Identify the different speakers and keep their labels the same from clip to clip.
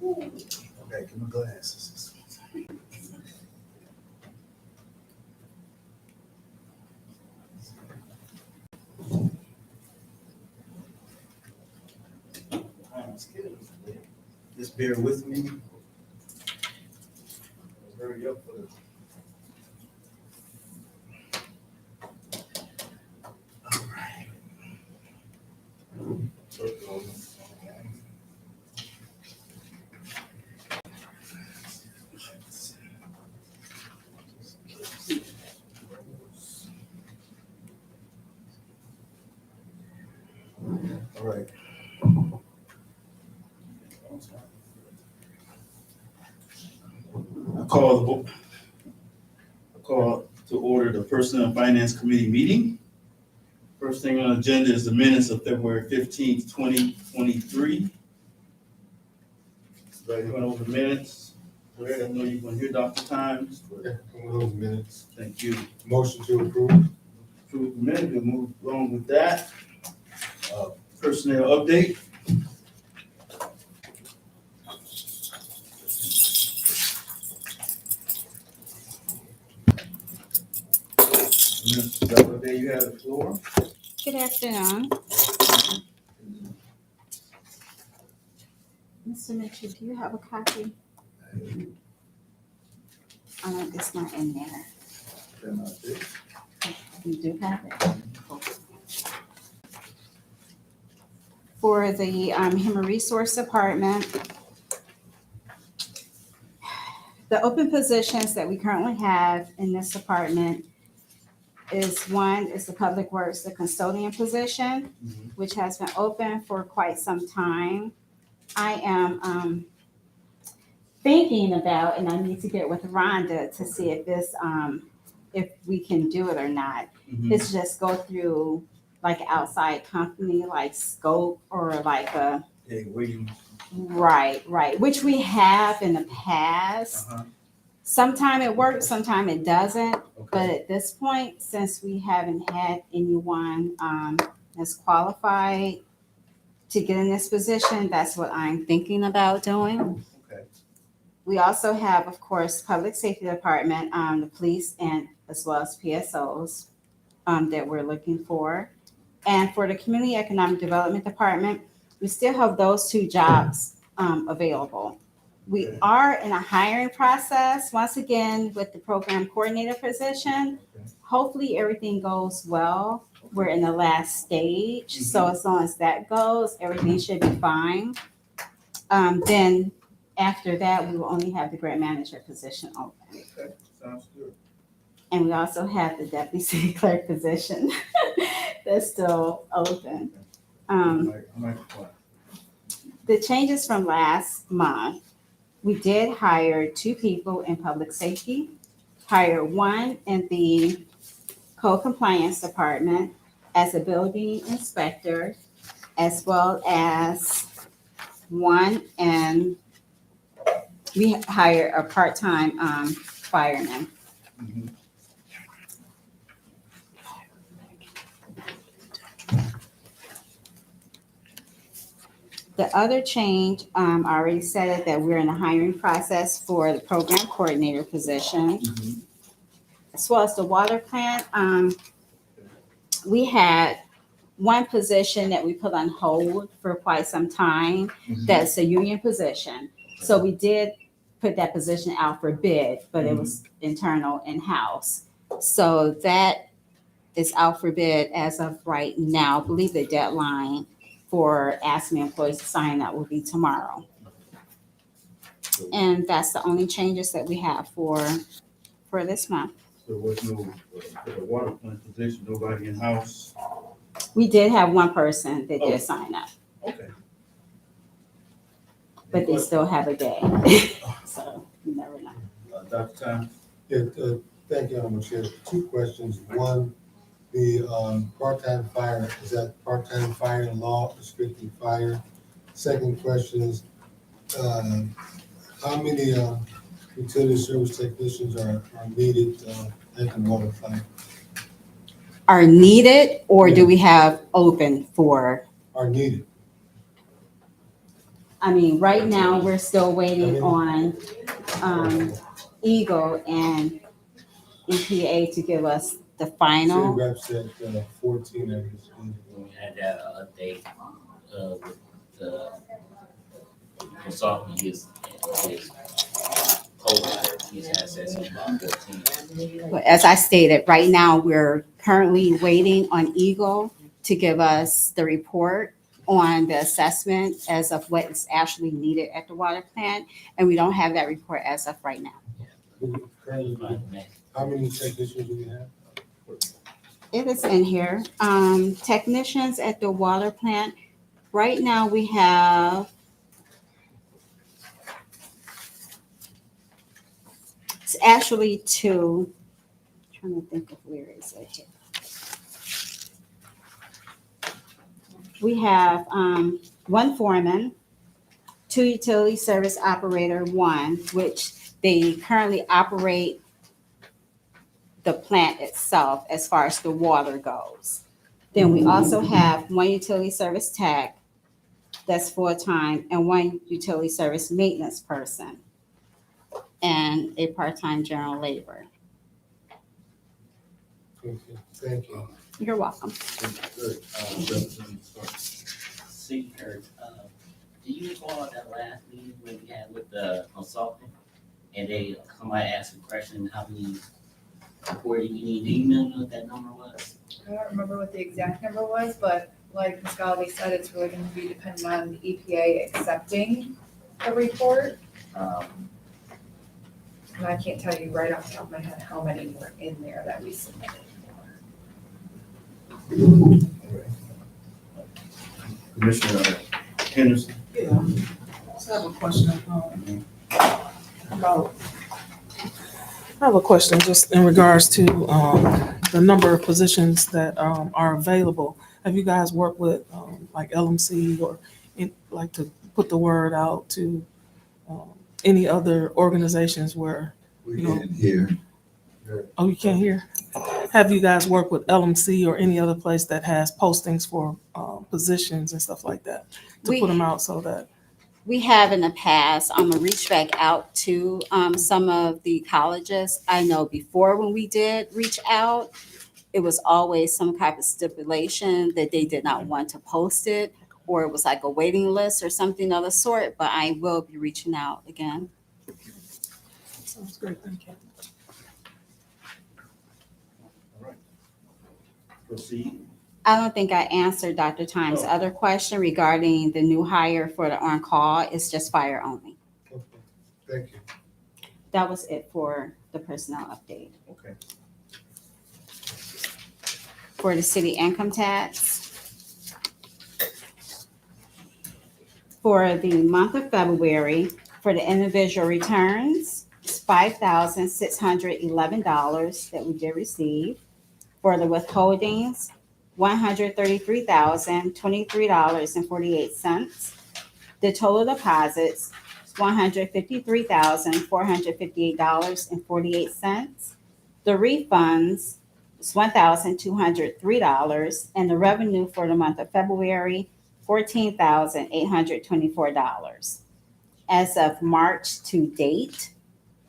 Speaker 1: Okay, give me glasses. I'm scared. Just bear with me. Hurry up for the. All right. All right. I call to order the Personnel and Finance Committee meeting. First thing on the agenda is the minutes of February 15th, 2023. Everybody went over the minutes. Fred, I know you're going to hear Dr. Times.
Speaker 2: Okay, come with those minutes.
Speaker 1: Thank you.
Speaker 2: Motion to approve.
Speaker 1: Approve the minute, we'll move along with that. Personnel update. Ms. Doubleday, you have the floor.
Speaker 3: Good afternoon. Mr. Mitchell, do you have a copy? It's not in there. You do have it? For the Human Resource Department, the open positions that we currently have in this department is one is the Public Works, the custodian position, which has been open for quite some time. I am thinking about, and I need to get with Rhonda to see if this, if we can do it or not. It's just go through like an outside company, like Scope or like a,
Speaker 1: Hey, where you?
Speaker 3: right, which we have in the past. Sometime it works, sometime it doesn't. But
Speaker 1: Okay.
Speaker 3: at this point, since we haven't had anyone that's qualified to get in this position, that's what I'm thinking about doing.
Speaker 1: Okay.
Speaker 3: We also have, of course, Public Safety Department, the police, and as well as PSOs that we're looking for. And for the Community Economic Development Department, we still have those two jobs available. We
Speaker 1: Okay.
Speaker 3: are in a hiring process, once again, with the program coordinator position.
Speaker 1: Okay.
Speaker 3: Hopefully, everything goes well. We're in the last stage, so as long as that goes, everything should be fine. Then after that, we will only have the grant manager position open.
Speaker 1: Okay, sounds good.
Speaker 3: And we also have the deputy city clerk position that's still open.
Speaker 1: I might apply.
Speaker 3: The changes from last month, we did hire 2 people in public safety, hire 1 in the code compliance department as a building inspector, as well as 1 and we hired a part-time fireman.
Speaker 1: Mhm.
Speaker 3: The other change, I already said it, that we're in the hiring process for the program coordinator position,
Speaker 1: Mhm.
Speaker 3: as well as the water plant. We had 1 position that we put on hold for quite some time.
Speaker 1: Mhm.
Speaker 3: That's a union position. So we did put that position out for bid, but it was internal in-house. So that is out for bid as of right now. I believe the deadline for asking employees to sign up will be tomorrow. And that's the only changes that we have for this month.
Speaker 1: So there was no, for the water plant position, nobody in-house?
Speaker 3: We did have 1 person that
Speaker 1: Oh.
Speaker 3: did sign up,
Speaker 1: Okay.
Speaker 3: but they still have a day. So you never know.
Speaker 1: Dr. Time?
Speaker 2: Yeah, thank you, Madam Chair. 2 questions. One, the part-time fire, is that part-time fire in law or strictly fire? Second question is, how many utility service technicians are needed at the water plant?
Speaker 3: Are needed, or do
Speaker 2: Yeah.
Speaker 3: we have open for?
Speaker 2: Are needed?
Speaker 3: I mean, right now, we're still waiting on, Eagle and EPA to give us the
Speaker 2: City
Speaker 3: final.
Speaker 2: reps at 14, I guess.
Speaker 4: We had that update, with the consultant, his co-writer, he's had said something about 14.
Speaker 3: But as I stated, right now, we're currently waiting on Eagle to give us the report on the assessment as of what is actually needed at the water plant, and we don't have that report as of right now.
Speaker 2: Currently, how many technicians do we have?
Speaker 3: It is in here. Technicians at the water plant, right now we have, it's actually two. Trying to think of where is it here. We have, one foreman, two utility service operator, one, which they currently operate the plant itself as far as the water goes. Then we also have one utility service tech that's full-time and one utility service maintenance person and a part-time general labor.
Speaker 2: Okay, thank you.
Speaker 3: You're welcome.
Speaker 1: Good. Representative Stark.
Speaker 4: See, Kurt, do you recall that last meeting when we had with the consultant? And somebody asked a question, how many, where do you need, do you know what that number was?
Speaker 5: I don't remember what the exact number was, but like Ms. Galladay said, it's really gonna be dependent on the EPA accepting the report. And I can't tell you right off the top of my head how many were in there that we submitted for.
Speaker 1: Commissioner Henderson.
Speaker 6: Yeah, so I have a question, about, I have a question just in regards to, the number of positions that, are available. Have you guys worked with, like LMC or like to put the word out to, any other organizations where,
Speaker 7: We
Speaker 6: you know-
Speaker 7: can't hear.
Speaker 6: oh, you can't hear? Have you guys worked with LMC or any other place that has postings for, positions and stuff like that? To
Speaker 3: We-
Speaker 6: put them out so that,
Speaker 3: We have in the past, I'm gonna reach back out to some of the colleges. I know before when we did reach out, it was always some type of stipulation that they did not want to post it, or it was like a waiting list or something of the sort, but I will be reaching out again.
Speaker 6: sounds great, thank you.
Speaker 1: Proceed.
Speaker 3: I don't think I answered Dr. Time's
Speaker 1: Oh.
Speaker 3: other question regarding the new hire for the on-call. It's just fire only.
Speaker 2: Okay, thank you.
Speaker 3: That was it for the personnel update.
Speaker 1: Okay.
Speaker 3: For the city income tax, for the month of February, for the individual returns, it's $5,611 that we did receive. For the withholdings, $133,023.48. The total deposits is $153,458.48. The refunds is $1,203, and the revenue for the month of February, $14,824. As of March to date,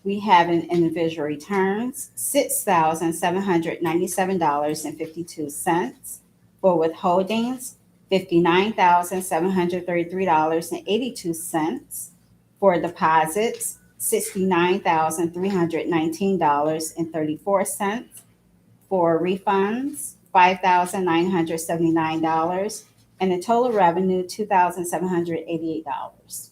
Speaker 3: we have in individual returns $6,797.52. For withholdings, $59,733.82. For deposits, $69,319.34. For refunds, $5,979, and the total revenue, $2,788.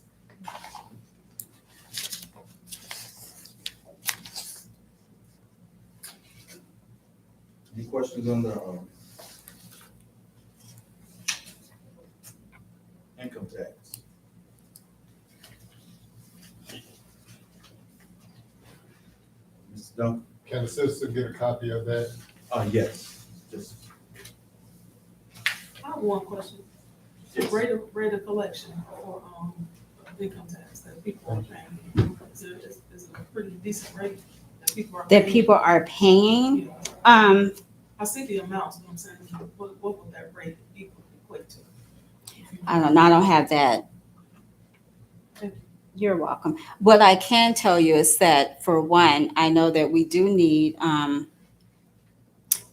Speaker 1: Any questions on the income tax? Mr. Duncan?
Speaker 2: Can the citizen get a copy of that?
Speaker 1: Yes, just.
Speaker 6: I have one question.
Speaker 1: Yes.
Speaker 6: Rate of collection for, income tax that people are paying. Is it a pretty decent rate that people are paying?
Speaker 3: That people are paying,
Speaker 6: Yeah. I see the amounts, but I'm saying, what would that rate equate to?
Speaker 3: I don't have that You're welcome. What I can tell you is that, for one, I know that we do need,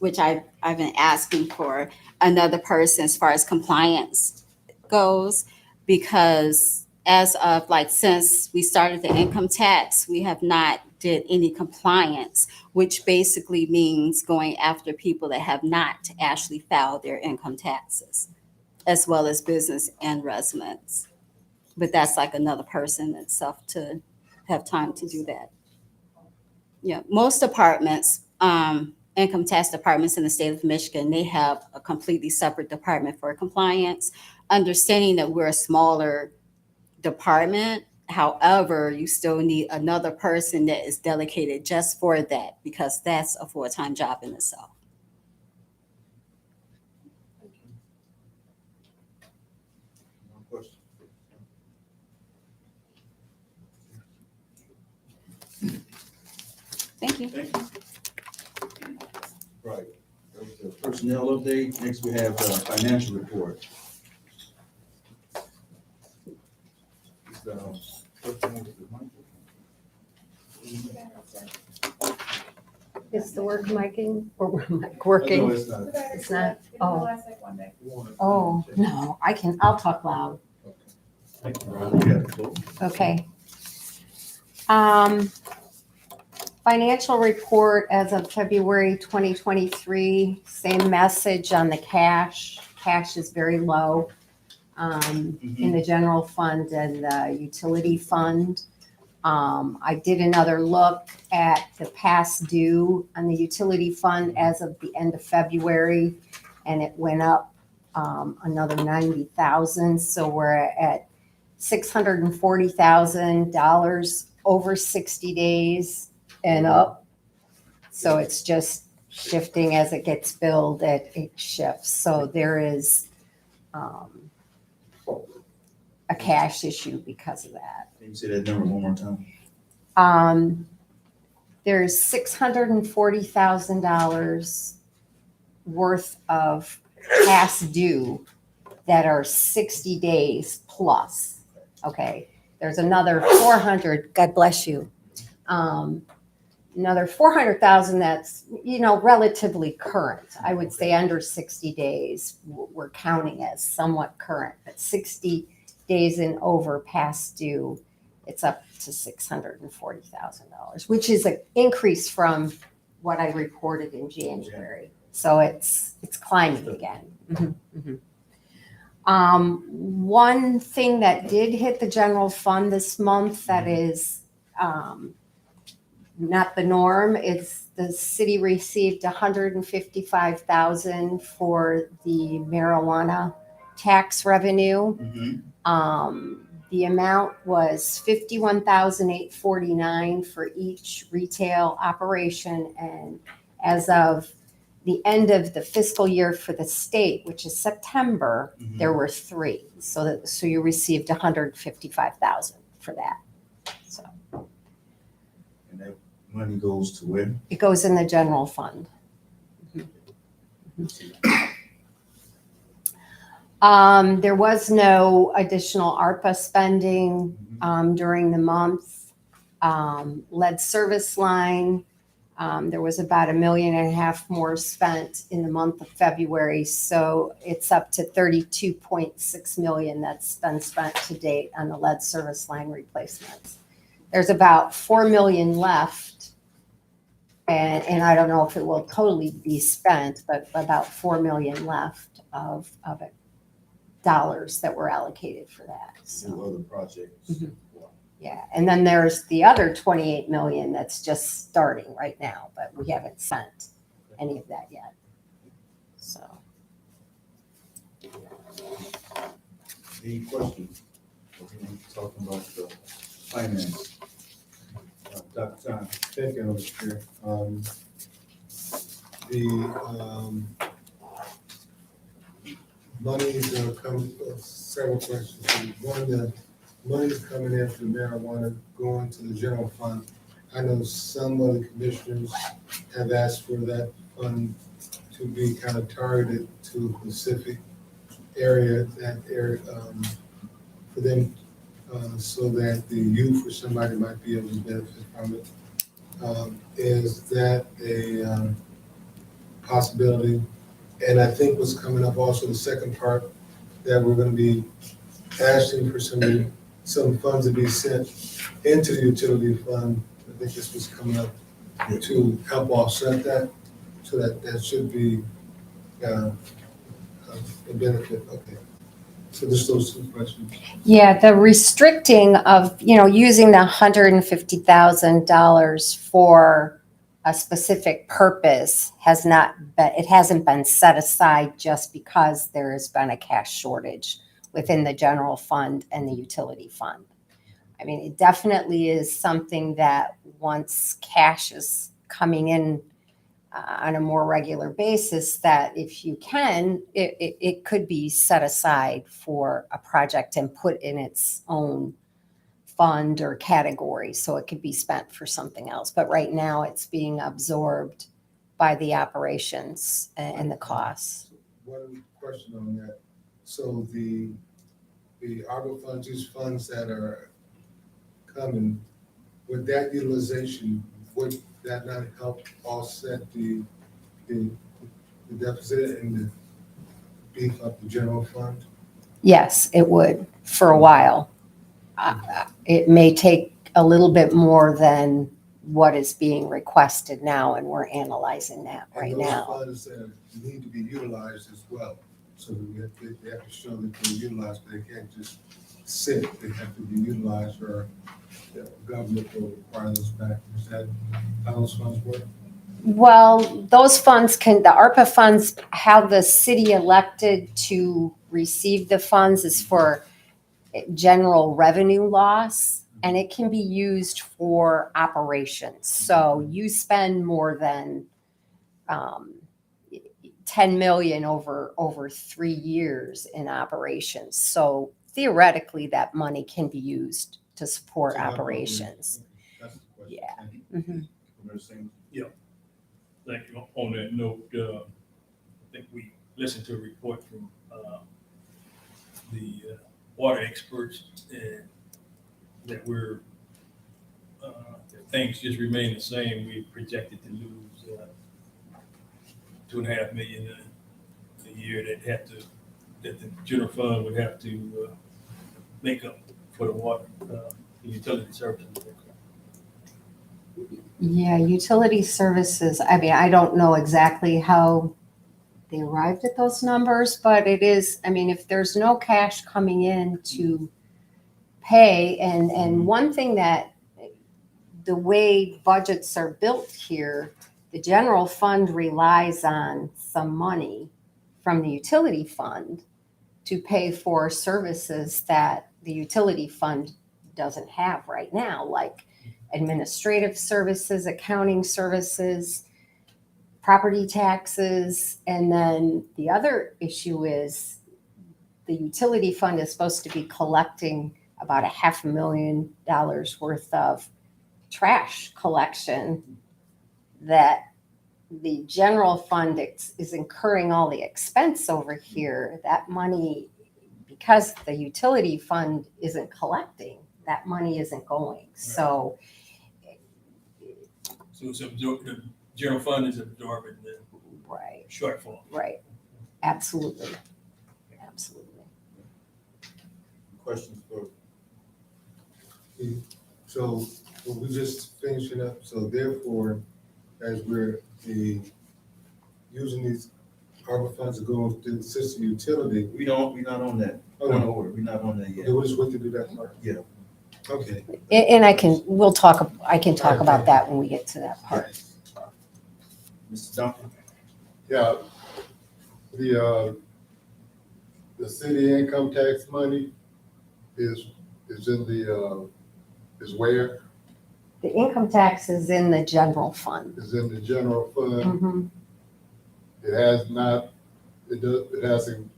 Speaker 3: which I've been asking for, another person as far as compliance goes, because as of like, since we started the income tax, we have not did any compliance, which basically means going after people that have not actually filed their income taxes, as well as business and residents. But that's like another person itself to have time to do that. Yeah, most departments, income tax departments in the state of Michigan, they have a completely separate department for compliance. Understanding that we're a smaller department, however, you still need another person that is dedicated just for that, because that's a full-time job in itself.
Speaker 1: One question.
Speaker 3: Thank you.
Speaker 1: Thank you. Right, that was the personnel update. Next, we have the financial report.
Speaker 7: Is the work miking or mic
Speaker 1: No,
Speaker 7: working?
Speaker 1: it's not.
Speaker 7: It's not?
Speaker 5: It's
Speaker 7: Oh.
Speaker 5: the last like one day.
Speaker 7: Oh, no, I'll talk loud.
Speaker 1: Thank you, Ron. You got the floor.
Speaker 7: Okay. Financial report as of February 2023, same message on the cash. Cash is very low in the general fund and the utility fund. I did another look at the past due on the utility fund as of the end of February, and it went up another 90,000. So we're at $640,000 over 60 days and up. So it's just shifting as it gets billed, it shifts. So there is a cash issue because of that.
Speaker 1: Can you say that number one more time?
Speaker 7: There's $640,000 worth of past due that are 60 days plus. Okay, there's another 400, God bless you. Another 400,000 that's, relatively current. I would say under 60 days, we're counting as somewhat current, but 60 days and over past due, it's up to $640,000, which is an increase from what I reported in January. So it's climbing again. One thing that did hit the general fund this month that is not the norm is the city received $155,000 for the marijuana tax revenue. The amount was $51,849 for each retail operation, and as of the end of the fiscal year for the state, which is September, there were 3. So you received $155,000 for that. So
Speaker 1: And that money goes to where?
Speaker 7: it goes in the general fund. There was no additional ARPA spending during the month. Lead service line, there was about $1.5 million more spent in the month of February. So it's up to $32.6 million that's been spent to date on the lead service line replacements. There's about $4 million left. And I don't know if it will totally be spent, but about $4 million left of it, dollars that were allocated for that. So.
Speaker 1: To other projects.
Speaker 7: Yeah, and then there's the other 28 million that's just starting right now, but we haven't spent any of that yet. So,
Speaker 1: Any questions? We're talking about the finance. Dr. Tom.
Speaker 2: Thank you, Mr. Chair. Monies are coming, several questions. One, the money's coming in from marijuana going to the general fund. I know some of the commissioners have asked for that fund to be kind of targeted to a specific area, for them so that the youth or somebody might be able to benefit from it. Is that a possibility? And I think what's coming up also, the second part, that we're gonna be asking for some funds to be sent into the utility fund. I think this was coming up to help offset that, so that should be a benefit. Okay. So just those two questions.
Speaker 7: Yeah, the restricting of, using the $150,000 for a specific purpose it hasn't been set aside just because there has been a cash shortage within the general fund and the utility fund. I mean, it definitely is something that once cash is coming in on a more regular basis, that if you can, it could be set aside for a project and put in its own fund or category, so it could be spent for something else. But right now, it's being absorbed by the operations and the costs.
Speaker 2: One question on that. So the ARPA funds, these funds that are coming, with that utilization, would that not help offset the deficit and the beef up the general fund?
Speaker 7: Yes, it would for a while. It may take a little bit more than what is being requested now, and we're analyzing that right now.
Speaker 2: And those funds need to be utilized as well. So they have to show that they're utilized, but they can't just sit. They have to be utilized, or the government will require those back. Is that how those funds work?
Speaker 7: Well, those funds the ARPA funds, how the city elected to receive the funds is for general revenue loss, and it can be used for operations. So you spend more than 10 million over 3 years in operations. So theoretically, that money can be used to support operations.
Speaker 2: That's the question.
Speaker 7: Yeah.
Speaker 2: Thank you.
Speaker 7: Mhm.
Speaker 2: Commissioner Singh?
Speaker 8: Thank you. On that note, I think we listened to a report from the water experts, and that if things just remain the same, we projected to lose 2.5 million a year that the general fund would have to make up for the water, the utility services.
Speaker 7: Yeah, utility services, I mean, I don't know exactly how they arrived at those numbers, but it is, I mean, if there's no cash coming in to pay, and one thing that the way budgets are built here, the general fund relies on some money from the utility fund to pay for services that the utility fund doesn't have right now, like administrative services, accounting services, property taxes. And then the other issue is the utility fund is supposed to be collecting about $500,000 worth of trash collection that the general fund is incurring all the expense over here. That money, because the utility fund isn't collecting, that money isn't going. So
Speaker 8: it's the general fund is absorbing the
Speaker 7: right,
Speaker 8: shortfall.
Speaker 7: right. Absolutely. Absolutely.
Speaker 1: Questions for
Speaker 2: So we just finishing up, so therefore, as we're using these ARPA funds to go to the system utility,
Speaker 1: we're not on that.
Speaker 2: Okay.
Speaker 1: Point of order. We're not on that yet.
Speaker 2: okay, we'll just wait to do that part.
Speaker 1: Yeah.
Speaker 2: Okay.
Speaker 7: And I can talk about that when we get to that part.
Speaker 1: Mr. Duncan?
Speaker 9: Yeah, the city income tax money is in the, is where?
Speaker 7: The income tax is in the general fund.
Speaker 9: Is in the general fund.
Speaker 7: Mhm.
Speaker 9: It has not, it hasn't,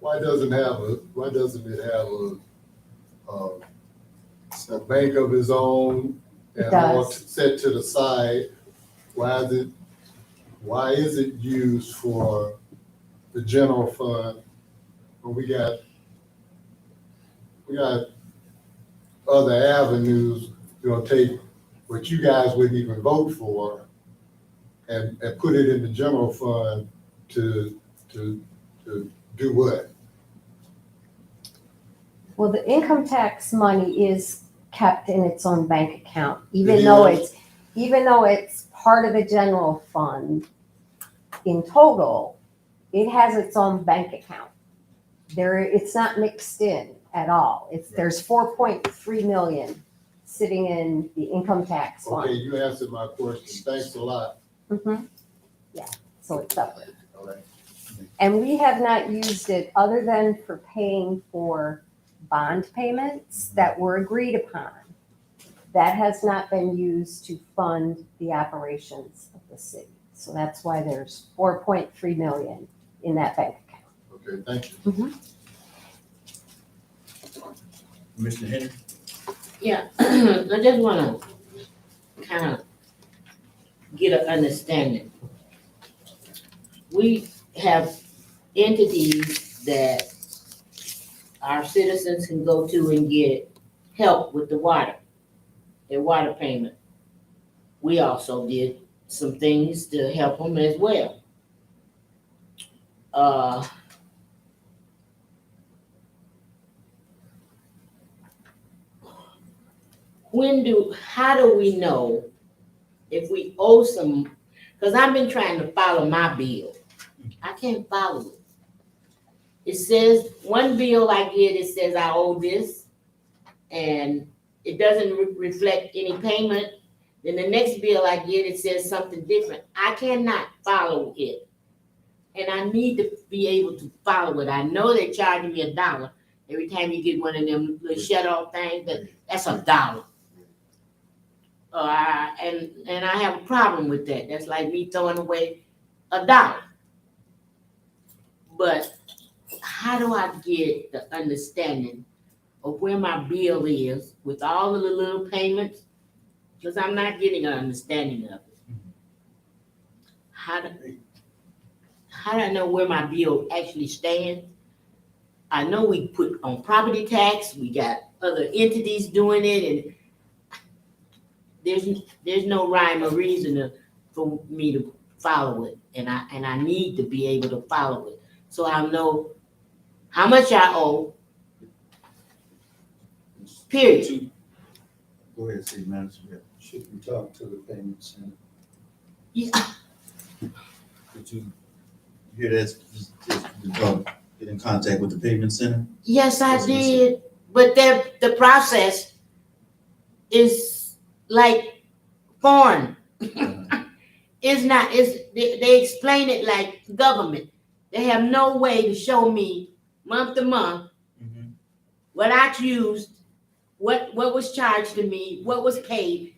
Speaker 9: why doesn't it have a bank of its own
Speaker 7: It
Speaker 9: and all
Speaker 7: does.
Speaker 9: set to the side? Why is it used for the general fund when we got other avenues, take what you guys wouldn't even vote for and put it in the general fund to do what?
Speaker 7: Well, the income tax money is kept in its own bank account, even
Speaker 9: It
Speaker 7: though
Speaker 9: is?
Speaker 7: it's part of the general fund. In total, it has its own bank account. It's not mixed in at all. There's 4.3 million sitting in the income tax
Speaker 9: Okay,
Speaker 7: fund.
Speaker 9: you answered my question. Thanks a lot.
Speaker 7: Mhm. Yeah, so it's separate.
Speaker 9: All right.
Speaker 7: And we have not used it other than for paying for bond payments that were agreed upon. That has not been used to fund the operations of the city. So that's why there's 4.3 million in that bank account.
Speaker 9: Okay, thank you.
Speaker 1: Commissioner Henry?
Speaker 10: Yeah, I just wanna kind of get an understanding. We have entities that our citizens can go to and get help with the water, their water payment. We also did some things to help them as well. How do we know if we owe some, because I've been trying to follow my bill. I can't follow it. It says, one bill I get, it says I owe this, and it doesn't reflect any payment. Then the next bill I get, it says something different. I cannot follow it. And I need to be able to follow it. I know they're charging me $1 every time you get one of them little shut-off things, but that's $1. And I have a problem with that. That's like me throwing away $1. But how do I get the understanding of where my bill is with all of the little payments? Because I'm not getting an understanding of it. How do I know where my bill actually stands? I know we put on property tax, we got other entities doing it, and there's no rhyme or reason for me to follow it, and I need to be able to follow it, so I know how much I owe. Period.
Speaker 1: Go ahead, city manager.
Speaker 11: Should we talk to the payment center?
Speaker 10: Yeah.
Speaker 1: Did you hear that? Just get in contact with the payment center?
Speaker 10: Yes, I did, but the process is like foreign. It's not, they explain it like government. They have no way to show me month to month what I used, what was charged to me, what was paid.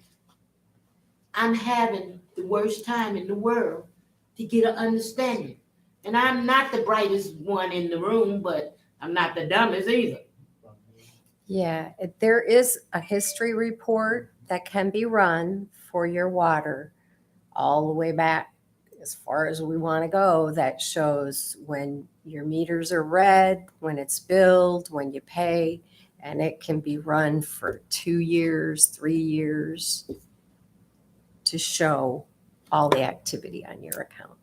Speaker 10: I'm having the worst time in the world to get an understanding. And I'm not the brightest one in the room, but I'm not the dumbest either.
Speaker 7: Yeah, there is a history report that can be run for your water all the way back as far as we want to go, that shows when your meters are read, when it's billed, when you pay, and it can be run for 2 years, 3 years to show all the activity on your account.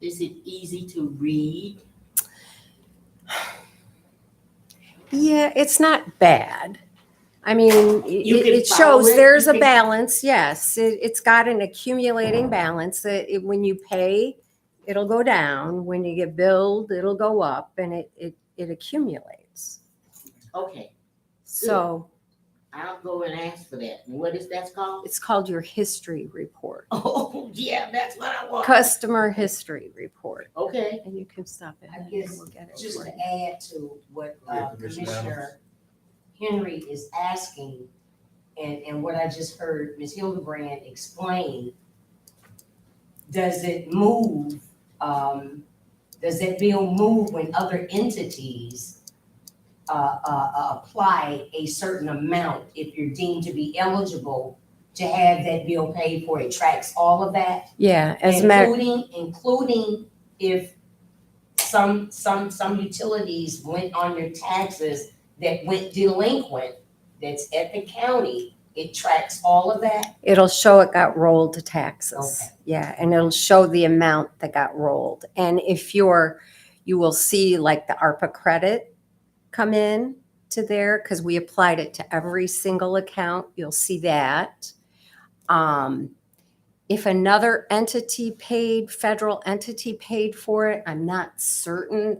Speaker 10: Is it easy to read?
Speaker 7: Yeah, it's not bad. I mean,
Speaker 10: You can
Speaker 7: it
Speaker 10: follow
Speaker 7: shows
Speaker 10: it,
Speaker 7: there's
Speaker 10: you
Speaker 7: a
Speaker 10: can-
Speaker 7: balance, yes. It's got an accumulating balance. When you pay, it'll go down. When you get billed, it'll go up, and it accumulates.
Speaker 10: Okay,
Speaker 7: So
Speaker 10: I'll go and ask for that. And what is that called?
Speaker 7: it's called your history report,
Speaker 10: Oh, yeah, that's what I want.
Speaker 7: customer history report.
Speaker 10: Okay.
Speaker 7: And you can stop it.
Speaker 12: I
Speaker 7: and
Speaker 12: guess
Speaker 7: we'll get it
Speaker 12: Just
Speaker 7: for
Speaker 12: to
Speaker 7: you.
Speaker 12: add to what
Speaker 1: Yeah, Commissioner
Speaker 12: Commissioner Henry is asking, and what I just heard Ms. Hildebrand explain, does it move, does that bill move when other entities apply a certain amount if you're deemed to be eligible to have that bill paid for? It tracks all of that?
Speaker 7: Yeah, as a matter,
Speaker 12: Including if some utilities went on your taxes that went delinquent, that's at the county, it tracks all of that?
Speaker 7: It'll show it got rolled to taxes.
Speaker 12: Okay.
Speaker 7: Yeah, and it'll show the amount that got rolled. And if you will see like the ARPA credit come in to there, because we applied it to every single account, you'll see that. If another entity paid, federal entity paid for it, I'm not certain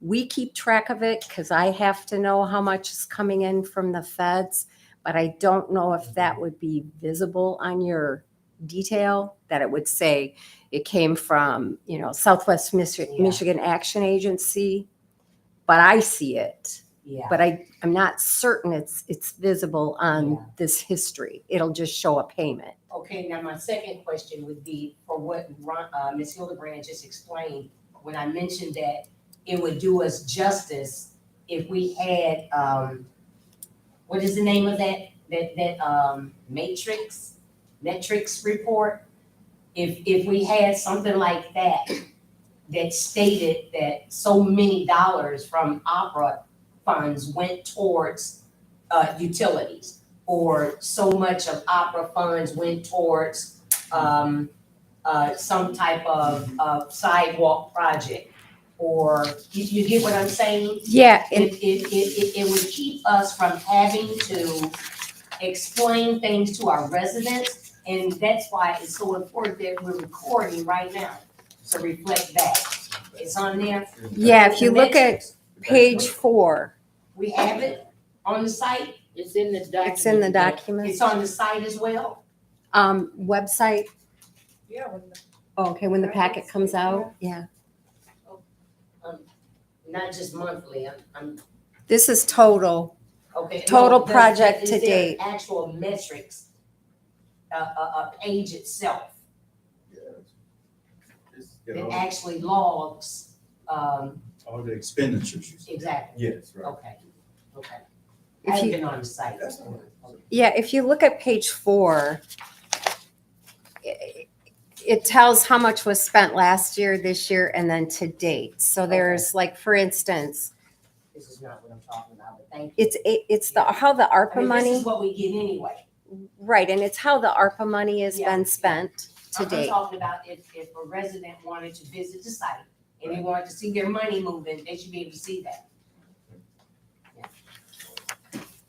Speaker 7: we keep track of it because I have to know how much is coming in from the feds, but I don't know if that would be visible on your detail, that it would say it came from, Southwest Michigan Action Agency, but I see it.
Speaker 12: Yeah.
Speaker 7: But I'm not certain it's visible on this history. It'll just show a payment.
Speaker 12: Okay, now my second question would be for what Ms. Hildebrand just explained, when I mentioned that it would do us justice if we had, what is the name of that metrics report? If we had something like that stated that so many dollars from opera funds went towards utilities, or so much of opera funds went towards some type of sidewalk project, or you get what I'm saying?
Speaker 7: Yeah,
Speaker 12: It would keep us from having to explain things to our residents, and that's why it's so important that we're recording right now to reflect that. It's on there.
Speaker 7: yeah, if you
Speaker 12: The
Speaker 7: look at
Speaker 12: metrics,
Speaker 7: page 4,
Speaker 12: we have it on the site.
Speaker 10: It's in the document.
Speaker 7: it's in the document.
Speaker 12: It's on the site as well.
Speaker 7: Website,
Speaker 5: Yeah, when the
Speaker 7: okay, when the packet comes out, yeah.
Speaker 12: Not just monthly. I'm
Speaker 7: This is total.
Speaker 12: okay.
Speaker 7: Total
Speaker 12: No,
Speaker 7: project
Speaker 12: is
Speaker 7: to
Speaker 12: there
Speaker 7: date.
Speaker 12: Actual metrics, a page itself that actually logs,
Speaker 1: All the expenditures, you said.
Speaker 12: exactly.
Speaker 1: Yes, right.
Speaker 12: Okay.
Speaker 7: If
Speaker 12: I've
Speaker 7: you-
Speaker 12: been on the site.
Speaker 7: Yeah, if you look at page 4, it tells how much was spent last year, this year, and then to date. So there's like, for instance,
Speaker 12: This is not what I'm talking about, but thank you.
Speaker 7: it's how the
Speaker 12: I
Speaker 7: ARPA
Speaker 12: mean, this
Speaker 7: money,
Speaker 12: is what we get anyway.
Speaker 7: right, and it's how the ARPA money has
Speaker 12: Yeah.
Speaker 7: been spent to
Speaker 12: I'm
Speaker 7: date.
Speaker 12: talking about if a resident wanted to visit the site and they wanted to see their money moving, they should be able to see that.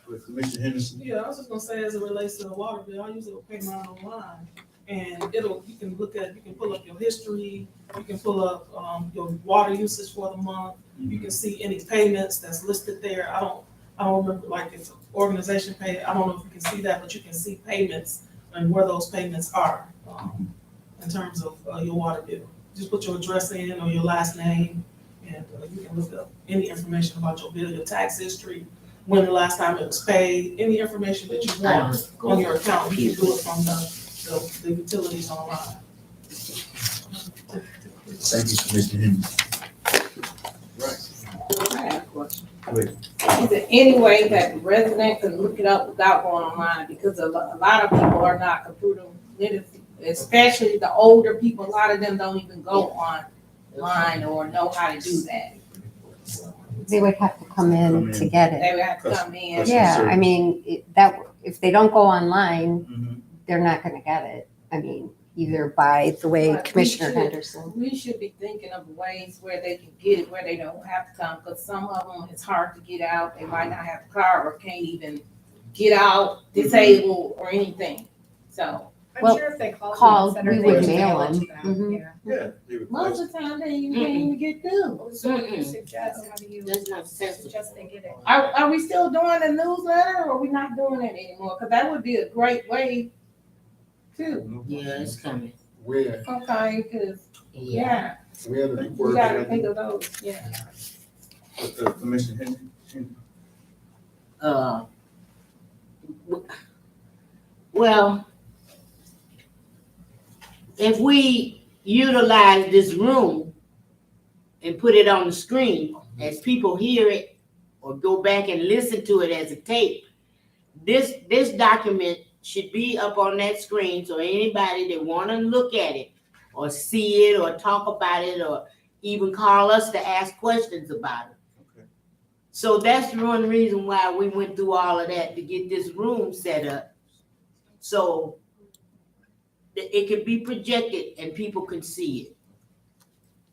Speaker 1: With Commissioner Henderson.
Speaker 6: Yeah, I was just gonna say, as it relates to the water bill, I usually will pay mine online. And you can pull up your history, you can pull up, your water usage for the month. You can see any payments that's listed there. I don't remember, like, if an organization pay, I don't know if you can see that, but you can see payments and where those payments are, in terms of, your water bill. Just put your address in or your last name, and, you can look up any information about your bill, your tax history, when the last time it was paid, any information that you want on your account, you can do it from the utilities online.
Speaker 1: Thank you, Commissioner Henderson.
Speaker 13: I have a question.
Speaker 1: Go ahead.
Speaker 13: Is there any way that the resident can look it up without going online? Because a lot of people are not computer literate, especially the older people. A lot of them don't even go online or know how to do that.
Speaker 7: They would have to come in to get it.
Speaker 13: They would have to come in.
Speaker 7: Yeah, I mean, if they don't go online,
Speaker 1: Mhm.
Speaker 7: they're not gonna get it. I mean, either by the way
Speaker 13: But we
Speaker 7: Commissioner
Speaker 13: should-
Speaker 7: Henderson.
Speaker 13: We should be thinking of ways where they can get it, where they don't have to come, because some of them, it's hard to get out. They might not have a car or can't even get out, disabled or anything. So
Speaker 7: Well,
Speaker 5: I'm sure if they call
Speaker 7: call,
Speaker 5: the center,
Speaker 7: we
Speaker 5: they
Speaker 7: would
Speaker 5: would
Speaker 7: mail
Speaker 5: it to
Speaker 7: them.
Speaker 5: them. Yeah.
Speaker 1: Yeah. they
Speaker 13: most
Speaker 1: request-
Speaker 13: of the time, they can't even get through.
Speaker 5: So what do you suggest? How do you
Speaker 10: That's not sensible.
Speaker 5: suggest they get it?
Speaker 13: Are we still doing the newsletter or are we not doing it anymore? Because that would be a great way too.
Speaker 10: Yeah, it's coming.
Speaker 9: When,
Speaker 13: Okay, because, yeah,
Speaker 9: when the
Speaker 13: we
Speaker 9: word.
Speaker 13: gotta think of those, yeah.
Speaker 1: Commissioner Henderson.
Speaker 10: Well, if we utilize this room and put it on the screen, as people hear it or go back and listen to it as a tape, this document should be up on that screen, so anybody that wanna look at it or see it or talk about it or even call us to ask questions about it. So that's the one reason why we went through all of that to get this room set up. So that it could be projected and people can see it.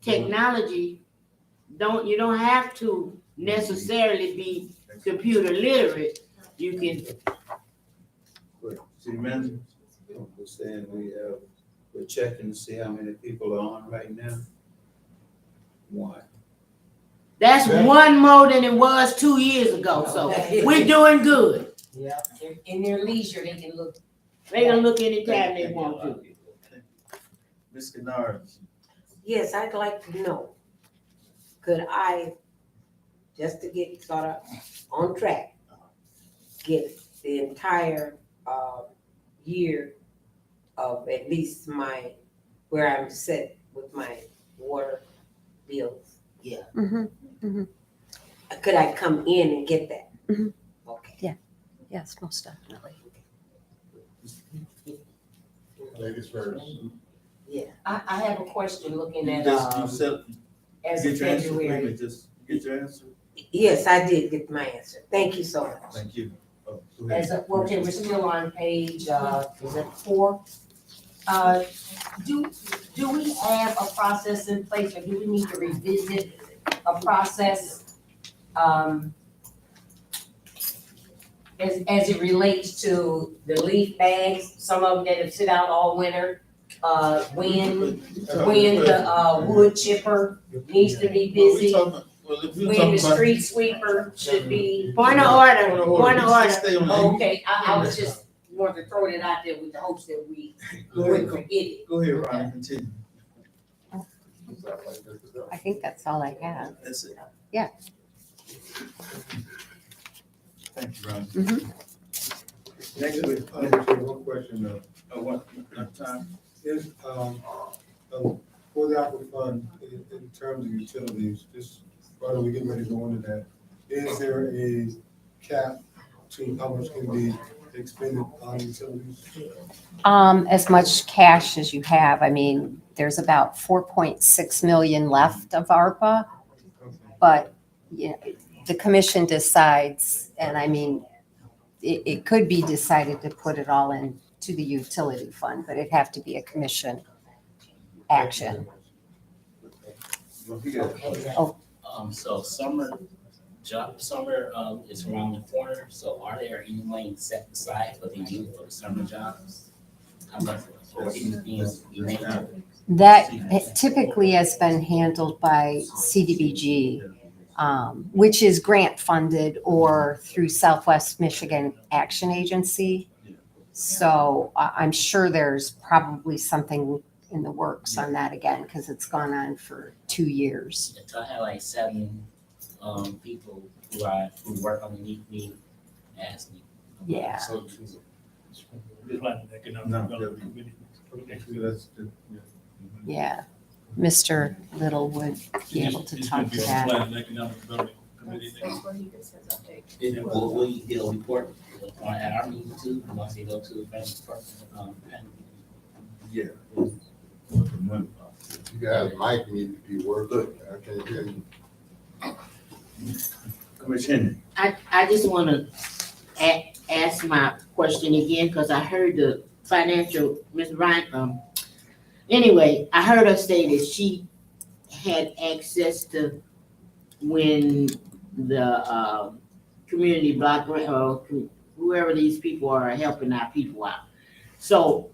Speaker 10: Technology, you don't have to necessarily be computer literate. You can,
Speaker 1: City manager?
Speaker 11: We're saying we're checking to see how many people are on right now. One.
Speaker 10: that's one more than it was 2 years ago, so we're doing good.
Speaker 12: Yeah, in their leisure, they can look.
Speaker 10: They can look anytime they want to.
Speaker 1: Ms. Kennard?
Speaker 14: Yes, I'd like to know, could I, just to get sort of on track, get the entire year of at least where I'm set with my water bills?
Speaker 10: Yeah.
Speaker 14: Could I come in and get that?
Speaker 7: Mhm.
Speaker 14: Okay.
Speaker 7: Yes, most definitely.
Speaker 9: Ladies first.
Speaker 12: Yeah, I have a question looking
Speaker 1: You
Speaker 12: at, as of
Speaker 1: get your answer,
Speaker 12: February.
Speaker 1: quickly, just get your answer.
Speaker 14: Yes, I did get my answer. Thank you so much.
Speaker 1: Thank you. Oh, go ahead.
Speaker 12: As of, okay, we're still on page, is it 4? Do we have a process in place, or do we need to revisit a process, as it relates to the leaf bags, some of them that have sit out all winter? When the wood chipper needs to be busy, when the street sweeper should be.
Speaker 10: Point of order.
Speaker 1: Stay on that.
Speaker 12: Okay, I was just wanted to throw it out there with the hopes that we wouldn't forget it.
Speaker 1: Go ahead, Ronnie, continue.
Speaker 7: I think that's all I have.
Speaker 1: That's it.
Speaker 7: Yeah.
Speaker 1: Thank you, Ronnie.
Speaker 7: Mhm.
Speaker 1: Next,
Speaker 2: One question,
Speaker 1: one time.
Speaker 2: is, for the ARPA fund, in terms of utilities, just, while we get ready to go into that, is there a cap to how much can be expended on utilities?
Speaker 7: As much cash as you have. I mean, there's about 4.6 million left of ARPA, but you know, the commission decides, and I mean, it could be decided to put it all into the utility fund, but it'd have to be a commission action.
Speaker 4: So summer is around the corner, so are there any money set aside for the youth for the summer jobs? How much, or anything you may know?
Speaker 7: That typically has been handled by CDBG, which is grant funded or through Southwest Michigan Action Agency. So I'm sure there's probably something in the works on that again, because it's gone on for 2 years.
Speaker 4: So I have like 7 people who work underneath me, ask me.
Speaker 7: Yeah.
Speaker 8: So, just like an economic development committee.
Speaker 7: Yeah, Mr. Little would be able to
Speaker 8: He's
Speaker 7: talk
Speaker 8: gonna
Speaker 7: to
Speaker 8: be on
Speaker 7: that.
Speaker 8: the Plan and Economic Development Committee
Speaker 5: That's
Speaker 8: next.
Speaker 5: where he gets his update.
Speaker 4: He'll report at our meeting too, once they go to the family department.
Speaker 1: Yeah.
Speaker 9: You guys might need to be working. I can't hear you.
Speaker 1: Commissioner Henry.
Speaker 10: I just wanna ask my question again, cause I heard the financial, Ms. Ryan, anyway, I heard her say that she had access to when the, community block grant, or whoever these people are helping our people out. So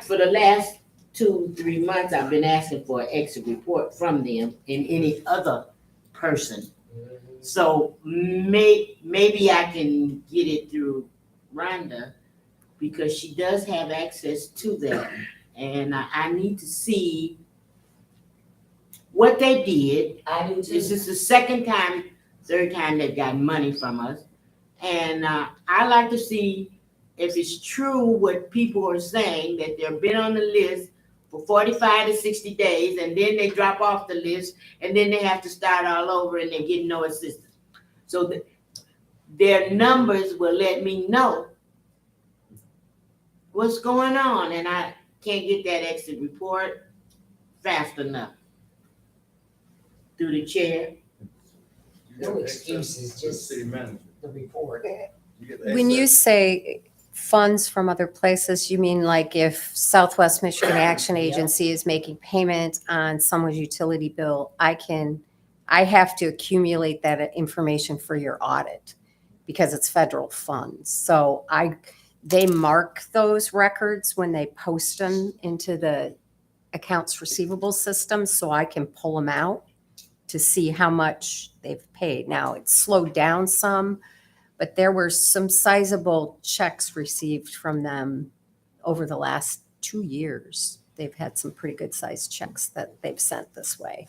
Speaker 10: for the last 2-3 months, I've been asking for an exit report from them and any other person. So maybe I can get it through Rhonda, because she does have access to that. And I need to see what they did.
Speaker 12: I do too.
Speaker 10: This is the third time they've gotten money from us. And I like to see if it's true what people are saying, that they've been on the list for 45 to 60 days, and then they drop off the list, and then they have to start all over and they get no assistance. So their numbers will let me know what's going on, and I can't get that exit report fast enough through the chair.
Speaker 14: No excuses, just
Speaker 1: City manager.
Speaker 14: the report.
Speaker 1: You get
Speaker 7: When you
Speaker 1: access.
Speaker 7: say funds from other places, you mean like if Southwest Michigan Action
Speaker 14: Yeah.
Speaker 7: Agency is making payment on someone's utility bill, I have to accumulate that information for your audit because it's federal funds. So they mark those records when they post them into the accounts receivable system so I can pull them out to see how much they've paid. Now, it's slowed down some, but there were some sizable checks received from them over the last 2 years. They've had some pretty good sized checks that they've sent this way.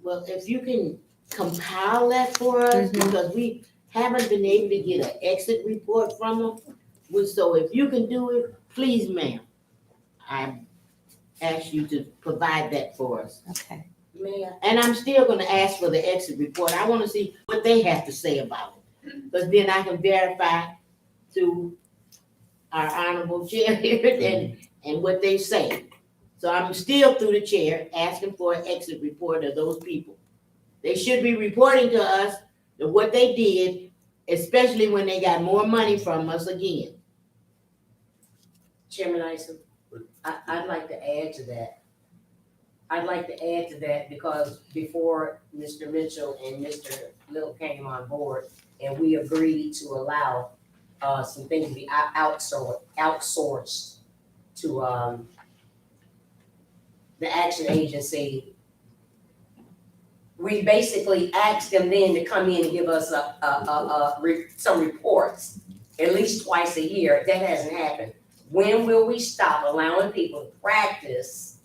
Speaker 10: Well, if you can compile that for us, because we haven't been able to get an exit report from them. So if you can do it, please, ma'am, I ask you to provide that for us.
Speaker 7: Okay.
Speaker 10: Mayor, and I'm still gonna ask for the exit report. I wanna see what they have to say about it. Because then I can verify to our honorable chair here and what they say. So I'm still through the chair asking for an exit report of those people. They should be reporting to us what they did, especially when they got more money from us again.
Speaker 14: Chairman Isom, I'd like to add to that. Because before Mr. Mitchell and Mr. Little came on board, and we agreed to allow some things to be outsourced to the action agency. We basically asked them then to come in and give us some reports, at least twice a year. That hasn't happened. When will we stop allowing people to practice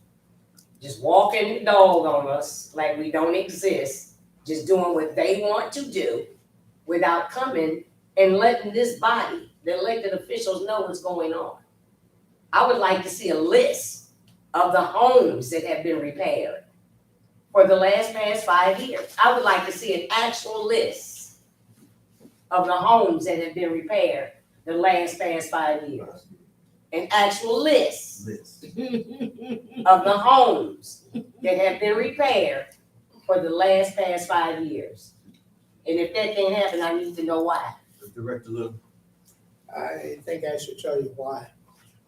Speaker 14: just walking the dog on us like we don't exist, just doing what they want to do without coming and letting this body, the elected officials, know what's going on? I would like to see a list of the homes that have been repaired for the past 5 years. I would like to see an actual list of the homes that have been repaired the past 5 years. An actual list of the homes that have been repaired for the past 5 years. And if that can't happen, I need to know why.
Speaker 1: Director Little.
Speaker 15: I think I should tell you why.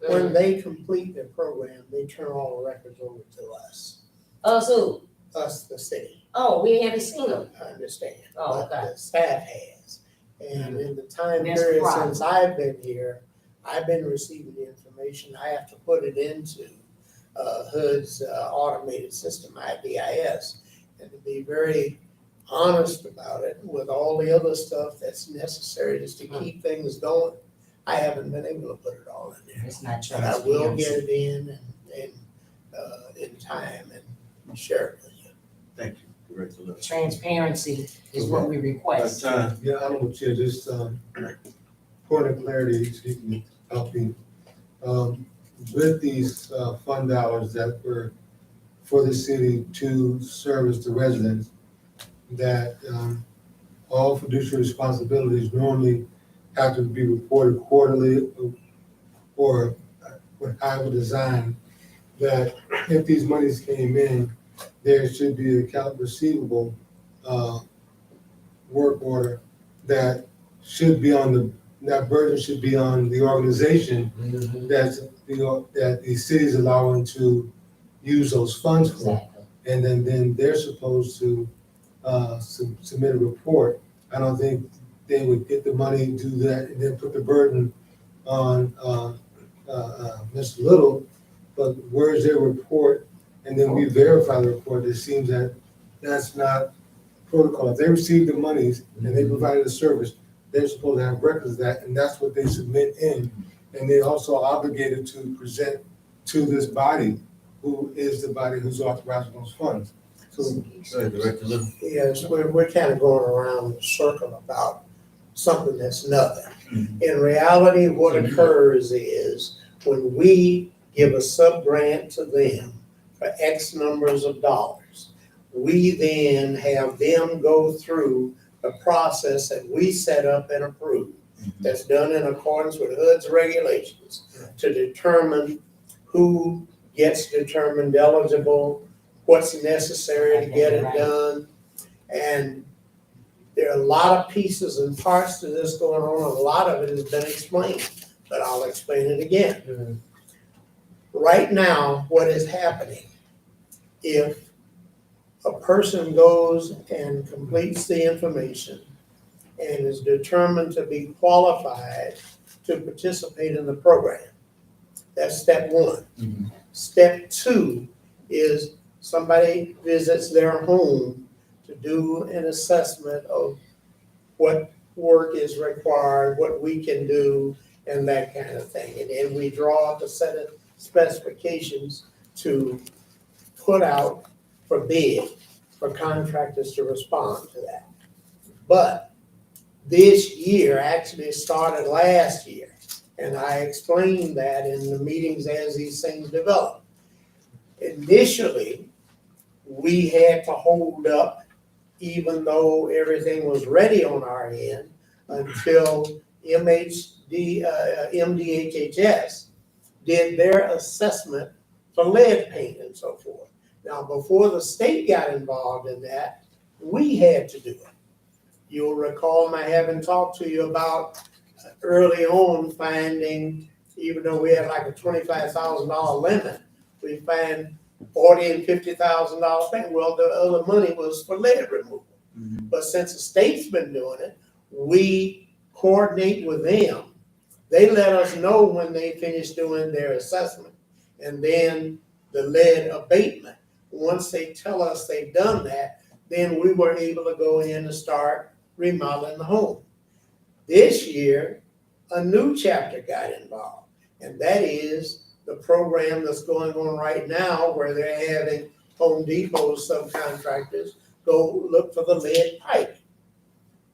Speaker 15: When they complete their program, they turn all the records over to us,
Speaker 14: Us who?
Speaker 15: us, the city.
Speaker 14: Oh, we haven't seen them.
Speaker 15: I understand.
Speaker 14: Oh,
Speaker 15: But
Speaker 14: okay.
Speaker 15: the staff has. And in the time
Speaker 14: That's the
Speaker 15: period
Speaker 14: problem.
Speaker 15: since I've been here, I've been receiving the information. I have to put it into HUD's automated system, IDIS. And to be very honest about it, with all the other stuff that's necessary just to keep things going, I haven't been able to put it all in there.
Speaker 14: It's not
Speaker 15: But I will
Speaker 14: transparency.
Speaker 15: get it in time and share it with you.
Speaker 1: Thank you, Director Little.
Speaker 14: Transparency is what we request.
Speaker 1: Time.
Speaker 2: Yeah, I don't Chair, just point of clarity, so you can help me. With these fund dollars that were for the city to service the residents, that all fiduciary responsibilities normally have to be reported quarterly, or what I would design, that if these monies came in, there should be an account receivable work order that should be that burden should be on the organization that the city is allowing to use those funds for.
Speaker 14: Exactly.
Speaker 2: And then they're supposed to submit a report. I don't think they would get the money, do that, and then put the burden on Mr. Little, but where's their report? And then we verify the report. It seems that that's not protocol. If they receive the monies and they provided a service, they're supposed to have records of that, and that's what they submit in. And they're also obligated to present to this body, who is the body who's authorizing those funds. So,
Speaker 1: Go ahead, Director Little.
Speaker 15: Yes, we're kind of going around in a circle about something that's nothing. In reality, what occurs is when we give a sub-grant to them for X numbers of dollars, we then have them go through the process that we set up and approve. That's done in accordance with HUD's regulations to determine who gets determined eligible, what's necessary to get it done. And There are a lot of pieces and parts to this going on, and a lot of it has been explained, but I'll explain it again. Right now, what is happening, if a person goes and completes the information and is determined to be qualified to participate in the program, that's step one. Step two is somebody visits their home to do an assessment of what work is required, what we can do, and that kind of thing. And then we draw up a set of specifications to put out for bid, for contractors to respond to that. But this year actually started last year, and I explained that in the meetings as these things develop. Initially, we had to hold up, even though everything was ready on our end, until MDHHS did their assessment for lead paint and so forth. Now, before the state got involved in that, we had to do it. You'll recall my having talked to you about early on finding, even though we had like a $25,000 limit, we found $40,000 and $50,000 thing. Well, the other money was for lead removal. But since the state's been doing it, we coordinate with them. They let us know when they finish doing their assessment, and then the lead abatement. Once they tell us they've done that, then we were able to go in and start remodeling the home. This year, a new chapter got involved, and that is the program that's going on right now where they're having Home Depot subcontractors go look for the lead pipe.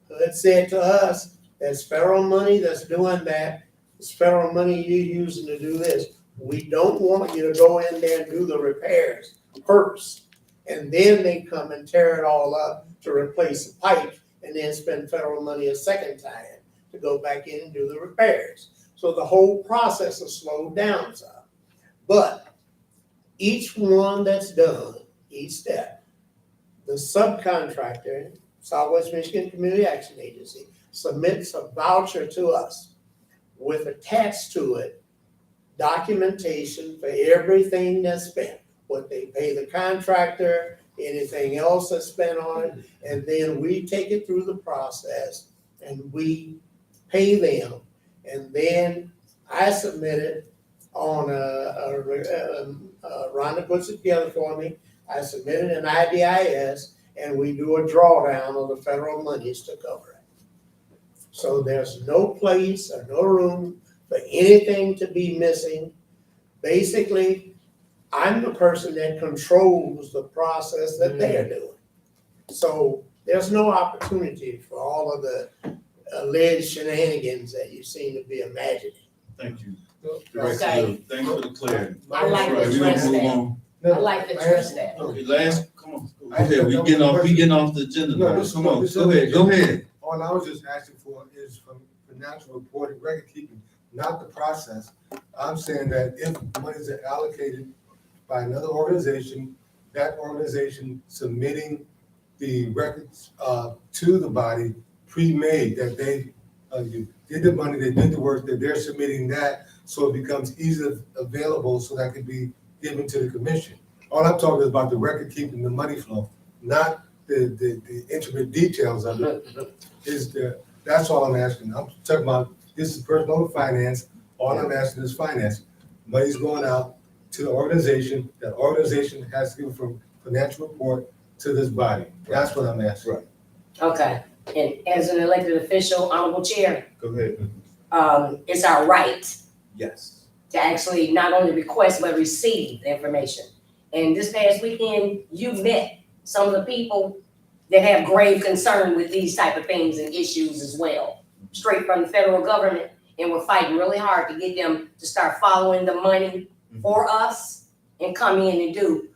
Speaker 15: So it said to us, there's federal money that's doing that. It's federal money you're using to do this. We don't want you to go in there and do the repairs first. And then they come and tear it all up to replace the pipe and then spend federal money a second time to go back in and do the repairs. So the whole process is slowed down some. But each one that's done, each step, the subcontractor, Southwest Michigan Community Action Agency, submits a voucher to us with attached to it documentation for everything that's spent, what they pay the contractor, anything else that's spent on it, and then we take it through the process and we pay them. And then I submit it on Rhonda puts it together for me. I submit it in IDIS, and we do a drawdown of the federal monies to cover it. So there's no place or no room for anything to be missing. Basically, I'm the person that controls the process that they're doing. So there's no opportunity for all of the alleged shenanigans that you seem to be imagining.
Speaker 1: Thank you.
Speaker 10: Okay.
Speaker 1: Thanks for the clarity.
Speaker 10: I like to
Speaker 1: Right, we
Speaker 10: address
Speaker 1: gonna move
Speaker 10: that.
Speaker 1: on.
Speaker 10: I like to address that.
Speaker 1: Okay, last, come on, go ahead, we getting off the agenda
Speaker 2: No,
Speaker 1: now,
Speaker 2: this-
Speaker 1: come on,
Speaker 2: this-
Speaker 1: go ahead.
Speaker 2: All I was just asking for is from financial reporting, record keeping, not the process. I'm saying that if monies are allocated by another organization, that organization submitting the records to the body pre-made, that they you did the money, they did the work, that they're submitting that, so it becomes easily available so that can be given to the commission. All I'm talking is about the record keeping, the money flow, not the intimate details of it. That's all I'm asking. I'm talking about, this is personal finance, all I'm asking is finance. Money's going out to the organization, that organization has to give a financial report to this body. That's what I'm asking.
Speaker 1: Right.
Speaker 12: Okay, and as an elected official, honorable chair,
Speaker 1: Go ahead.
Speaker 12: it's our right
Speaker 1: Yes.
Speaker 12: to actually not only request but receive the information. And this past weekend, you met some of the people that have grave concern with these type of things and issues as well, straight from the federal government. And we're fighting really hard to get them to start following the money for us and come in and do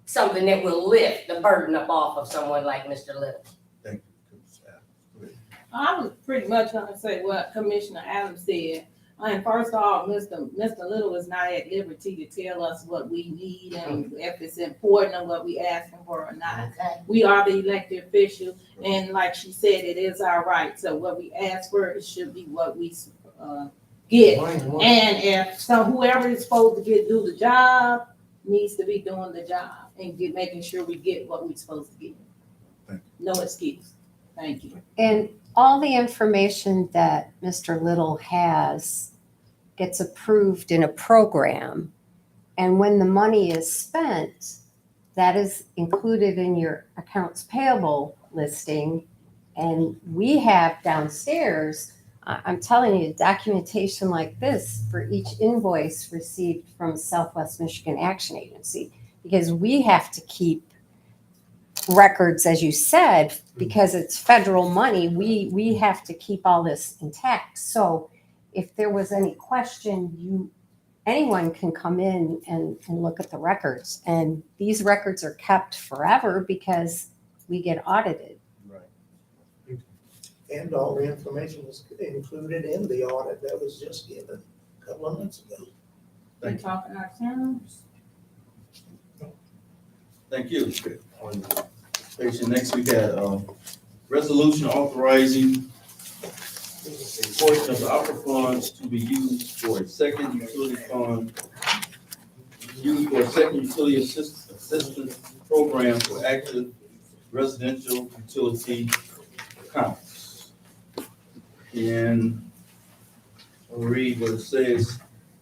Speaker 12: something that will lift the burden up off of someone like Mr. Little.
Speaker 1: Thank you.
Speaker 13: I was pretty much gonna say what Commissioner Adams said. And first of all, Mr. Little is not at liberty to tell us what we need and if it's important or what we asking for or not.
Speaker 10: Okay.
Speaker 13: We are the elected official, and like she said, it is our right. So what we ask for, it should be what we get. And if whoever is supposed to do the job needs to be doing the job and making sure we get what we're supposed to get. No excuse. Thank you.
Speaker 7: And all the information that Mr. Little has gets approved in a program. And when the money is spent, that is included in your accounts payable listing. And we have downstairs, I'm telling you, documentation like this for each invoice received from Southwest Michigan Action Agency, because we have to keep records, as you said, because it's federal money, we have to keep all this intact. So if there was any question, anyone can come in and look at the records. And these records are kept forever because we get audited.
Speaker 15: And all the information was included in the audit that was just given a couple of months ago.
Speaker 13: We talking our terms.
Speaker 1: Thank you. Patient, next we got, resolution authorizing a portion of the opera funds to be used for a second utility fund, used for a second utility assistance program for active residential utility accounts. And I'll read what it says.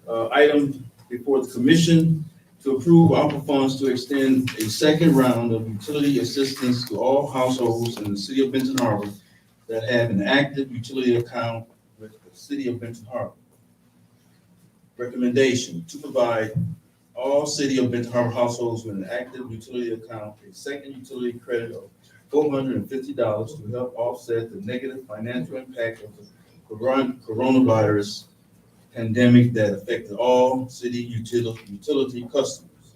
Speaker 1: Item before the commission to approve ARPA funds to extend a second round of utility assistance to all households in the city of Benton Harbor that have an active utility account with the city of Benton Harbor. Recommendation to provide all city of Benton Harbor households with an active utility account a second utility credit of $450 to help offset the negative financial impact of the coronavirus pandemic that affected all city utility customers.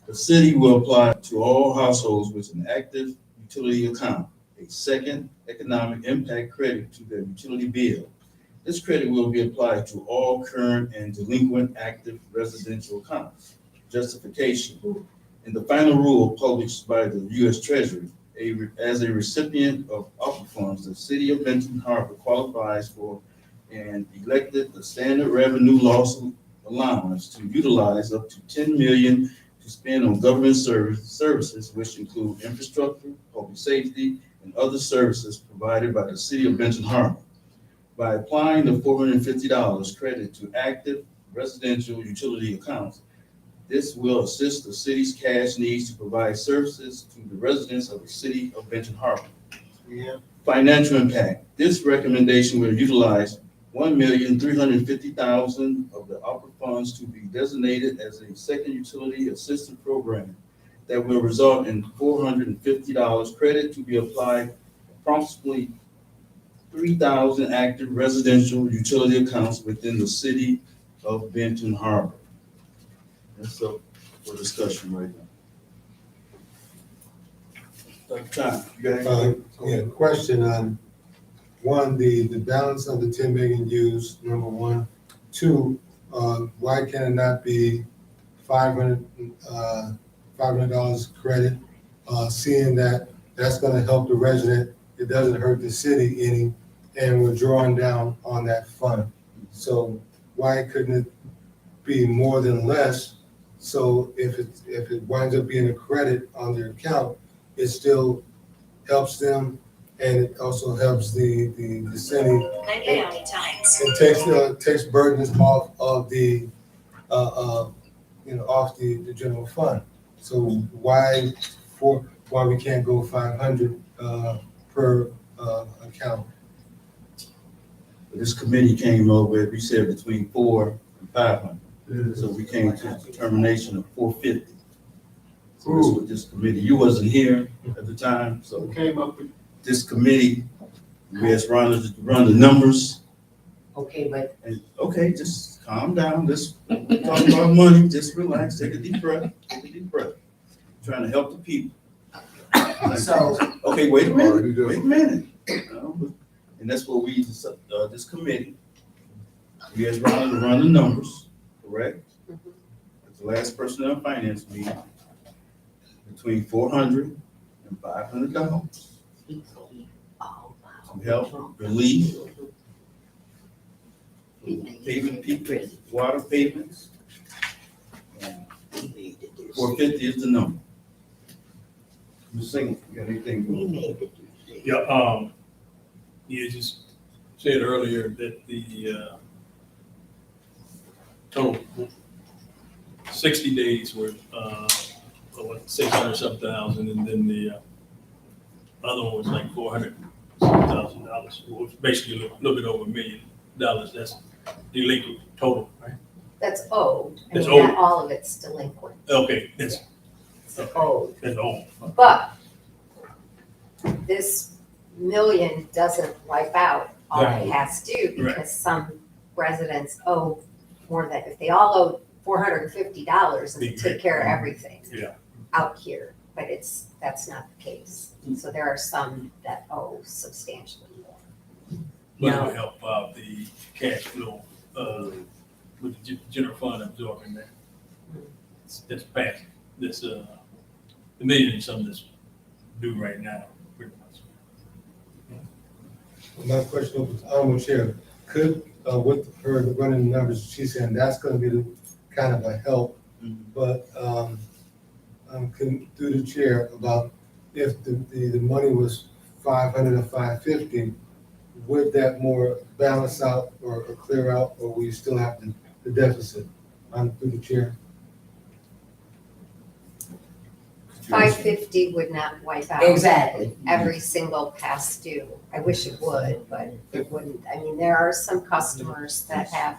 Speaker 1: The city will apply to all households with an active utility account a second economic impact credit to their utility bill. This credit will be applied to all current and delinquent active residential accounts. Justification. In the final rule published by the U.S. Treasury, as a recipient of ARPA funds, the city of Benton Harbor qualifies for and elected the standard revenue loss allowance to utilize up to $10 million to spend on government services, which include infrastructure, public safety, and other services provided by the city of Benton Harbor. By applying the $450 credit to active residential utility accounts, this will assist the city's cash needs to provide services to the residents of the city of Benton Harbor. Financial impact. This recommendation will utilize $1,350,000 of the ARPA funds to be designated as a second utility assistance program that will result in $450 credit to be applied approximately 3,000 active residential utility accounts within the city of Benton Harbor. That's up for discussion right now. Dr. Time, you got anything?
Speaker 2: Yeah, question on, one, the balance of the 10 million used, number one. Two, why can it not be $500 credit, seeing that that's gonna help the resident, it doesn't hurt the city any, and we're drawing down on that fund. So why couldn't it be more than less? So if it winds up being a credit on their account, it still helps them, and it also helps the city. It takes burdens off of the off the general fund. So why we can't go 500 per account?
Speaker 1: This committee came up with, we said between 400 and 500. So we came to a determination of 450. So that's what this committee, you wasn't here at the time, so we came up with this committee. We asked Rhonda to run the numbers.
Speaker 10: Okay, but
Speaker 1: And okay, just calm down. Let's talk about money. Just relax. Take a deep breath. Take a deep breath. Trying to help the people.
Speaker 10: so
Speaker 1: Okay, wait a minute. Wait a minute. And that's what we, this committee We had run the numbers, correct? At the last personnel and finance meeting, between $400 and $500 to help relieve paving people, water payments. 450 is the number. Ms. Singleton, you got anything?
Speaker 8: Yeah, you just said earlier that the, total 60 days were, 600 something thousand, and then the, other one was like $400,000, which basically a little bit over $1 million. That's delinquent total, right?
Speaker 7: That's owed. I
Speaker 8: That's
Speaker 7: mean, not
Speaker 8: owed.
Speaker 7: all of it's delinquent.
Speaker 8: Okay, that's
Speaker 7: Owed.
Speaker 8: all.
Speaker 7: But this million doesn't wipe out all
Speaker 8: Right.
Speaker 7: it has to,
Speaker 8: Right.
Speaker 7: because some residents owe more than, if they all owe $450, it would take care of everything.
Speaker 8: Yeah.
Speaker 7: Out here, but that's not the case. So there are some that owe substantially more.
Speaker 8: But it will help out the cash flow, with the general fund absorbing that. That's past, this, the million and something that's due right now, pretty much.
Speaker 2: My question was, Honorable Chair, could, with her running the numbers, she's saying that's gonna be the kind of a help, but, through the chair, about if the money was 500 or 550, would that more balance out or clear out, or we still have the deficit? Through the chair.
Speaker 7: 550 would not wipe out.
Speaker 12: Exactly.
Speaker 7: Every single past due. I wish it would, but it wouldn't. I mean, there are some customers that have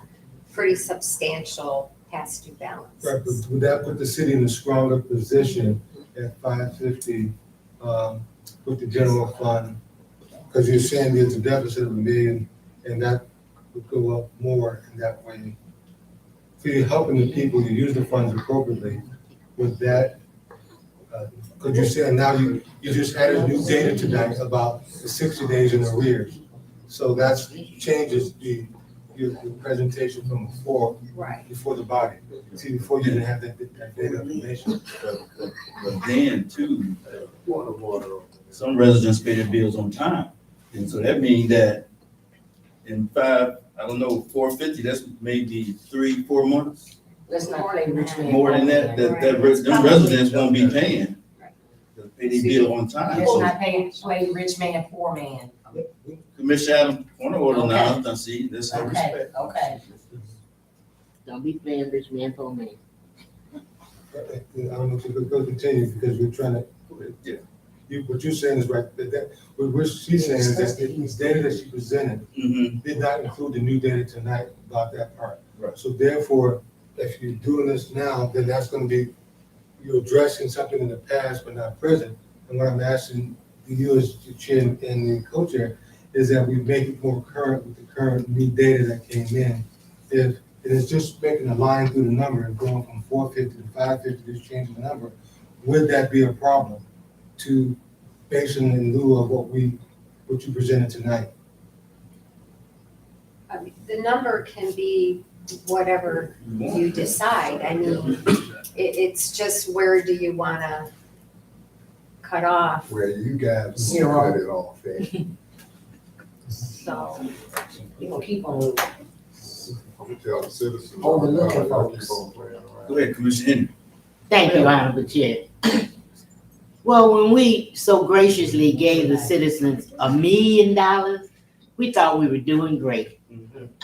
Speaker 7: pretty substantial past due
Speaker 2: Right,
Speaker 7: balances.
Speaker 2: but would that put the city in a stronger position at 550, with the general fund? Because you're saying there's a deficit of $1 million, and that would go up more in that way. So you're helping the people to use the funds appropriately. With that, because you're saying now you just added new data tonight about the 60 days in arrears. So that's changes your presentation from before the body. See, before you didn't have that data information.
Speaker 1: But then too, some residents pay their bills on time. And so that means that in 450, that's maybe 3-4 months.
Speaker 12: Let's not play rich man.
Speaker 1: More than that, them residents won't be paying. They'll pay their bill on time.
Speaker 12: Let's not play rich man, poor man.
Speaker 1: Commissioner Adams, point of order now, I see, let's have
Speaker 12: Okay,
Speaker 1: respect.
Speaker 12: okay. Don't be playing rich man, poor man.
Speaker 2: I don't know if you could go continue, because we're trying to, what you're saying is right, what she's saying is that the data that she presented did not include the new data tonight about that part.
Speaker 1: Right.
Speaker 2: So therefore, if you're doing this now, then that's gonna be, you're addressing something in the past but not present. And what I'm asking you as the chair and the co-chair is that we make it more current with the current new data that came in. If it is just making a line through the number and going from 450 to 550, just changing the number, would that be a problem to base it in lieu of what you presented tonight?
Speaker 7: I mean, the number can be whatever you decide. I mean, it's just where do you want to cut off?
Speaker 9: Where you guys
Speaker 12: Zero.
Speaker 9: cut it off, eh?
Speaker 7: So,
Speaker 12: You gonna keep on
Speaker 9: Tell the citizens.
Speaker 12: Overlooking
Speaker 9: Y'all keep
Speaker 12: folks.
Speaker 9: on playing around.
Speaker 1: Go ahead, Commissioner Henry.
Speaker 10: Thank you, Honorable Chair. Well, when we so graciously gave the citizens $1 million, we thought we were doing great.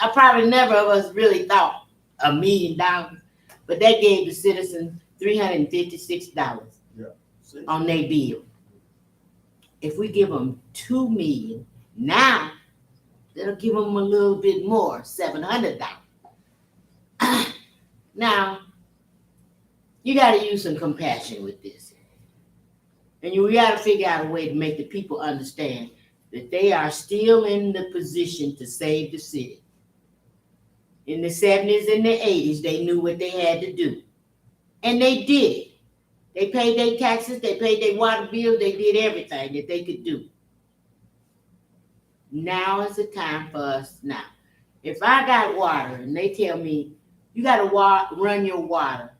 Speaker 10: I probably never of us really thought $1 million, but that gave the citizens $356 on their bill. If we give them $2 million, now that'll give them a little bit more, $700. Now, you gotta use some compassion with this. And we gotta figure out a way to make the people understand that they are still in the position to save the city. In the 70s and the 80s, they knew what they had to do. And they did it. They paid their taxes, they paid their water bills, they did everything that they could do. Now is the time for us now. If I got water and they tell me, you gotta run your water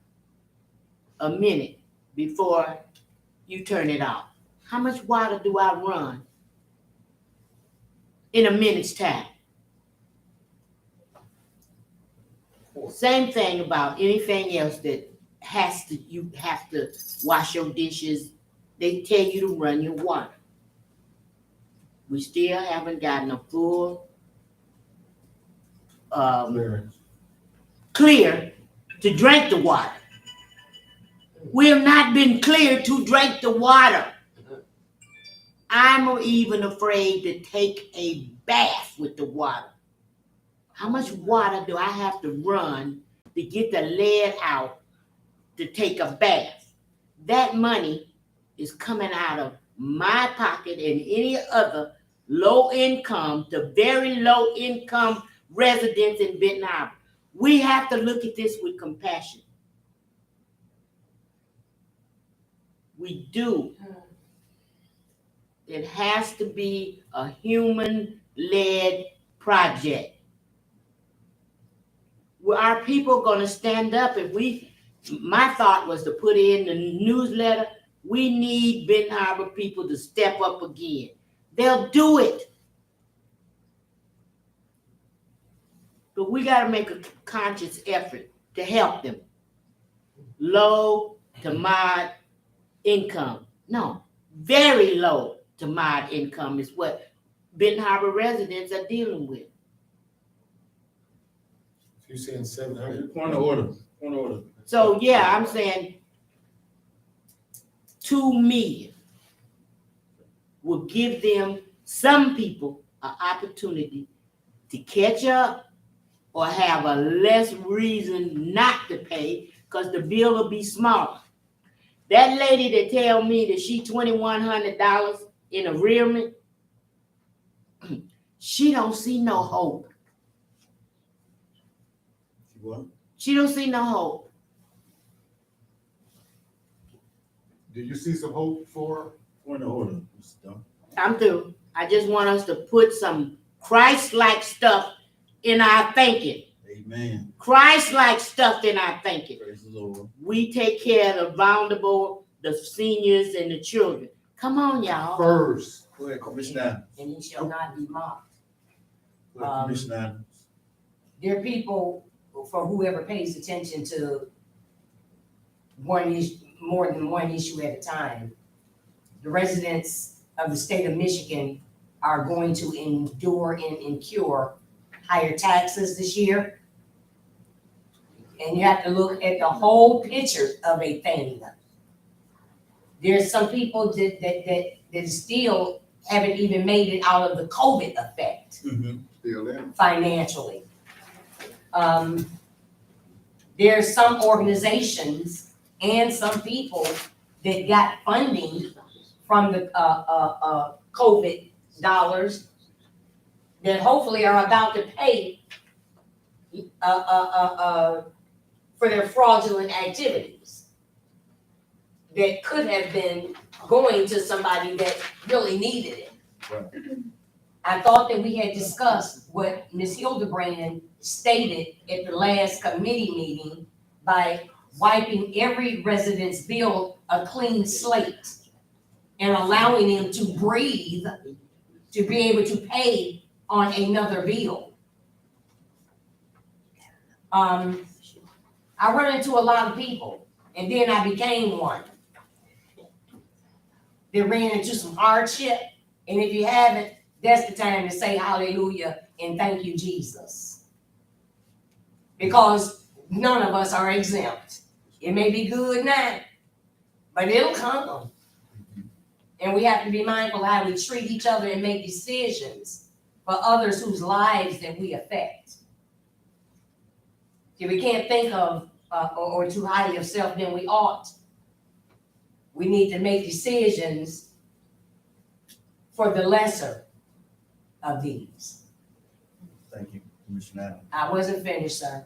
Speaker 10: a minute before you turn it off, how much water do I run in a minute's time? Same thing about anything else that you have to wash your dishes. They tell you to run your water. We still haven't gotten a full, clear to drink the water. We have not been clear to drink the water. I'm even afraid to take a bath with the water. How much water do I have to run to get the lead out to take a bath? That money is coming out of my pocket and any other low income to very low income residents in Benton Harbor. We have to look at this with compassion. We do. It has to be a human-led project. Well, are people gonna stand up my thought was to put in the newsletter, we need Benton Harbor people to step up again. They'll do it. But we gotta make a conscious effort to help them. Low to mod income. No, very low to mod income is what Benton Harbor residents are dealing with.
Speaker 2: You're saying 700?
Speaker 1: Point of order.
Speaker 10: So yeah, I'm saying 2 million will give them, some people, an opportunity to catch up or have a less reason not to pay because the bill will be smaller. That lady that tell me that she $2,100 in arrearment, she don't see no hope.
Speaker 1: What?
Speaker 10: She don't see no hope.
Speaker 9: Do you see some hope for?
Speaker 1: Point of order, Mr. Dunn.
Speaker 10: I'm through. I just want us to put some Christ-like stuff in our thinking.
Speaker 1: Amen.
Speaker 10: Christ-like stuff in our thinking.
Speaker 1: Praise the Lord.
Speaker 10: We take care of the vulnerable, the seniors, and the children. Come on, y'all.
Speaker 9: First.
Speaker 1: Go ahead, Commissioner Adams.
Speaker 12: And he shall not be mocked.
Speaker 1: Go ahead, Commissioner Adams.
Speaker 12: There are people, for whoever pays attention to one issue, more than one issue at a time, the residents of the state of Michigan are going to endure and incur higher taxes this year. And you have to look at the whole picture of a thing. There's some people that still haven't even made it out of the COVID effect
Speaker 9: Still in.
Speaker 12: financially. There's some organizations and some people that got funding from the COVID dollars that hopefully are about to pay for their fraudulent activities that could have been going to somebody that really needed it.
Speaker 1: Right.
Speaker 12: I thought that we had discussed what Ms. Hildebrand stated at the last committee meeting by wiping every resident's bill a clean slate and allowing them to breathe to be able to pay on another bill. I run into a lot of people, and then I became one. They ran into some hardship, and if you haven't, that's the time to say hallelujah and thank you, Jesus. Because none of us are exempt. It may be good now, but it'll come. And we have to be mindful how we treat each other and make decisions for others whose lives that we affect. See, we can't think of or too highly of self than we ought. We need to make decisions for the lesser of these.
Speaker 1: Thank you, Commissioner Adams.
Speaker 12: I wasn't finished, sir.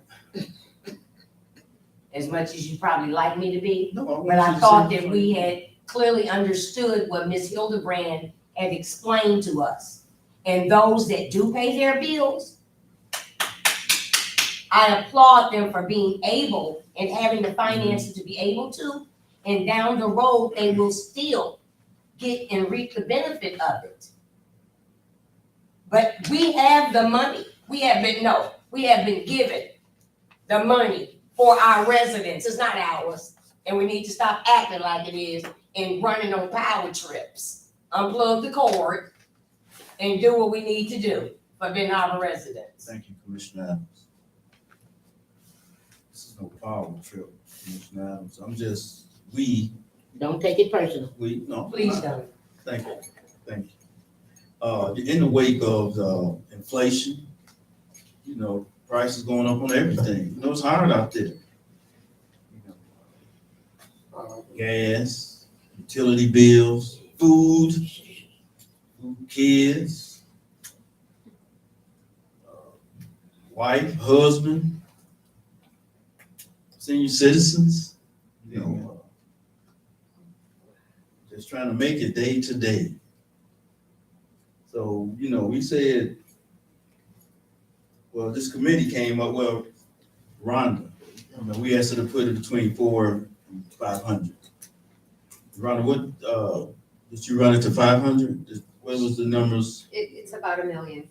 Speaker 12: As much as you probably like me to be,
Speaker 1: No,
Speaker 12: but I thought that we had clearly understood what Ms. Hildebrand had explained to us. And those that do pay their bills, I applaud them for being able and having the finances to be able to, and down the road, they will still get and reap the benefit of it. But we have the money. We have been given the money for our residents. It's not ours. And we need to stop acting like it is and running on power trips. Unplug the cord and do what we need to do for Ben Harbor residents.
Speaker 1: Thank you, Commissioner Adams. This is no power trip, Commissioner Adams.
Speaker 10: Don't take it personal.
Speaker 1: No.
Speaker 12: Please don't.
Speaker 1: Thank you, thank you. In the wake of the inflation, you know, prices going up on everything. You know, it's hard out there. Gas, utility bills, food, kids, wife, husband, senior citizens, you know, just trying to make it day to day. So, you know, we said, well, this committee came up, well, Rhonda, we asked her to put it between 400 and 500. Rhonda, what, did you run it to 500? What was the numbers
Speaker 7: It's about $1.5 million,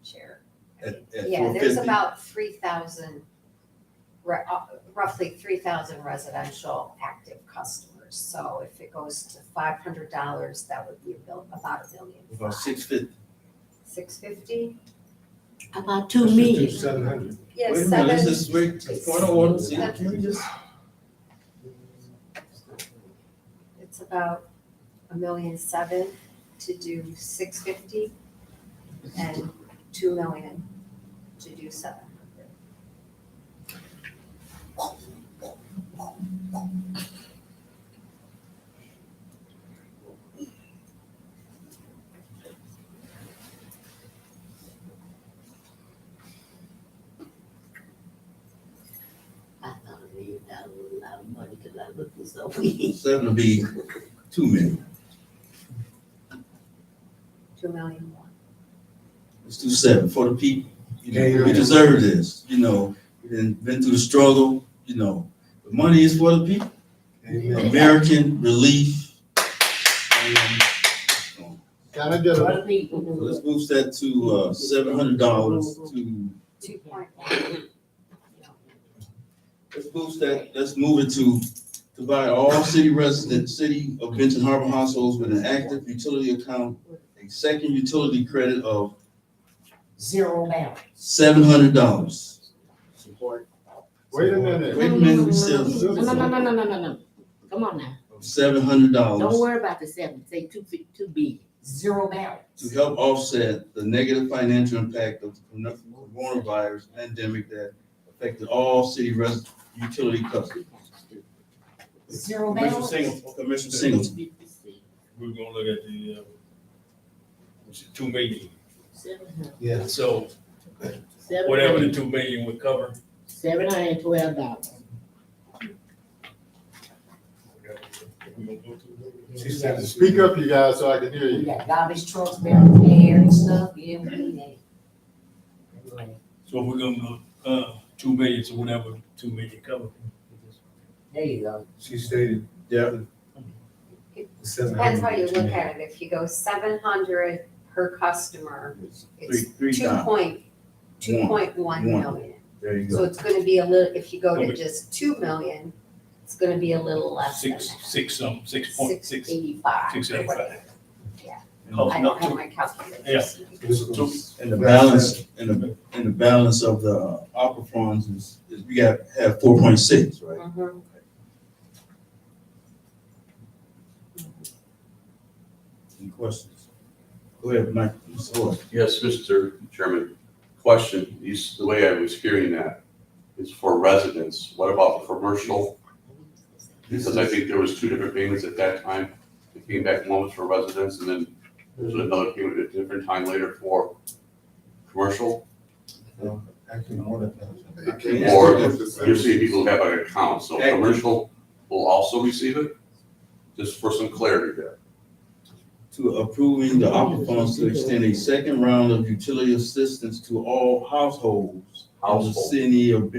Speaker 7: Chair.
Speaker 1: at
Speaker 7: Yeah, there's
Speaker 1: 450?
Speaker 7: about 3,000, roughly 3,000 residential active customers. So if it goes to $500, that would be about $1.5 million.
Speaker 1: About 650.
Speaker 7: 650?
Speaker 10: About 2 million.
Speaker 2: 700.
Speaker 7: Yes,
Speaker 1: Wait a minute, let's just wait, point of order, see, can we just?
Speaker 7: It's about $1.7 million to do 650 and $2 million to do 700.
Speaker 10: I thought $1 million was a lot of money because I looked this up.
Speaker 1: 7 will be 2 million.
Speaker 7: 2 million more.
Speaker 1: Let's do 7 for the people. You know,
Speaker 2: Yeah,
Speaker 1: we
Speaker 2: yeah.
Speaker 1: deserve this, you know, we done been through the struggle, you know. The money is for the people.
Speaker 2: Amen.
Speaker 1: American Relief.
Speaker 9: Can I get
Speaker 10: For
Speaker 9: a,
Speaker 10: the people.
Speaker 1: So let's boost that to $700 to,
Speaker 7: 2.1.
Speaker 1: let's boost that, let's move it to provide all city residents, city of Benton Harbor households with an active utility account, a second utility credit of
Speaker 12: Zero balance.
Speaker 1: $700.
Speaker 4: Support.
Speaker 9: wait a minute.
Speaker 1: Wait a minute, we still,
Speaker 10: No. Come on now.
Speaker 1: $700.
Speaker 10: Don't worry about the 7. Say 2 billion.
Speaker 12: Zero balance.
Speaker 1: To help offset the negative financial impact of the coronavirus pandemic that affected all city utility customers.
Speaker 12: Zero
Speaker 8: Commissioner
Speaker 12: balance.
Speaker 8: Singleton.
Speaker 1: Commissioner Singleton.
Speaker 8: We're gonna look at the, 2 million.
Speaker 10: 700.
Speaker 2: Yeah.
Speaker 8: So whatever the 2 million would cover.
Speaker 10: $712.
Speaker 8: We're gonna go to-
Speaker 2: She said,
Speaker 9: Speak up, you guys, so I can hear
Speaker 12: We
Speaker 9: you.
Speaker 12: got garbage trucks, bearing air and stuff, yeah, we need that.
Speaker 8: So if we're gonna go, 2 million, so whatever 2 million cover.
Speaker 12: There you go.
Speaker 2: She stated.
Speaker 1: Yeah.
Speaker 7: Depends how you look at it. If you go 700 per customer, it's
Speaker 1: 3,000.
Speaker 7: 2.1 million.
Speaker 1: There you
Speaker 7: So
Speaker 1: go.
Speaker 7: it's gonna be a little, if you go to just 2 million, it's gonna be a little less than that.
Speaker 8: 6.6.
Speaker 7: 685.
Speaker 8: 685.
Speaker 7: Yeah.
Speaker 8: Oh,
Speaker 7: I
Speaker 8: no,
Speaker 7: don't have
Speaker 8: two-
Speaker 7: my calculator.
Speaker 8: Yeah.
Speaker 1: And the balance, and the balance of the opera funds is we have 4.6, right?
Speaker 7: Mhm.
Speaker 1: Any questions? Go ahead, Mike, Mr. Hoyle.
Speaker 16: Yes, Mr. Chairman. Question, the way I was hearing that is for residents. What about commercial? Because I think there was 2 different payments at that time. It came back, one was for residents, and then there's another payment at a different time later for commercial.
Speaker 2: Actually, more than that.
Speaker 16: Or you're seeing people who have an account, so
Speaker 1: Active.
Speaker 16: commercial will also receive it? Just for some clarity there.
Speaker 1: To approving the opera funds to extend a second round of utility assistance to all households the city of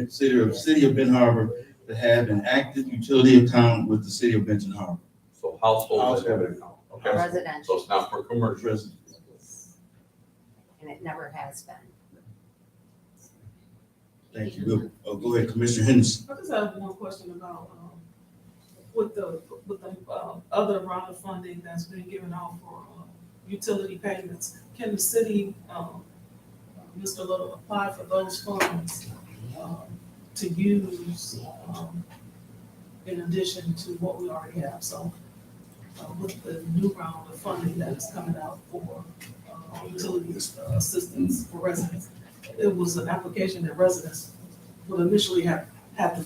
Speaker 1: Benton Harbor to have an active utility account with the city of Benton Harbor.
Speaker 16: So households that have an account, okay?
Speaker 7: Residential,
Speaker 16: So it's not for commercial.
Speaker 1: Residents.
Speaker 7: and it never has been.
Speaker 1: Thank you. Go ahead, Commissioner Henderson.
Speaker 6: I just have one question about, with the other round of funding that's been given out for, utility payments, can the city, Mr. Little, apply for those funds, to use, in addition to what we already have? So, with the new round of funding that is coming out for, utility assistance for residents, it was an application that residents would initially have to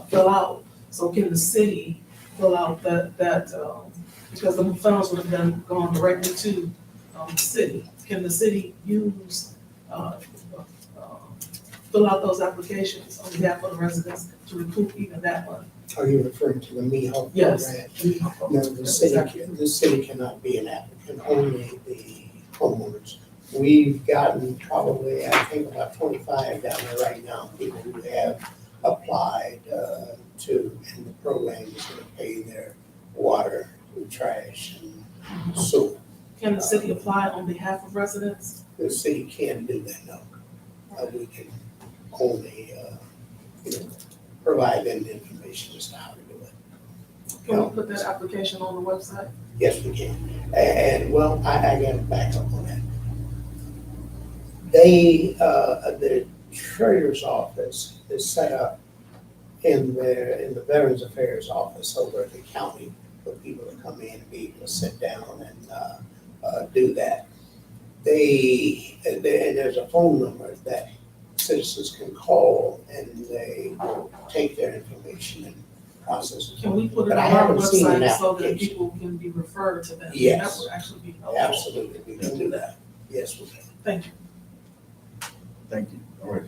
Speaker 6: fill out. So can the city fill out that, because the funds would have been gone directly to the city? Can the city use, fill out those applications on behalf of the residents to recoup even that money?
Speaker 15: Are you referring to the MEHO
Speaker 6: Yes.
Speaker 15: program? No, the city cannot be an applicant, only the homeowners. We've gotten probably, I think, about 25 down there right now, people who have applied to, and the program is gonna pay their water, and trash, and sewer.
Speaker 6: Can the city apply on behalf of residents?
Speaker 15: The city can't do that, no. We can only, provide them the information as to how to do it.
Speaker 6: Can we put that application on the website?
Speaker 15: Yes, we can. And, well, I gotta back up on that. The Treasurer's Office is set up in the Veterans Affairs Office over at the county for people to come in and be able to sit down and do that. And there's a phone number that citizens can call, and they will take their information and process it.
Speaker 6: Can we put it
Speaker 15: But
Speaker 6: on
Speaker 15: I
Speaker 6: our
Speaker 15: haven't seen an
Speaker 6: website so that
Speaker 15: application.
Speaker 6: people can be referred to them?
Speaker 15: Yes.
Speaker 6: That would actually be helpful.
Speaker 15: Absolutely, we can do that. Yes, we can.
Speaker 6: Thank you.
Speaker 1: Thank you. All right.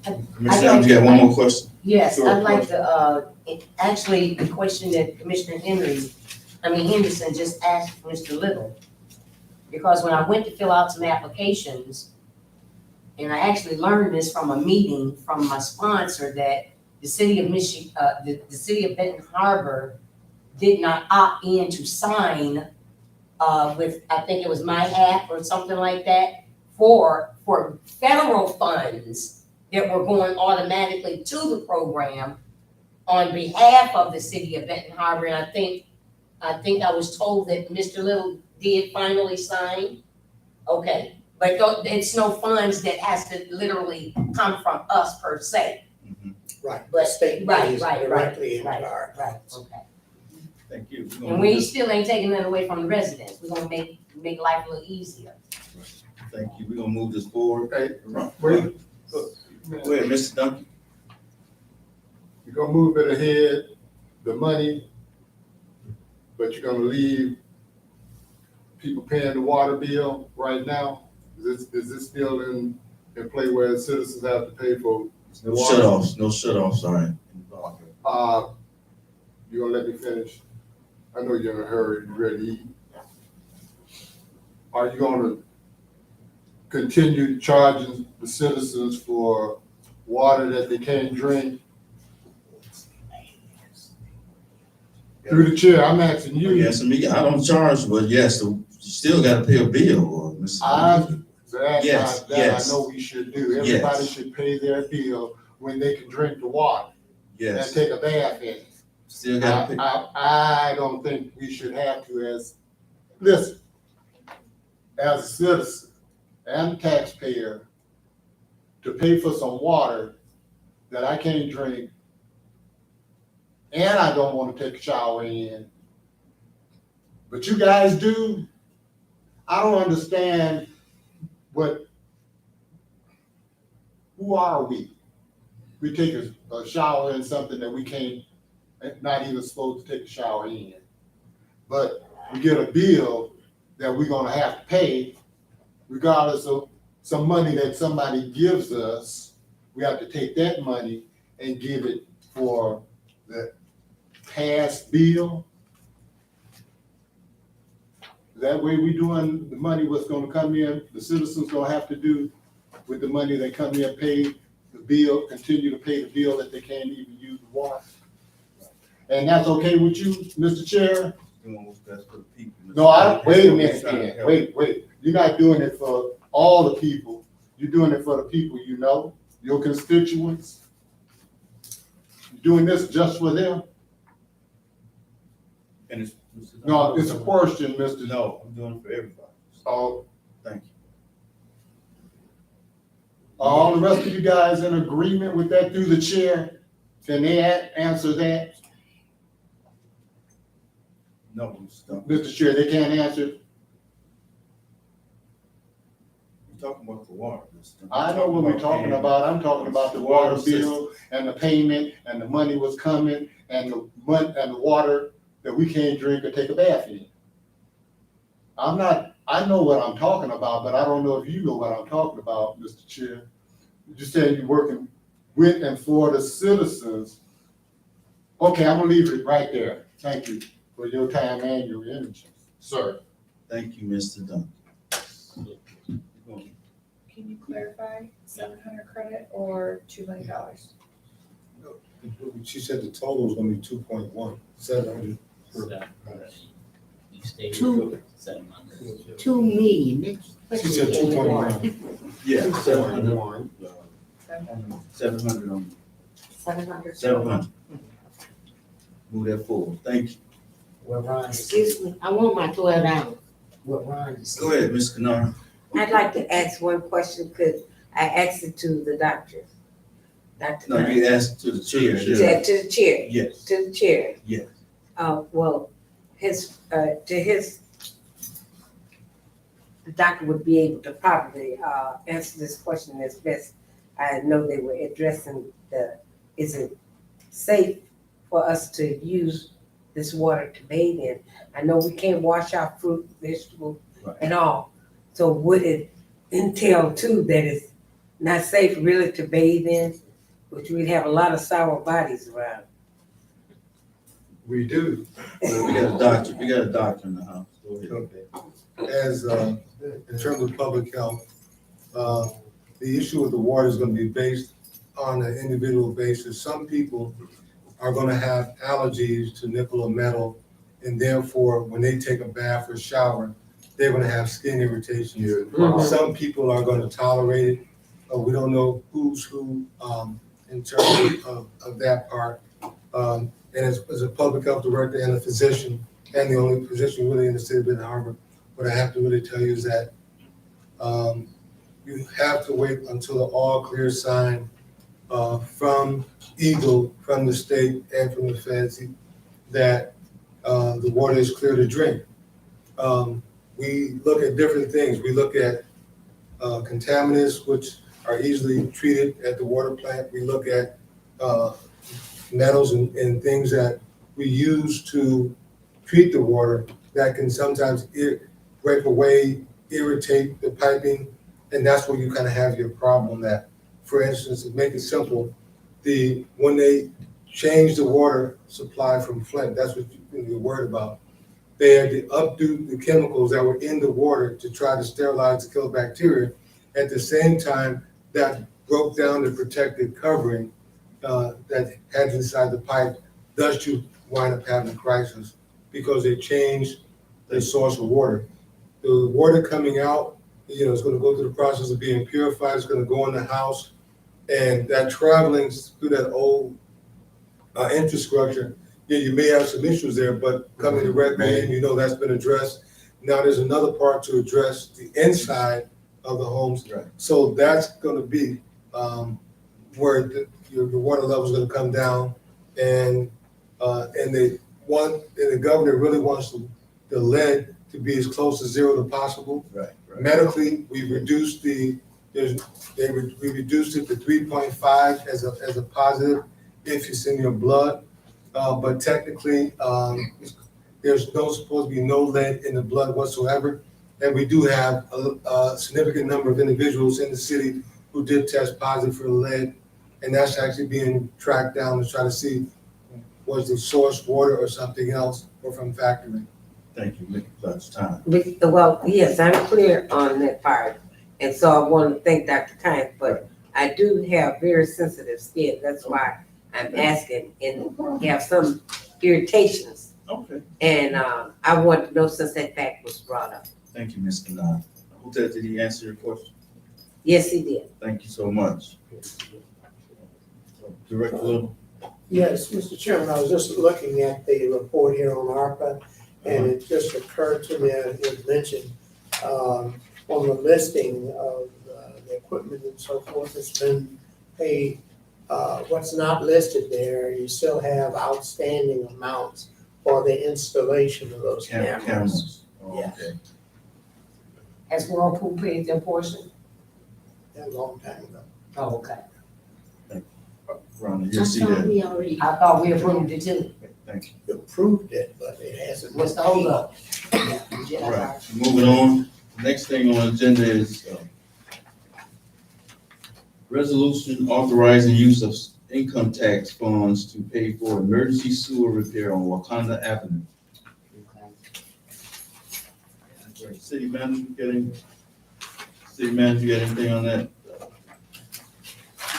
Speaker 12: I'd
Speaker 1: Commissioner
Speaker 12: like
Speaker 1: Adams, you have one more question?
Speaker 12: Yes,
Speaker 1: Sure,
Speaker 12: I'd like to, actually, the question that Commissioner Henderson just asked Mr. Little. Because when I went to fill out some applications, and I actually learned this from a meeting from my sponsor, that the city of the city of Benton Harbor did not opt in to sign with, I think it was My App or something like that, for federal funds that were going automatically to the program on behalf of the city of Benton Harbor. And I think I was told that Mr. Little did finally sign. Okay, but it's no funds that has to literally come from us per se.
Speaker 15: Right,
Speaker 12: But-
Speaker 15: the state
Speaker 12: right,
Speaker 15: pays
Speaker 12: right,
Speaker 15: directly into
Speaker 12: right,
Speaker 15: our
Speaker 12: Right,
Speaker 15: accounts.
Speaker 12: okay.
Speaker 1: Thank you.
Speaker 12: And we still ain't taking that away from the residents. We're gonna make life a little easier.
Speaker 1: Thank you. We're gonna move this forward.
Speaker 9: Hey,
Speaker 1: Go
Speaker 9: wait,
Speaker 1: ahead, Mr. Duncan.
Speaker 9: you're gonna move it ahead, the money, but you're gonna leave people paying the water bill right now? Is this still in play where citizens have to pay for
Speaker 1: No
Speaker 9: water?
Speaker 1: shut-offs, all right.
Speaker 9: You gonna let me finish? I know you're in a hurry, you ready to eat. Are you gonna continue charging the citizens for water that they can't drink? Through the chair, I'm asking you.
Speaker 1: Yes, I don't charge, but yes, you still gotta pay a bill, or Mr. Yes,
Speaker 9: That
Speaker 1: yes.
Speaker 9: I know we should do. Everybody
Speaker 1: Yes.
Speaker 9: should pay their bill when they can drink the water and
Speaker 1: Yes,
Speaker 9: take a bath in it.
Speaker 1: still gotta pay.
Speaker 9: I don't think we should have to listen, as a citizen and taxpayer, to pay for some water that I can't drink and I don't want to take a shower in. But you guys do. I don't understand who are we? We take a shower in something that we can't, not even supposed to take a shower in. But we get a bill that we're gonna have to pay regardless of some money that somebody gives us. We have to take that money and give it for the past bill. That way we doing the money, what's gonna come in, the citizens gonna have to do with the money that come in paid the bill, continue to pay the bill that they can't even use the water. And that's okay with you, Mr. Chair?
Speaker 1: Doing what's best for the people.
Speaker 9: No, wait a minute,
Speaker 1: Trying to
Speaker 9: man,
Speaker 1: help.
Speaker 9: wait. You're not doing it for all the people. You're doing it for the people you know, your constituents. You're doing this just for them?
Speaker 1: And it's.
Speaker 9: No, it's a question, Mr.
Speaker 1: No, I'm doing it for everybody.
Speaker 9: Oh,
Speaker 1: Thank you.
Speaker 9: are all the rest of you guys in agreement with that through the chair? Can they answer that?
Speaker 1: No, Mr. Dunn.
Speaker 9: Mr. Chair, they can't answer?
Speaker 1: We're talking about the water, Mr. Dunn.
Speaker 9: I know what we're talking about. I'm talking about the water bill and the payment and the money was coming and the water that we can't drink or take a bath in. I know what I'm talking about, but I don't know if you know what I'm talking about, Mr. Chair. You said you're working with and for the citizens. Okay, I'm gonna leave it right there. Thank you for your time and your energy, sir.
Speaker 1: Thank you, Mr. Dunn.
Speaker 5: Can you clarify 700 credit or $2 million?
Speaker 2: She said the total is gonna be 2.1, 700.
Speaker 4: You stay
Speaker 10: Two.
Speaker 4: with 700.
Speaker 10: 2 million.
Speaker 2: She said 2.1.
Speaker 1: Yeah, 700.
Speaker 2: 700.
Speaker 1: 700 on,
Speaker 7: 700.
Speaker 1: 700. Move that forward. Thank you.
Speaker 14: Well, Ron,
Speaker 10: Excuse me,
Speaker 14: I want my $12. What Ron is.
Speaker 1: Go ahead, Ms. Kennard.
Speaker 14: I'd like to ask one question, because I asked it to the doctor. Dr.
Speaker 1: No, you asked to the chair.
Speaker 14: To the chair,
Speaker 1: Yes,
Speaker 14: to the chair.
Speaker 1: yes.
Speaker 14: Well, the doctor would be able to probably, answer this question as best. I know they were addressing is it safe for us to use this water to bathe in? I know we can't wash our fruit, vegetables
Speaker 1: Right.
Speaker 14: at all. So would it entail too that it's not safe really to bathe in? Which we'd have a lot of sour bodies around.
Speaker 2: We do.
Speaker 1: Well, we got a doctor in the house. Go ahead.
Speaker 2: Okay. As, in terms of public health, the issue with the water is gonna be based on an individual basis. Some people are gonna have allergies to nickel or metal, and therefore, when they take a bath or shower, they're gonna have skin irritations. Some people are gonna tolerate it, we don't know who's who, in terms of that part. And as a public health director and a physician, and the only physician really in the city of Benton Harbor, what I have to really tell you is that you have to wait until the all clear sign from Eagle, from the state and from the feds, that the water is clear to drink. We look at different things. We look at contaminants, which are easily treated at the water plant. We look at metals and things that we use to treat the water that can sometimes break away, irritate the piping, and that's where you kind of have your problem. That, for instance, to make it simple, when they change the water supply from Flint, that's what you're worried about. They had to updo the chemicals that were in the water to try to sterilize to kill bacteria. At the same time, that broke down the protected covering that had inside the pipe. Thus, you wind up having a crisis because they changed the source of water. The water coming out, it's going to go through the process of being purified. It's going to go in the house, and that traveling through that old infrastructure, you may have some issues there, but coming directly in, that's been addressed. Now there's another part to address the inside of the homes.
Speaker 1: Right.
Speaker 2: So that's going to be where your water level is going to come down, and the governor really wants the lead to be as close to zero as possible.
Speaker 1: Right.
Speaker 2: Medically, we reduced we reduced it to 3.5 as a positive if it's in your blood, but technically there's supposed to be no lead in the blood whatsoever, and we do have a significant number of individuals in the city who did test positive for lead, and that's actually being tracked down to try to see was the source water or something else or from factory.
Speaker 1: Thank you, Mr. Clutch. Time.
Speaker 14: Well, yes, I'm clear on that part. And so I want to thank Dr. Tynes, but I do have very sensitive skin, that's why I'm asking, and have some irritations.
Speaker 1: Okay.
Speaker 14: And, I want to know since that fact was brought up.
Speaker 1: Thank you, Ms. Kanai. I hope that did he answer your question?
Speaker 14: Yes, he did.
Speaker 1: Thank you so much. Director Little?
Speaker 15: Yes, Mr. Chairman, I was just looking at the report here on ARPA, and it just occurred to me, it was mentioned, on the listing of the equipment and so forth, it's been paid. What's not listed there, you still have outstanding amounts for the installation of those cameras.
Speaker 1: Cameras. Oh,
Speaker 15: Yeah.
Speaker 1: okay.
Speaker 12: Has Whirlpool paid their portion?
Speaker 15: A long time ago.
Speaker 12: Oh, okay.
Speaker 1: Rhonda,
Speaker 12: I
Speaker 1: you see
Speaker 12: thought
Speaker 1: that?
Speaker 12: we already, I thought we approved it too.
Speaker 1: Thank you.
Speaker 15: You approved it, but it hasn't.
Speaker 12: What's the holdup?
Speaker 1: All right, moving on. Next thing on the agenda is resolution authorizing use of income tax funds to pay for emergency sewer repair on Wakanda Avenue. City manager, city manager, got anything on that?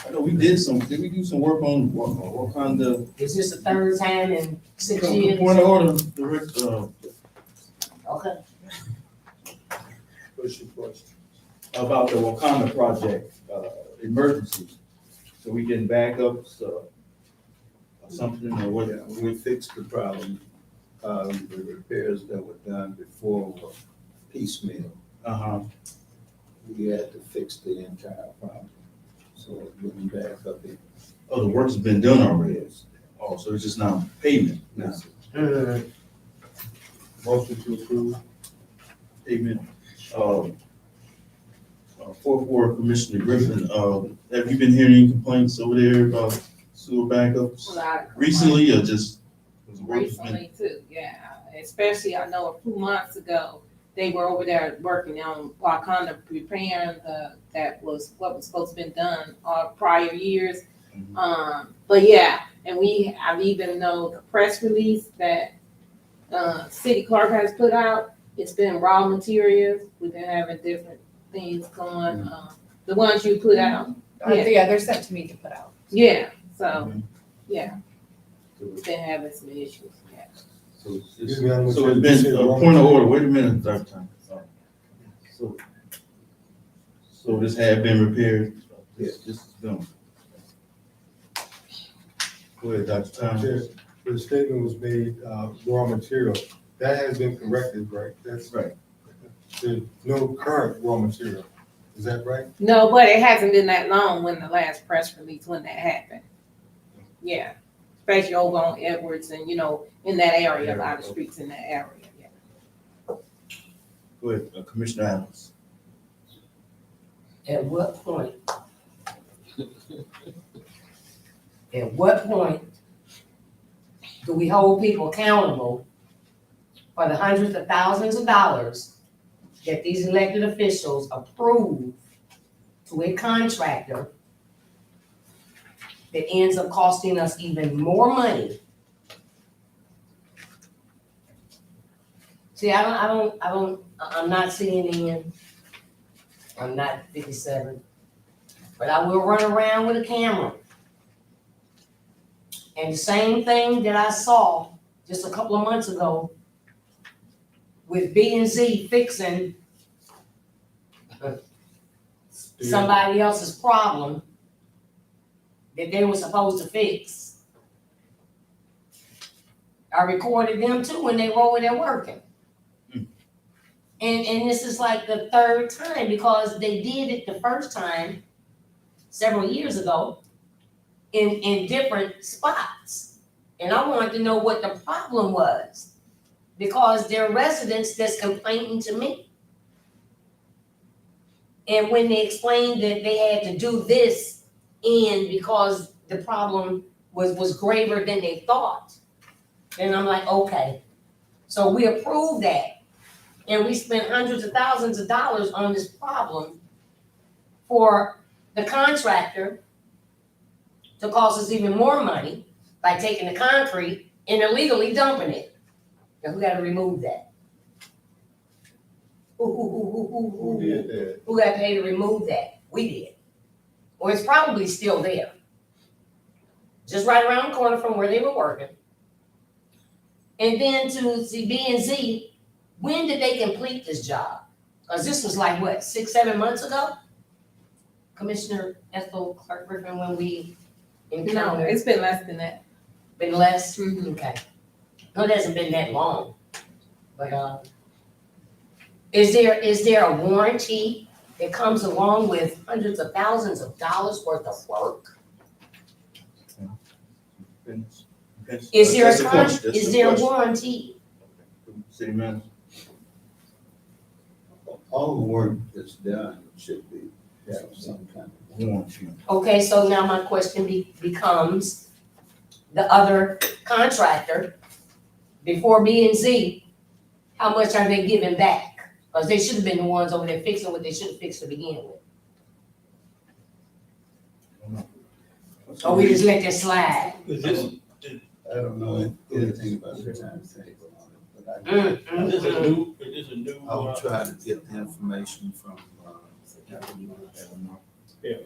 Speaker 1: I know we did we do some work on Wakanda?
Speaker 12: Is this the third time in 6 years?
Speaker 1: Point of order, Director,
Speaker 12: Okay.
Speaker 1: what's your question? About the Wakanda project, emergency, so we can back up, something or what?
Speaker 11: Yeah, we fixed the problem. The repairs that were done before were piecemeal.
Speaker 1: Uh-huh.
Speaker 11: We had to fix the entire problem, so it wouldn't back up in.
Speaker 1: Oh, the work's been done already?
Speaker 11: Yes.
Speaker 1: Oh, so it's just now payment?
Speaker 11: Now,
Speaker 1: Motion to approve. Payment. Fourth Ward Commissioner Griffin, have you been hearing any complaints over there about sewer backups recently or just? was the work has been-
Speaker 13: Recently too, yeah, especially I know a few months ago, they were over there working on Wakanda preparing that was what was supposed to been done prior years. But yeah, and I've even know the press release that city clerk has put out, it's been raw materials, we've been having different things going, the ones you put out,
Speaker 5: Yeah, they're sent to me to put out.
Speaker 13: yeah, so, yeah, we've been having some issues, yeah.
Speaker 1: So it's been, point of order, wait a minute, Dr. Thomas. So this had been repaired? Yes. This is done. Go ahead, Dr. Thomas.
Speaker 2: The statement was made, raw material, that has been corrected, right? That's
Speaker 1: right.
Speaker 2: There's no current raw material, is that right?
Speaker 13: No, but it hasn't been that long when the last press release, when that happened. Yeah, especially over on Edwards and, in that area, a lot of streets in that area, yeah.
Speaker 1: Go ahead, Commissioner Adams.
Speaker 12: At what point? At what point do we hold people accountable for the hundreds of thousands of dollars that these elected officials approve to a contractor that ends up costing us even more money? See, I'm not CNN, I'm not 57, but I will run around with a camera. And the same thing that I saw just a couple of months ago with B&Z fixing somebody else's problem that they were supposed to fix. I recorded them too when they were over there working. And this is like the third time because they did it the first time several years ago in different spots. And I wanted to know what the problem was because there are residents that's complaining to me. And when they explained that they had to do this in because the problem was graver than they thought, then I'm like, okay. So we approved that. And we spent hundreds of thousands of dollars on this problem for the contractor to cost us even more money by taking the concrete and illegally dumping it. And we gotta remove that. Who
Speaker 2: did that?
Speaker 12: Who got paid to remove that? We did. or it's probably still there. Just right around the corner from where they were working. And then to see B and Z, when did they complete this job? Cause this was like, what, 6-7 months ago? Commissioner Ethel Clark Griffin, when we
Speaker 13: No,
Speaker 12: encountered,
Speaker 13: it's been less than that.
Speaker 12: been less? Okay. No, it hasn't been that long, but, is there a warranty that comes along with hundreds of thousands of dollars worth of work? Is there
Speaker 1: That's
Speaker 12: a
Speaker 1: the
Speaker 12: con,
Speaker 1: question. That's
Speaker 12: is
Speaker 1: the
Speaker 12: there a
Speaker 1: question.
Speaker 12: warranty?
Speaker 1: City manager?
Speaker 11: All the work that's done should be, have some kind of
Speaker 1: Warranty.
Speaker 12: Okay, so now my question becomes, the other contractor, before B and Z, how much are they giving back? Cause they should have been the ones over there fixing what they should have fixed to begin with. Or we just let that slide?
Speaker 8: Is this,
Speaker 11: I don't know anything about the timetable on it, but
Speaker 8: is this a new,
Speaker 11: I'll try to get the information from,
Speaker 8: yeah.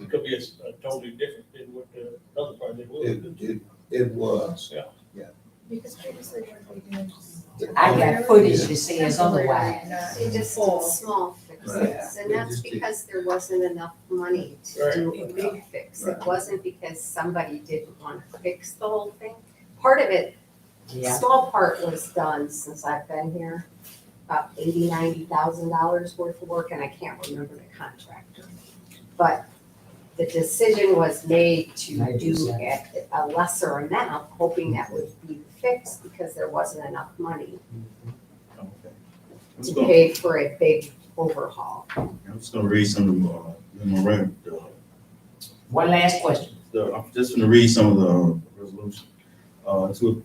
Speaker 8: It could be a totally different than what the other project was.
Speaker 11: it was.
Speaker 8: Yeah.
Speaker 5: Because previously what they did.
Speaker 12: I got footage that says otherwise.
Speaker 7: They just did small fixes, and that's because there wasn't enough money to do a big fix. It wasn't because somebody didn't want to fix the whole thing. Part of it,
Speaker 12: Yeah.
Speaker 7: small part was done since I've been here, about $90,000 worth of work, and I can't remember the contractor. But the decision was made to do a lesser amount, hoping that would be fixed because there wasn't enough money
Speaker 1: I'm
Speaker 7: to
Speaker 1: gonna-
Speaker 7: pay for a big overhaul.
Speaker 1: I'm just gonna read some of the memorandum,
Speaker 12: One last question.
Speaker 1: I'm just gonna read some of the resolution. To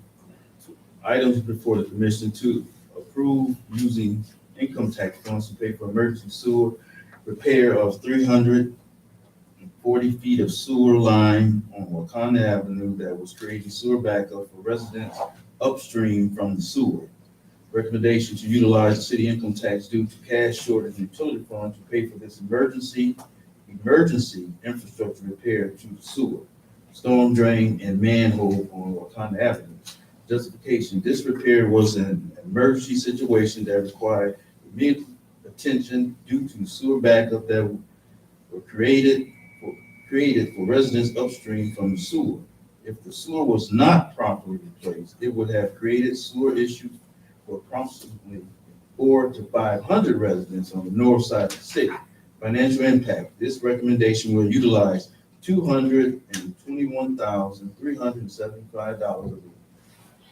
Speaker 1: items before the commission to approve using income tax funds to pay for emergency sewer repair of 340 feet of sewer line on Wakanda Avenue that was creating sewer backup for residents upstream from the sewer. Recommendation to utilize the city income tax due to cash shortage in utility funds to pay for this emergency infrastructure repair to the sewer, storm drain, and manhole on Wakanda Avenue. Justification, this repair was an emergency situation that required immediate attention due to sewer backup that were created for residents upstream from the sewer. If the sewer was not properly replaced, it would have created sewer issues for approximately 400 to 500 residents on the north side of the city. Financial impact, this recommendation will utilize $221,375 of the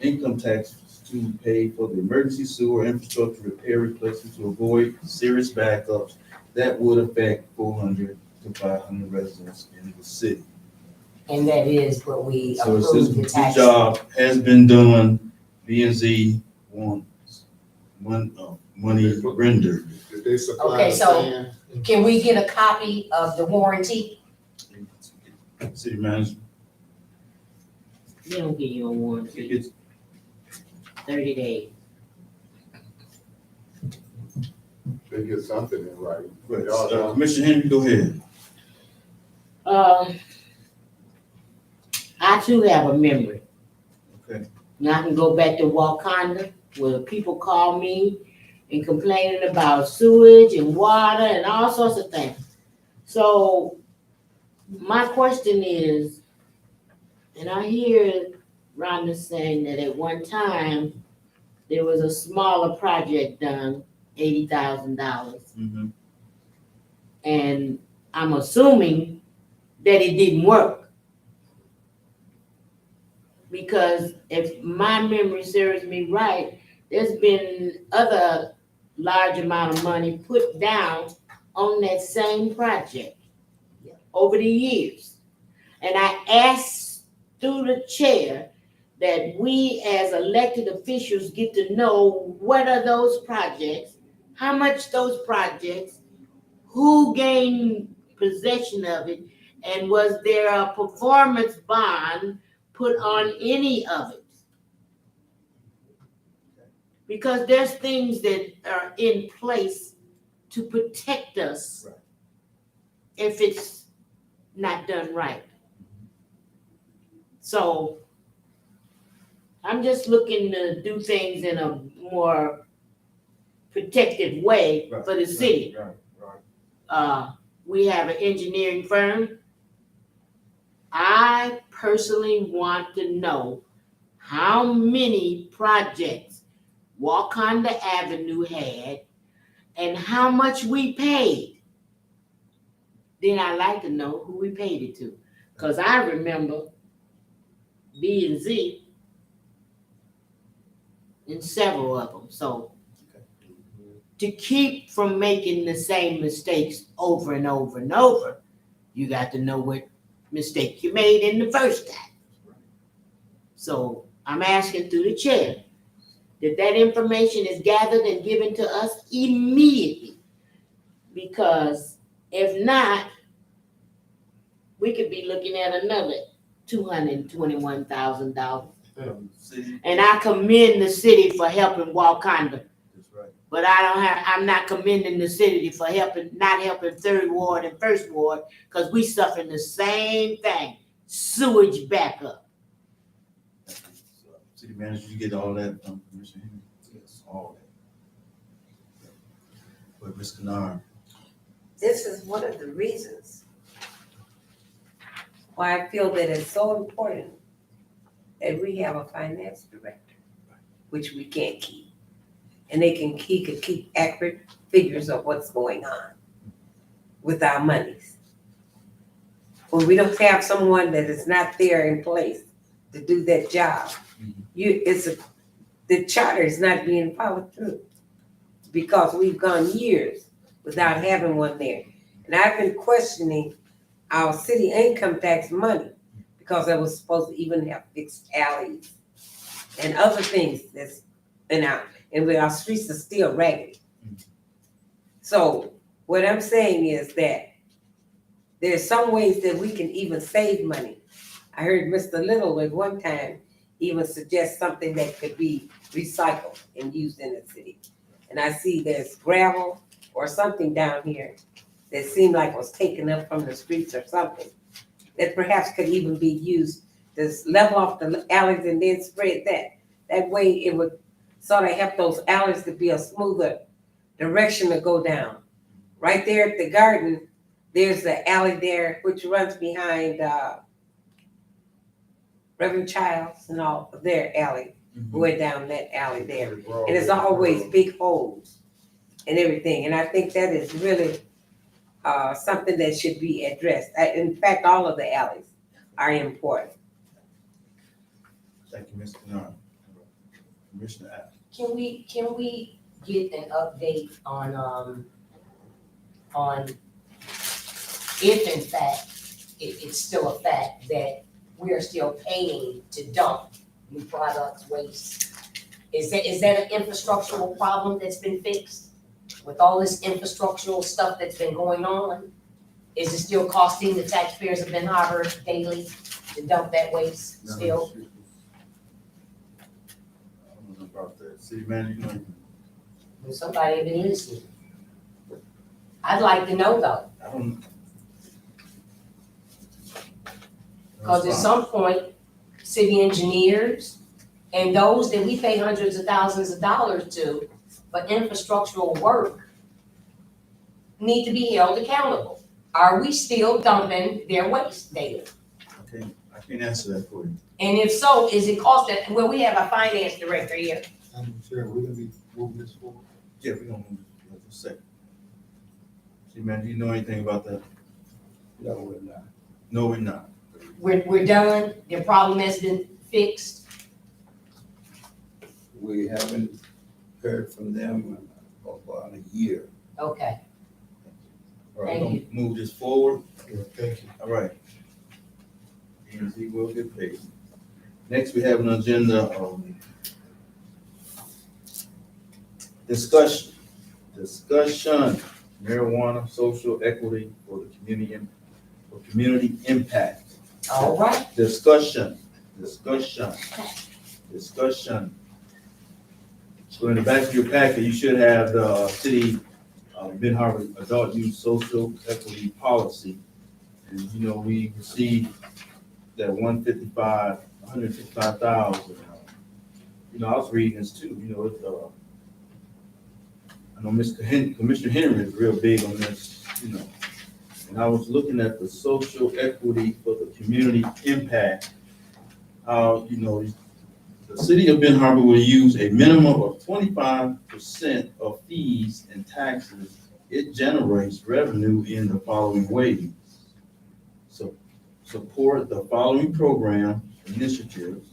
Speaker 1: income tax to pay for the emergency sewer infrastructure repair replacement to avoid serious backups that would affect 400 to 500 residents in the city.
Speaker 12: And that is what we
Speaker 1: So it's
Speaker 12: approved the
Speaker 1: this
Speaker 12: tax.
Speaker 1: job has been done, B and Z wants money rendered.
Speaker 9: Did they supply
Speaker 12: Okay,
Speaker 9: the
Speaker 12: so-
Speaker 9: sand?
Speaker 12: Can we get a copy of the warranty?
Speaker 1: City manager,
Speaker 10: They don't give you a warranty,
Speaker 1: it's
Speaker 10: 30 days.
Speaker 9: They get something in writing.
Speaker 1: Right,
Speaker 9: Y'all don't-
Speaker 1: Commissioner Henry, go ahead.
Speaker 10: I too have a memory.
Speaker 1: Okay.
Speaker 10: Now I can go back to Wakanda, where people call me and complaining about sewage and water and all sorts of things. So my question is, and I hear Rhonda saying that at one time, there was a smaller project done, $80,000.
Speaker 1: Mhm.
Speaker 10: And I'm assuming that it didn't work. Because if my memory serves me right, there's been other large amount of money put down on that same project over the years. And I asked through the chair that we as elected officials get to know what are those projects, how much those projects, who gained possession of it, and was there a performance bond put on any of it? Because there's things that are in place to protect us if it's not done right. So I'm just looking to do things in a more protective way
Speaker 1: Right,
Speaker 10: for the city.
Speaker 1: Right.
Speaker 10: We have an engineering firm. I personally want to know how many projects Wakanda Avenue had and how much we paid. Then I'd like to know who we paid it to. Cause I remember B and Z in several of them. So to keep from making the same mistakes over and over and over, you got to know what mistake you made in the first time. So I'm asking through the chair that information is gathered and given to us immediately. Because if not, we could be looking at another $221,000.
Speaker 1: City,
Speaker 10: And I commend the city for helping Wakanda.
Speaker 1: that's right.
Speaker 10: But I'm not commending the city for not helping Third Ward and First Ward, because we suffering the same thing, sewage backup.
Speaker 1: City manager, you get all that from Commissioner Henry? Yes, all that. But Ms. Kennard,
Speaker 14: This is one of the reasons why I feel that it's so important that we have a finance director, which we can't keep. And he could keep accurate figures of what's going on with our monies. When we don't have someone that is not there in place to do that job, the charter is not being followed through because we've gone years without having one there. And I've been questioning our city income tax money because I was supposed to even have fixed alleys and other things and our streets are still raggedy. So what I'm saying is that there's some ways that we can even save money. I heard Mr. Little at one time even suggest something that could be recycled and used in the city. And I see there's gravel or something down here that seemed like was taken up from the streets or something that perhaps could even be used to level off the alleys and then spread that. That way it would sort of help those alleys to be a smoother direction to go down. Right there at the garden, there's the alley there which runs behind Reverend Childs and all their alley. Going down that alley there. And there's always big holes and everything. And I think that is really something that should be addressed. In fact, all of the alleys are important.
Speaker 1: thank you, Ms. Kennard. Commissioner Apt.
Speaker 12: Can we get an update on if in fact it's still a fact that we are still paying to dump new products, waste? Is that an infrastructural problem that's been fixed? With all this infrastructural stuff that's been going on, is it still costing the taxpayers of Ben Harbor daily to dump that waste still?
Speaker 1: I don't know about that. City manager, you know,
Speaker 12: Has somebody been listening? I'd like to know though,
Speaker 1: I don't.
Speaker 12: because at some point, city engineers and those that we pay hundreds of thousands of dollars to for infrastructural work need to be held accountable. Are we still dumping their waste daily?
Speaker 1: Okay, I can't answer that for you.
Speaker 12: And if so, is it costing, well, we have a finance director here.
Speaker 2: I'm sure we're gonna be moving this forward.
Speaker 1: Yeah, we're gonna move it in a second. City manager, you know anything about that?
Speaker 11: No, we're not.
Speaker 1: No, we're not.
Speaker 12: We're done, the problem has been fixed.
Speaker 11: We haven't heard from them in about a year.
Speaker 12: Okay,
Speaker 1: All right,
Speaker 12: Thank
Speaker 1: we're gonna move this forward.
Speaker 2: Yeah, thank you.
Speaker 1: All right. E&Z will get paid. Next, we have an agenda of discussion marijuana social equity for the community impact.
Speaker 12: all right.
Speaker 1: Discussion. So in the back of your packet, you should have the city Ben Harbor adult use social equity policy. And, you know, we received that 155,000. You know, I was reading this too, you know, I know Commissioner Henry is real big on this, you know. And I was looking at the social equity for the community impact. How, you know, the city of Benton Harbor will use a minimum of 25% of fees and taxes. It generates revenue in the following ways. So support the following program initiatives.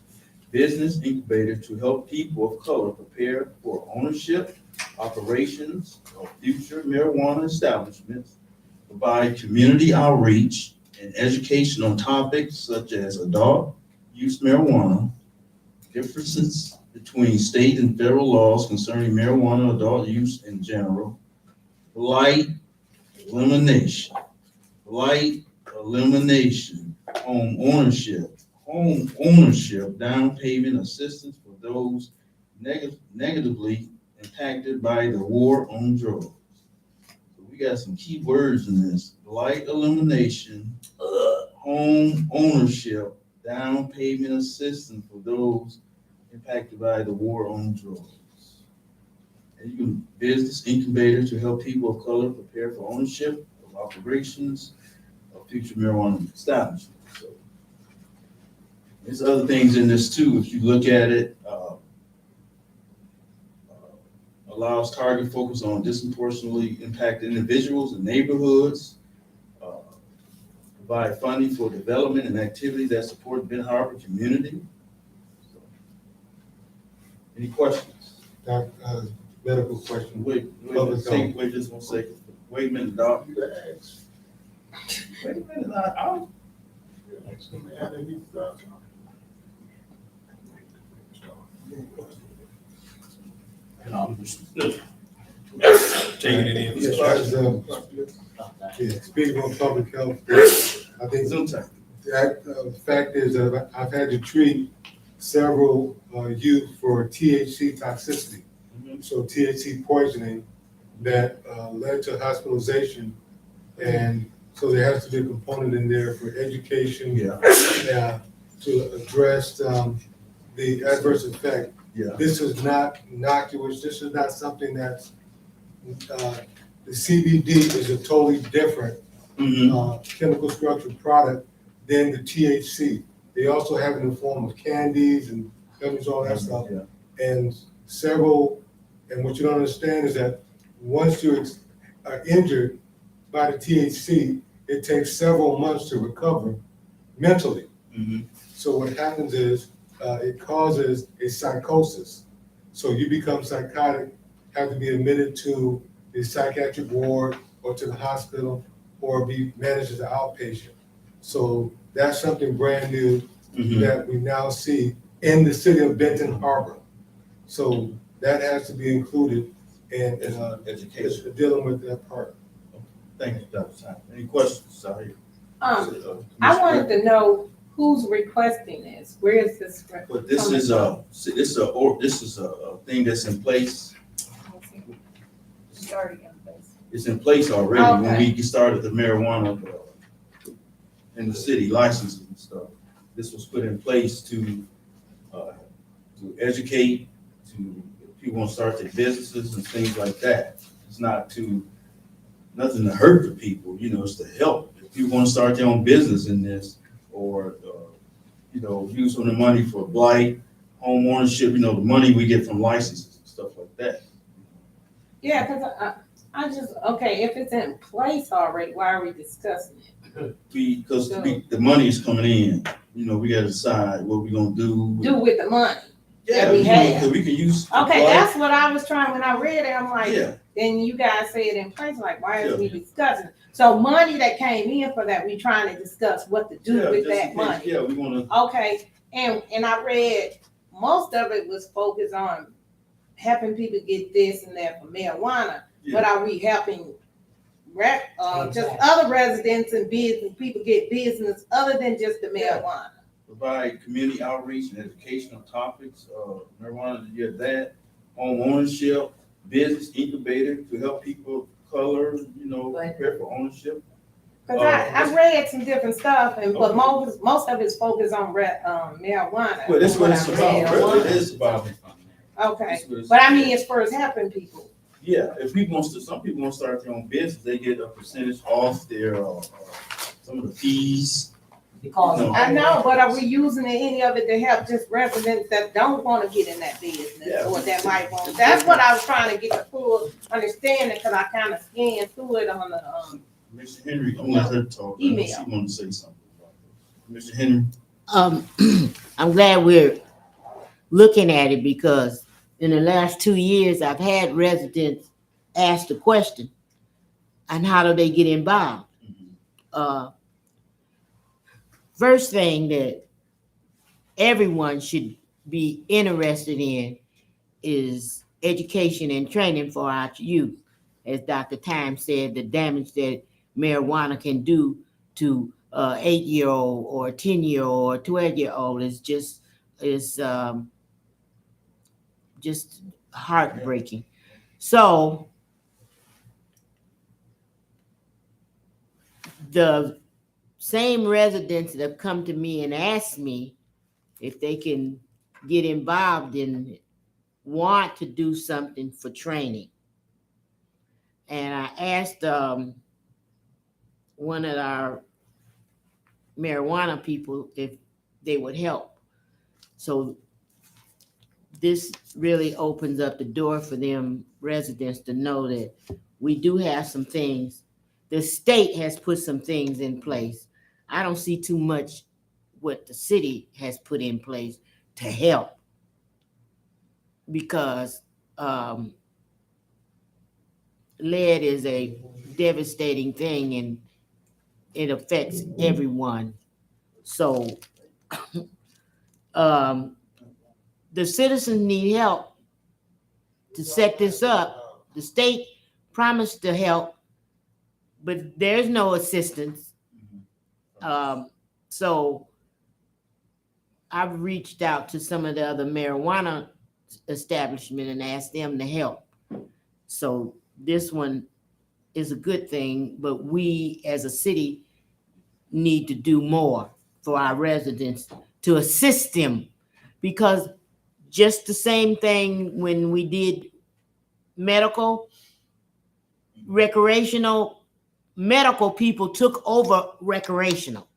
Speaker 1: Business incubator to help people of color prepare for ownership, operations of future marijuana establishments, provide community outreach and education on topics such as adult use marijuana, differences between state and federal laws concerning marijuana adult use in general, blight elimination, home ownership, down payment assistance for those negatively impacted by the war on drugs. So we got some key words in this: blight elimination, home ownership, down payment assistance for those impacted by the war on drugs. And you can business incubator to help people of color prepare for ownership of operations of future marijuana establishments. So there's other things in this too. If you look at it, allows target focus on disproportionately impacted individuals and neighborhoods, provide funding for development and activities that support Benton Harbor community. So, any questions?
Speaker 2: Medical question.
Speaker 1: Wait just 1 second. Wait a minute, Doc. Wait a minute, I'll.
Speaker 8: Taking it in.
Speaker 2: As far as, speaking on public health, I think the fact is that I've had to treat several youth for THC toxicity. So THC poisoning that led to hospitalization. And so there has to be a component in there for education. To address the adverse effect. This is not innocuous. This is not something that's, the CBD is a totally different chemical structured product than the THC. They also have it in the form of candies and gummies, all that stuff. And what you don't understand is that once you are injured by the THC, it takes several months to recover mentally. So what happens is it causes a psychosis. So you become psychotic, have to be admitted to the psychiatric ward or to the hospital or be managed as an outpatient. So that's something brand new that we now see in the city of Benton Harbor. So that has to be included in education, dealing with that part.
Speaker 1: Thank you, Dr. Simon. Any questions? Sorry.
Speaker 13: I wanted to know who's requesting this. Where is this?
Speaker 1: But this is a thing that's in place.
Speaker 5: It's already in place.
Speaker 1: It's in place already when we started the marijuana in the city licensing and stuff. This was put in place to educate, to people want to start their businesses and things like that. It's nothing to hurt the people, you know, it's to help. If people want to start their own business in this, or use some of the money for blight, home ownership, the money we get from licenses and stuff like that.
Speaker 13: Yeah, because if it's in place already, why are we discussing it?
Speaker 1: Because the money is coming in, we gotta decide what we're gonna do
Speaker 13: with the money.
Speaker 1: Yeah,
Speaker 13: we have.
Speaker 1: we can use.
Speaker 13: Okay, that's what I was trying, when I read it, I'm like,
Speaker 1: Yeah.
Speaker 13: then you guys say it in place, like, why are we discussing? So money that came in for that, we trying to discuss what to do with that money.
Speaker 1: Yeah, we wanna.
Speaker 13: Okay, and I read, most of it was focused on helping people get this and that for marijuana, but are we helping just other residents and business, people get business other than just the marijuana?
Speaker 1: Provide community outreach and educational topics, marijuana, that, home ownership, business incubator to help people of color, prepare for ownership.
Speaker 13: Cause I read some different stuff and, but most of it's focused on marijuana.
Speaker 1: Well, that's what it's
Speaker 13: What I
Speaker 1: about,
Speaker 13: read.
Speaker 1: really, it is about.
Speaker 13: Okay,
Speaker 1: That's what it's
Speaker 13: but I
Speaker 1: about.
Speaker 13: mean, as far as helping people.
Speaker 1: Yeah, if people wants to, some people want to start their own business, they get a percentage off their, some of the fees.
Speaker 12: Because
Speaker 1: No.
Speaker 13: I know, but are we using any of it to help just residents that don't wanna get in that business
Speaker 1: Yeah.
Speaker 13: or that might want? That's what I was trying to get the full understanding, cause I kinda scanned through it on the,
Speaker 1: Mr. Henry, I'm gonna let her talk. I know
Speaker 13: Email.
Speaker 1: She wanted to say something about that. Mr. Henry?
Speaker 10: I'm glad we're looking at it because in the last 2 years, I've had residents ask the question, and how do they get involved? First thing that everyone should be interested in is education and training for our youth. As Dr. Time said, the damage that marijuana can do to 8-year-old or 10-year-old or 12-year-old is just heartbreaking. So the same residents that have come to me and asked me if they can get involved and want to do something for training. And I asked one of our marijuana people if they would help. So this really opens up the door for them residents to know that we do have some things. The state has put some things in place. I don't see too much what the city has put in place to help, because lead is a devastating thing and it affects everyone. So the citizens need help to set this up. The state promised to help, but there's no assistance. So I've reached out to some of the other marijuana establishment and asked them to help. So this one is a good thing, but we as a city need to do more for our residents to assist them, because just the same thing when we did medical, recreational, medical people took over recreational.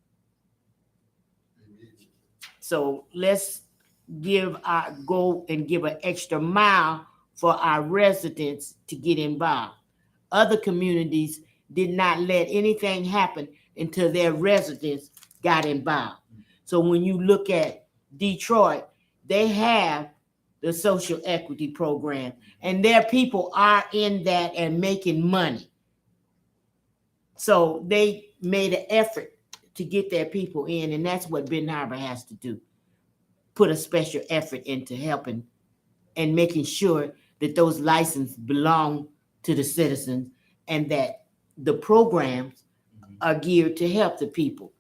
Speaker 10: So let's go and give an extra mile for our residents to get involved. Other communities did not let anything happen until their residents got involved. So when you look at Detroit, they have the social equity program, and their people are in that and making money. So they made an effort to get their people in, and that's what Benton Harbor has to do. Put a special effort into helping and making sure that those licenses belong to the citizens and that the programs are geared to help the people.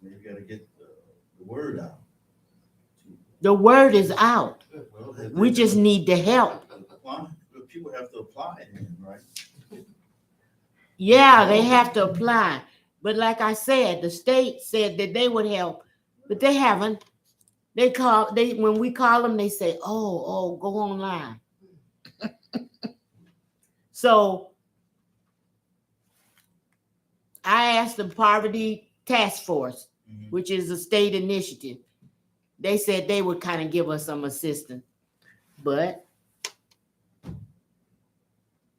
Speaker 1: You gotta get the word out.
Speaker 10: The word is out.
Speaker 1: Well,
Speaker 10: We just need the help.
Speaker 1: people have to apply then, right?
Speaker 10: Yeah, they have to apply. But like I said, the state said that they would help, but they haven't. When we call them, they say, oh, go online. So I asked the Poverty Task Force, which is a state initiative. They said they would kind of give us some assistance, but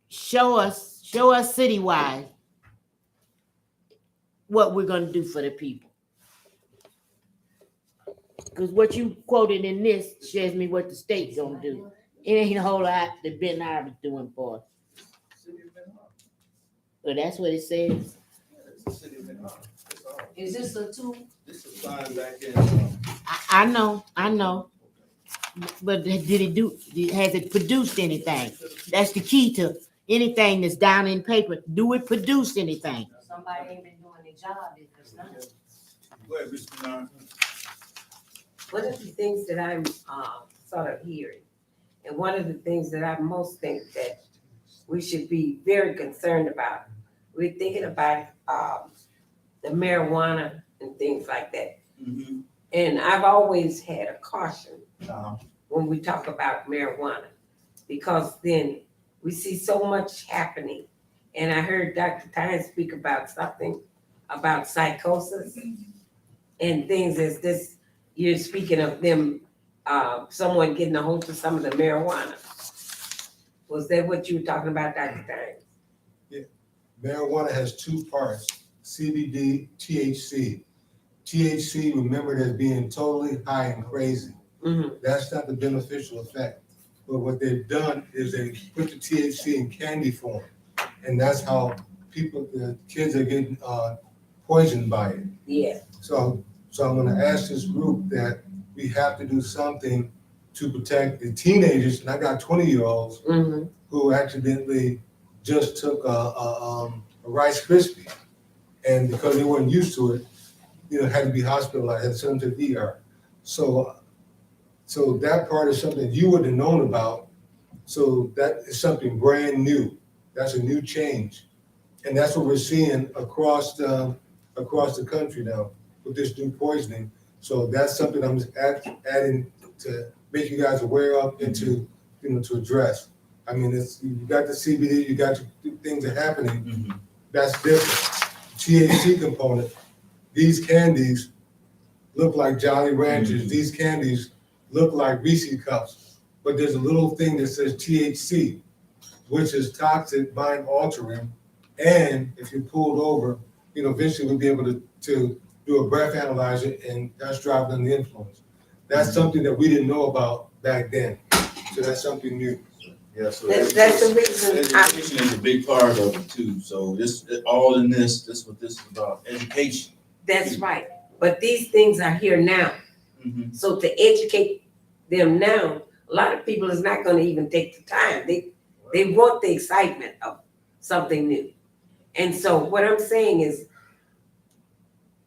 Speaker 10: show us citywide what we're going to do for the people. Because what you quoted in this shows me what the state's going to do. It ain't a whole lot that Benton Harbor's doing for us. But that's what it says.
Speaker 12: Is this a two?
Speaker 1: This is signed back in.
Speaker 10: I know. But has it produced anything? That's the key to anything that's down in paper. Do it produce anything?
Speaker 12: Somebody ain't been doing their job if it's not.
Speaker 1: Go ahead, Mr. Bernard.
Speaker 14: One of the things that I'm sort of hearing, and one of the things that I most think that we should be very concerned about. We're thinking about, the marijuana and things like that.
Speaker 1: Mhm.
Speaker 14: And I've always had a caution
Speaker 1: Uh-huh.
Speaker 14: when we talk about marijuana, because then we see so much happening. And I heard Dr. Tynes speak about something about psychosis and things as this, you're speaking of them, someone getting a hold of some of the marijuana. Was that what you were talking about, Dr. Tynes?
Speaker 2: Marijuana has two parts, CBD, THC. THC, remember, as being totally high and crazy.
Speaker 14: Mm-hmm.
Speaker 2: That's not the beneficial effect. But what they've done is they put the THC in candy form. And that's how the kids are getting poisoned by it.
Speaker 14: Yeah.
Speaker 2: So I'm gonna ask this group that we have to do something to protect the teenagers, and I got 20-year-olds
Speaker 14: Mm-hmm.
Speaker 2: who accidentally just took a Rice Krispie. And because they weren't used to it, had to be hospitalized, had to send them to the ER. So that part is something you wouldn't have known about. So that is something brand new. That's a new change. And that's what we're seeing across the country now with this new poisoning. So that's something I'm adding to make you guys aware of and to address. I mean, you got the CBD, you got the things that are happening.
Speaker 1: Mhm.
Speaker 2: That's different. THC component, these candies look like Jolly Ranchers. These candies look like Reese's Cups. But there's a little thing that says THC, which is toxic, mind altering. And if you're pulled over, eventually we'll be able to do a breath analyzer, and that's driving under the influence. That's something that we didn't know about back then. So that's something new.
Speaker 1: Yeah, so
Speaker 14: That's the reason
Speaker 1: education is a big part of it too. So all in this what this is about, education.
Speaker 14: That's right. But these things are here now.
Speaker 1: Mhm.
Speaker 14: So to educate them now, a lot of people is not gonna even take the time. They want the excitement of something new. And so what I'm saying is,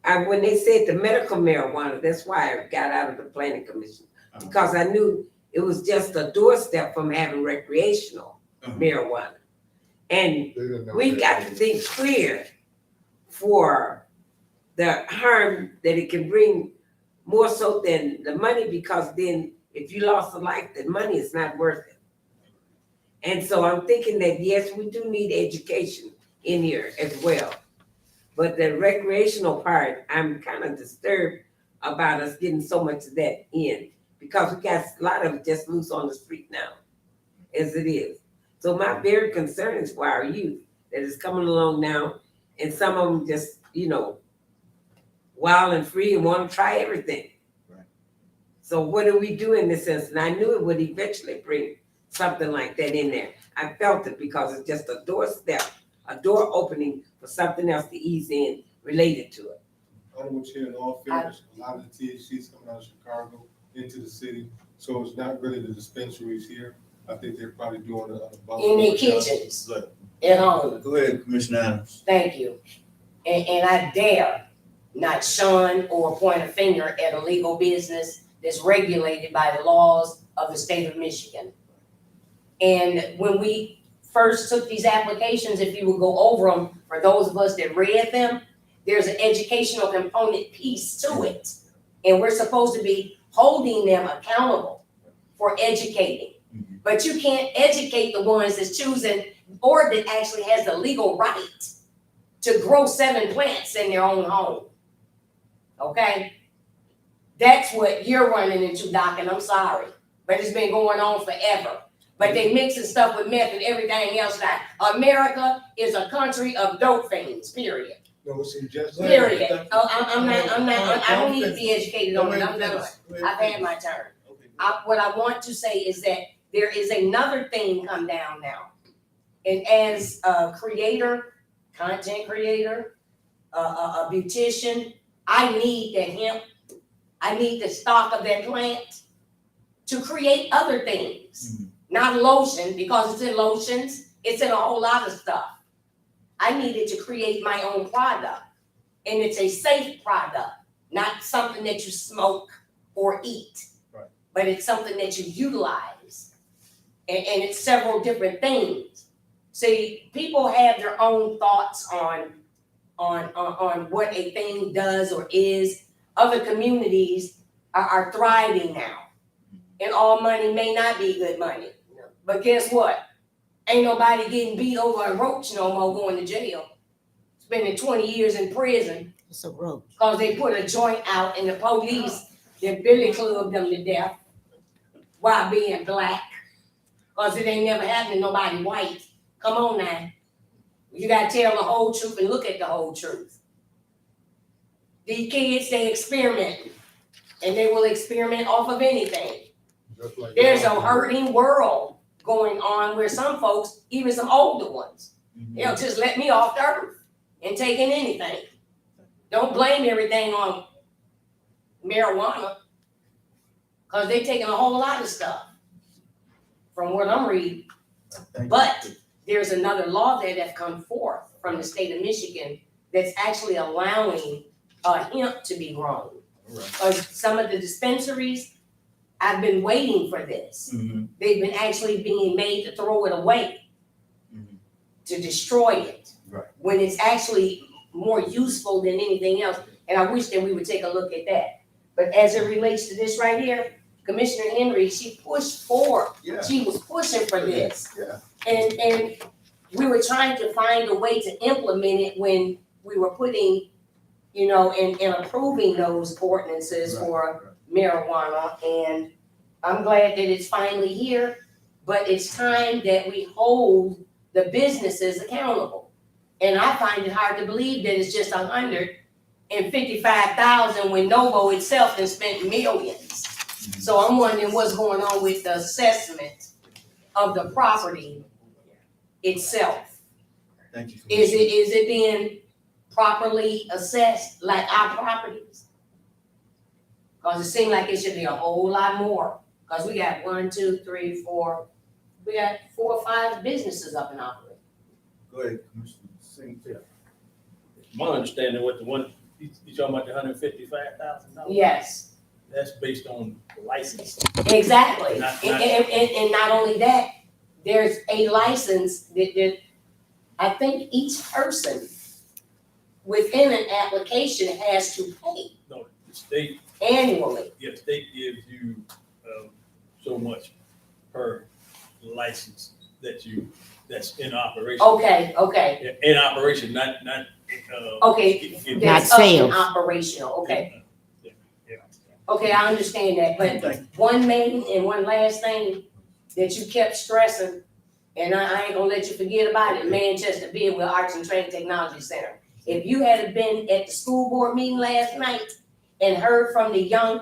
Speaker 14: when they said the medical marijuana, that's why I got out of the planning commission. Because I knew it was just a doorstep from having recreational marijuana. And we've got to think clear for the harm that it can bring, more so than the money, because then if you lost a life, the money is not worth it. And so I'm thinking that, yes, we do need education in here as well. But the recreational part, I'm kind of disturbed about us getting so much of that in, because we got a lot of it just loose on the street now, as it is. So my very concern is for our youth that is coming along now, and some of them just, wild and free and want to try everything.
Speaker 1: Right.
Speaker 14: So what do we do in this sense? And I knew it would eventually bring something like that in there. I felt it because it's just a doorstep, a door opening for something else to ease in related to it.
Speaker 2: Honorable Chair, in all fairness, a lot of the THC is coming out of Chicago into the city, so it's not really the dispensaries here. I think they're probably doing a bump.
Speaker 12: In their kitchens,
Speaker 1: Look,
Speaker 12: at home.
Speaker 1: go ahead, Commissioner Adams.
Speaker 12: Thank you. And I dare not shun or point a finger at a legal business that's regulated by the laws of the state of Michigan. And when we first took these applications, if you would go over them, for those of us that read them, there's an educational component piece to it. And we're supposed to be holding them accountable for educating. But you can't educate the ones that's choosing, or that actually has the legal right to grow 7 plants in their own home. Okay? That's what you're running into, Doc, and I'm sorry. But it's been going on forever. But they mixing stuff with meth and everything else now. America is a country of dope fiends, period.
Speaker 2: No, see, just.
Speaker 12: Period. Oh, I don't need to be educated on it, I'm done. I've had my turn. What I want to say is that there is another thing come down now. And as a creator, content creator, a beautician, I need that hemp. I need the stock of that plant to create other things. Not lotion, because it's in lotions, it's in a whole lot of stuff. I needed to create my own product. And it's a safe product, not something that you smoke or eat.
Speaker 1: Right.
Speaker 12: But it's something that you utilize. And it's several different things. See, people have their own thoughts on what a thing does or is. Other communities are thriving now. And all money may not be good money. But guess what? Ain't nobody getting beat over a roach no more going to jail. Spending 20 years in prison.
Speaker 10: It's a roach.
Speaker 12: Cause they put a joint out and the police, they billy clubbed them to death while being black. Cause it ain't never happened to nobody white. Come on now. You gotta tell the whole truth and look at the whole truth. These kids, they experiment. And they will experiment off of anything.
Speaker 9: Just like
Speaker 12: There's a hurting world going on where some folks, even some older ones, they'll just let me off the earth and taking anything. Don't blame everything on marijuana, cause they taking a whole lot of stuff from what I'm reading. But there's another law there that's come forth from the state of Michigan that's actually allowing hemp to be grown. Cause some of the dispensaries, I've been waiting for this. They've been actually being made to throw it away, to destroy it.
Speaker 1: Right.
Speaker 12: When it's actually more useful than anything else. And I wish that we would take a look at that. But as it relates to this right here, Commissioner Henry, she pushed forward.
Speaker 1: Yeah.
Speaker 12: She was pushing for this.
Speaker 1: Yeah.
Speaker 12: And we were trying to find a way to implement it when we were putting, you know, and approving those ordinances for marijuana. And I'm glad that it's finally here, but it's time that we hold the businesses accountable. And I find it hard to believe that it's just 155,000 when Novo itself has spent millions. So I'm wondering what's going on with the assessment of the property itself.
Speaker 1: Thank you.
Speaker 12: Is it being properly assessed like our properties? Cause it seems like it should be a whole lot more. Cause we got 1, 2, 3, 4, we got 4 or 5 businesses up and operating.
Speaker 1: Go ahead, Commissioner Singh.
Speaker 8: My understanding what the one, you talking about the $155,000?
Speaker 12: Yes,
Speaker 8: That's based on license.
Speaker 12: exactly.
Speaker 8: Not-
Speaker 12: And not only that, there's a license that I think each person within an application has to pay
Speaker 8: No, the state,
Speaker 12: annually.
Speaker 8: yeah, state gives you, so much per license that's in operation.
Speaker 12: Okay.
Speaker 8: Yeah, in operation, not,
Speaker 12: Okay,
Speaker 8: it-
Speaker 12: that's
Speaker 10: Not
Speaker 12: up and
Speaker 10: sales.
Speaker 12: operational, okay.
Speaker 8: Yeah.
Speaker 12: Okay, I understand that, but one main and one last thing that you kept stressing, and I ain't gonna let you forget about it, Manchester Bidwell Arts and Training Technology Center. If you had been at the school board meeting last night and heard from the young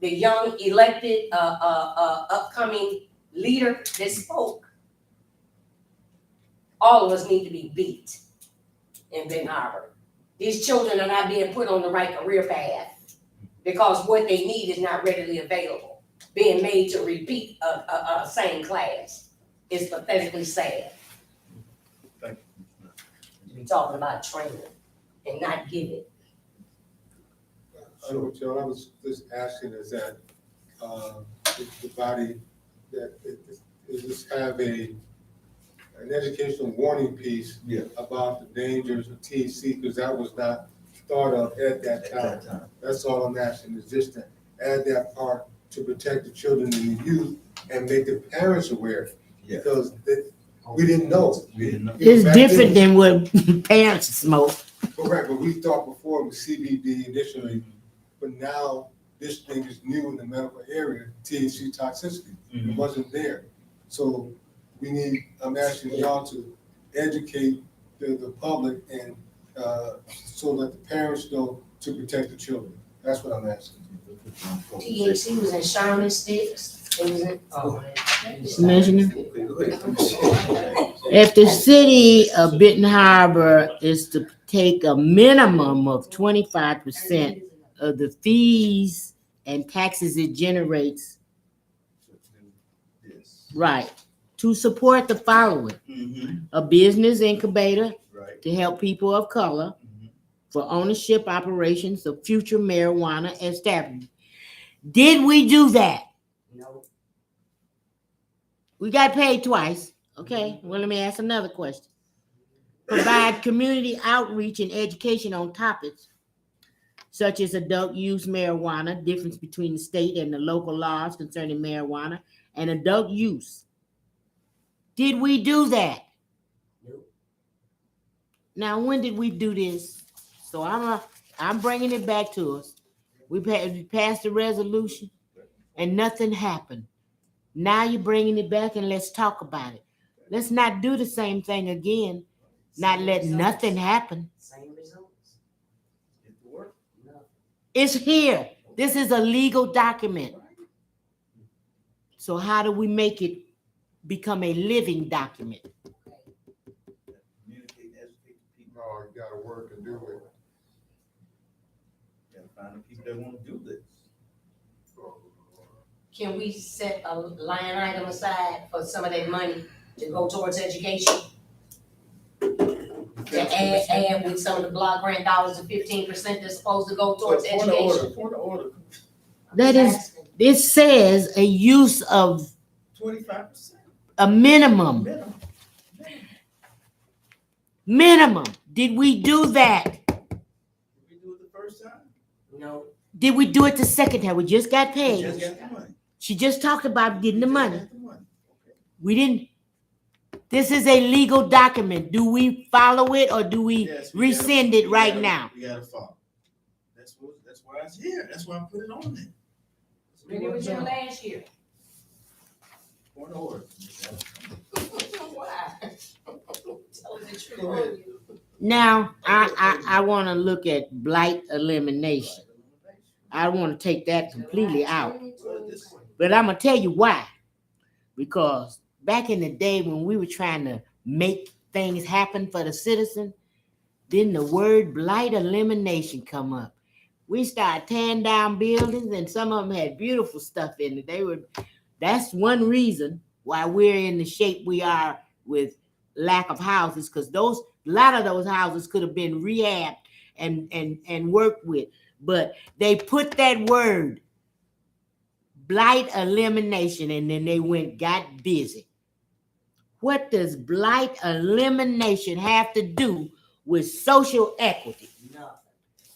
Speaker 12: elected, upcoming leader that spoke, all of us need to be beat in Benton Harbor. These children are not being put on the right career path because what they need is not readily available. Being made to repeat a same class is pathetically sad.
Speaker 1: Thank you.
Speaker 12: You're talking about training and not give it.
Speaker 2: So, Joe, I was just asking is that, the body, that it just have an educational warning piece
Speaker 1: Yeah.
Speaker 2: about the dangers of THC, because that was not thought of at that time. That's all I'm asking, is just to add that part to protect the children and the youth and make the parents aware,
Speaker 1: Yeah.
Speaker 2: because we didn't know.
Speaker 1: We didn't know.
Speaker 10: It's
Speaker 2: Back
Speaker 10: different
Speaker 2: then-
Speaker 10: than what parents smoke.
Speaker 2: Correct, but we thought before with CBD initially, but now this thing is new in the medical area, THC toxicity. It wasn't there. So I'm asking y'all to educate the public and, so that the parents know to protect the children. That's what I'm asking.
Speaker 12: THC was in Sherman Sticks. It was in,
Speaker 10: Commissioner?
Speaker 1: Okay, go ahead.
Speaker 10: If the city of Benton Harbor is to take a minimum of 25% of the fees and taxes it generates,
Speaker 1: Yes.
Speaker 10: right, to support the following:
Speaker 1: Mm-hmm.
Speaker 10: a business incubator
Speaker 1: Right.
Speaker 10: to help people of color for ownership operations of future marijuana establishments. Did we do that?
Speaker 12: No.
Speaker 10: We got paid twice, Okay, well, let me ask another question. Provide community outreach and education on topics such as adult use marijuana, difference between the state and the local laws concerning marijuana, and adult use. Did we do that?
Speaker 12: Nope.
Speaker 10: Now, when did we do this? So I'm bringing it back to us. We passed the resolution and nothing happened. Now you're bringing it back and let's talk about it. Let's not do the same thing again, not let nothing happen.
Speaker 12: Same results.
Speaker 1: Get to work.
Speaker 12: No.
Speaker 10: It's here. This is a legal document. So how do we make it become a living document?
Speaker 1: Communicate, educate the people.
Speaker 9: No, you gotta work and do it.
Speaker 1: You gotta find the people that wanna do this.
Speaker 12: Can we set a line item aside for some of that money to go towards education? To add with some of the block grant dollars, the 15% that's supposed to go towards education?
Speaker 1: Point of order,
Speaker 10: That is, it says a use of
Speaker 1: 25%.
Speaker 10: a minimum. Minimum. Did we do that?
Speaker 1: Did we do it the first time?
Speaker 12: No.
Speaker 10: Did we do it the second time? We just got
Speaker 1: We
Speaker 10: paid.
Speaker 1: just got the money.
Speaker 10: She just talked about getting the money.
Speaker 1: Got the money. Okay.
Speaker 10: We didn't. This is a legal document. Do we follow it or do we
Speaker 1: Yes, we gotta-
Speaker 10: rescind it
Speaker 1: we
Speaker 10: right
Speaker 1: gotta-
Speaker 10: now?
Speaker 1: We gotta follow. That's why it's here. That's why I put it on there.
Speaker 12: Maybe it was your last year.
Speaker 1: Point of order.
Speaker 12: Why? Tell us the truth.
Speaker 1: Go ahead.
Speaker 10: Now, I want to look at blight elimination. I want to take that completely out. But I'm going to tell you why. Because back in the day when we were trying to make things happen for the citizen, then the word blight elimination come up. We started tearing down buildings and some of them had beautiful stuff in it. That's one reason why we're in the shape we are with lack of houses, because a lot of those houses could have been rehabbed and worked with. But they put that word blight elimination and then they got busy. What does blight elimination have to do with social equity?
Speaker 12: Nothing.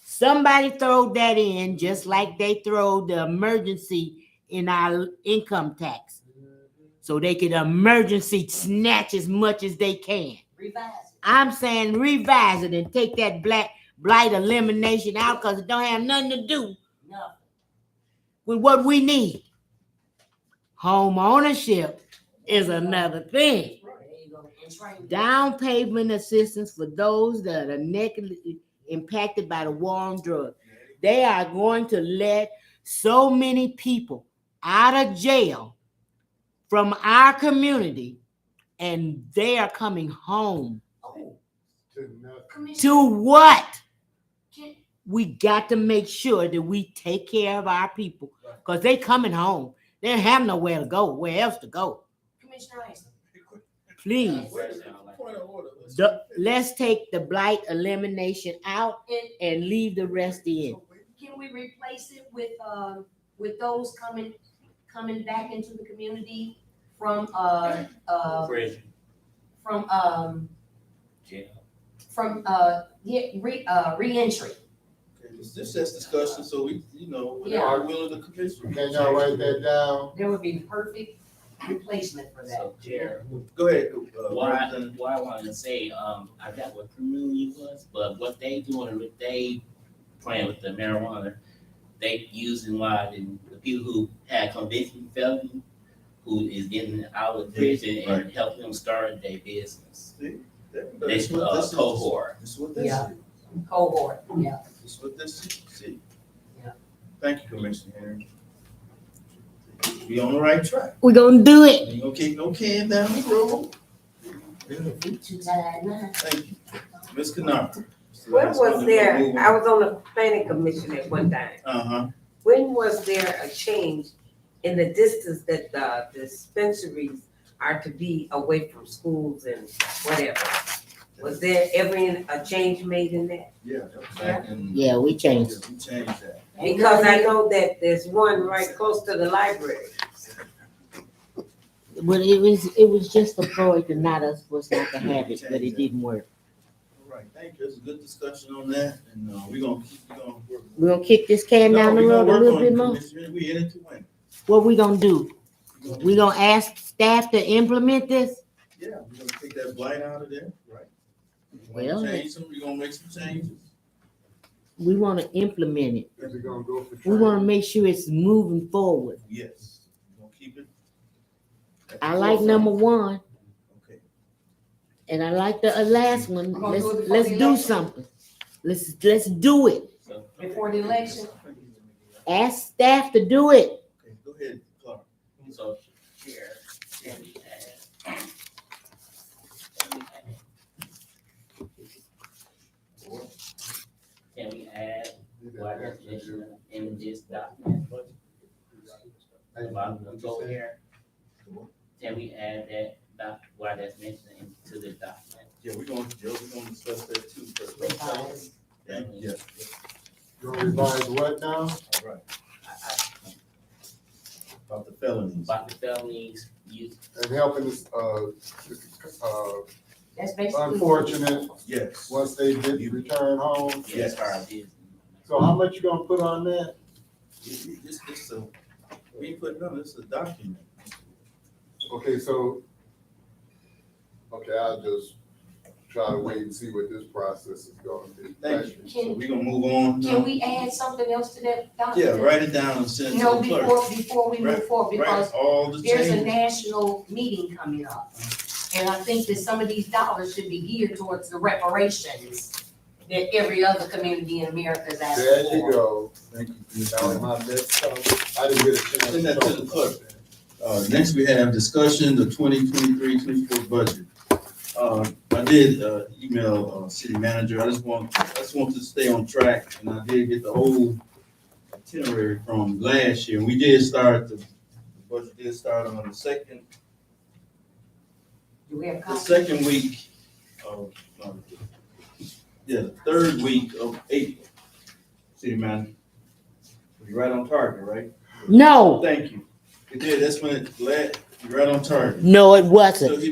Speaker 10: Somebody throw that in just like they throw the emergency in our income tax. So they could emergency snatch as much as they can.
Speaker 12: Revise it.
Speaker 10: I'm saying revise it and take that blight elimination out because it don't have nothing to do
Speaker 12: Nothing.
Speaker 10: with what we need. Home ownership is another thing.
Speaker 12: There you go. And train.
Speaker 10: Down payment assistance for those that are negatively impacted by the war on drugs. They are going to let so many people out of jail from our community, and they are coming home.
Speaker 12: Oh,
Speaker 9: To nothing.
Speaker 12: Commissioner.
Speaker 10: To what?
Speaker 12: Can-
Speaker 10: We got to make sure that we take care of our people because they coming home. They don't have nowhere to go, where else to go.
Speaker 12: Commissioner Isom.
Speaker 10: Please,
Speaker 1: Point of order.
Speaker 10: let's take the blight elimination out
Speaker 12: And
Speaker 10: and leave the rest in.
Speaker 12: can we replace it with those coming back into the community from
Speaker 4: Prison, jail.
Speaker 12: re-entry?
Speaker 1: Okay, this is discussion, so we, whatever
Speaker 12: Yeah.
Speaker 1: the will of the commission.
Speaker 9: Can y'all write that down?
Speaker 12: There would be perfect replacement for that.
Speaker 4: So, Chair,
Speaker 1: Go ahead.
Speaker 4: what I wanted to say, I got what community was, but what they doing with they playing with the marijuana, they using the people who had conviction felony, who is getting out of prison and help them start their business. This cohort.
Speaker 1: This is what this
Speaker 12: Yeah.
Speaker 1: is.
Speaker 12: Cohort, yeah.
Speaker 1: This is what this is. See?
Speaker 12: Yeah.
Speaker 1: Thank you, Commissioner Henry. We on the right track.
Speaker 10: We're gonna do it.
Speaker 1: Ain't gonna kick no can down the road.
Speaker 12: Too tired now.
Speaker 1: Thank you. Ms. Knapp.
Speaker 14: When was there, I was on the planning commission at one time.
Speaker 1: Uh-huh.
Speaker 14: When was there a change in the distance that the dispensaries are to be away from schools and whatever? Was there ever a change made in that?
Speaker 1: Yeah, that was back in.
Speaker 10: Yeah, we changed.
Speaker 1: Yeah, we changed that.
Speaker 14: Because I know that there's one right close to the library.
Speaker 10: But it was just for Floyd to not us was not to have it, but it didn't work.
Speaker 1: All right, thank you. It's a good discussion on that, and we're gonna work.
Speaker 10: We're gonna kick this can down the
Speaker 1: No, we
Speaker 10: road
Speaker 1: gonna
Speaker 10: a
Speaker 1: work
Speaker 10: little
Speaker 1: on
Speaker 10: bit
Speaker 1: it,
Speaker 10: more.
Speaker 1: Commissioner. We in it to win.
Speaker 10: What we gonna do? We gonna ask staff to implement this?
Speaker 1: Yeah, we're gonna take that blight out of there, right?
Speaker 10: Well,
Speaker 1: Change some, we're gonna make some changes.
Speaker 10: We wanna implement it.
Speaker 9: Is it gonna go for
Speaker 10: We
Speaker 9: training?
Speaker 10: wanna make sure it's moving forward.
Speaker 1: Yes, we're gonna keep it. at the
Speaker 10: I like
Speaker 1: forefront.
Speaker 10: number one,
Speaker 1: Okay.
Speaker 10: and I like the last one.
Speaker 12: We're gonna do it before
Speaker 10: Let's
Speaker 12: the
Speaker 10: do
Speaker 12: election.
Speaker 10: something. Let's do it.
Speaker 12: Before the election.
Speaker 10: Ask staff to do it.
Speaker 1: Okay, go ahead, Clark.
Speaker 4: So, here, can we add? Can we add what definition in this document? About the goal here? Can we add that what that's mentioned into this document?
Speaker 1: Yeah, we're gonna discuss that too first. Yeah.
Speaker 9: You gonna revise what now?
Speaker 1: All right. About the felonies.
Speaker 4: About the felonies, use,
Speaker 9: And helping this,
Speaker 12: That's basically.
Speaker 9: unfortunate,
Speaker 1: Yes.
Speaker 9: once they get return home.
Speaker 4: yes, our business.
Speaker 9: So how much you gonna put on that?
Speaker 1: It's a, we ain't putting on, it's a document.
Speaker 9: Okay, so, okay, I'll just try to wait and see what this process is gonna be.
Speaker 1: Thank you. So
Speaker 12: Can-
Speaker 1: we're gonna move on.
Speaker 12: Can we add something else to that
Speaker 1: Yeah,
Speaker 12: document?
Speaker 1: write it down and send it to
Speaker 12: No,
Speaker 1: the clerk.
Speaker 12: before we move forward,
Speaker 1: Write
Speaker 12: because
Speaker 1: all the
Speaker 12: there's a
Speaker 1: changes.
Speaker 12: national meeting coming up. And I think that some of these dollars should be geared towards the reparations that every other community in America is asking for.
Speaker 9: There you go.
Speaker 1: Thank you.
Speaker 9: That was my next, I didn't get a chance.
Speaker 1: Send that to the clerk. Next, we have discussion, the 2023-24 budget. I did, email, city manager, I just want to stay on track, and I did get the whole itinerary from last year, and we did start, the budget did start on the second
Speaker 12: Do we have
Speaker 1: the
Speaker 12: copies?
Speaker 1: second week of, the third week of April. City manager. You're right on target, right?
Speaker 10: No,
Speaker 1: Thank you. It did, that's when it led, you're right on target.
Speaker 10: no, it
Speaker 1: So
Speaker 10: wasn't.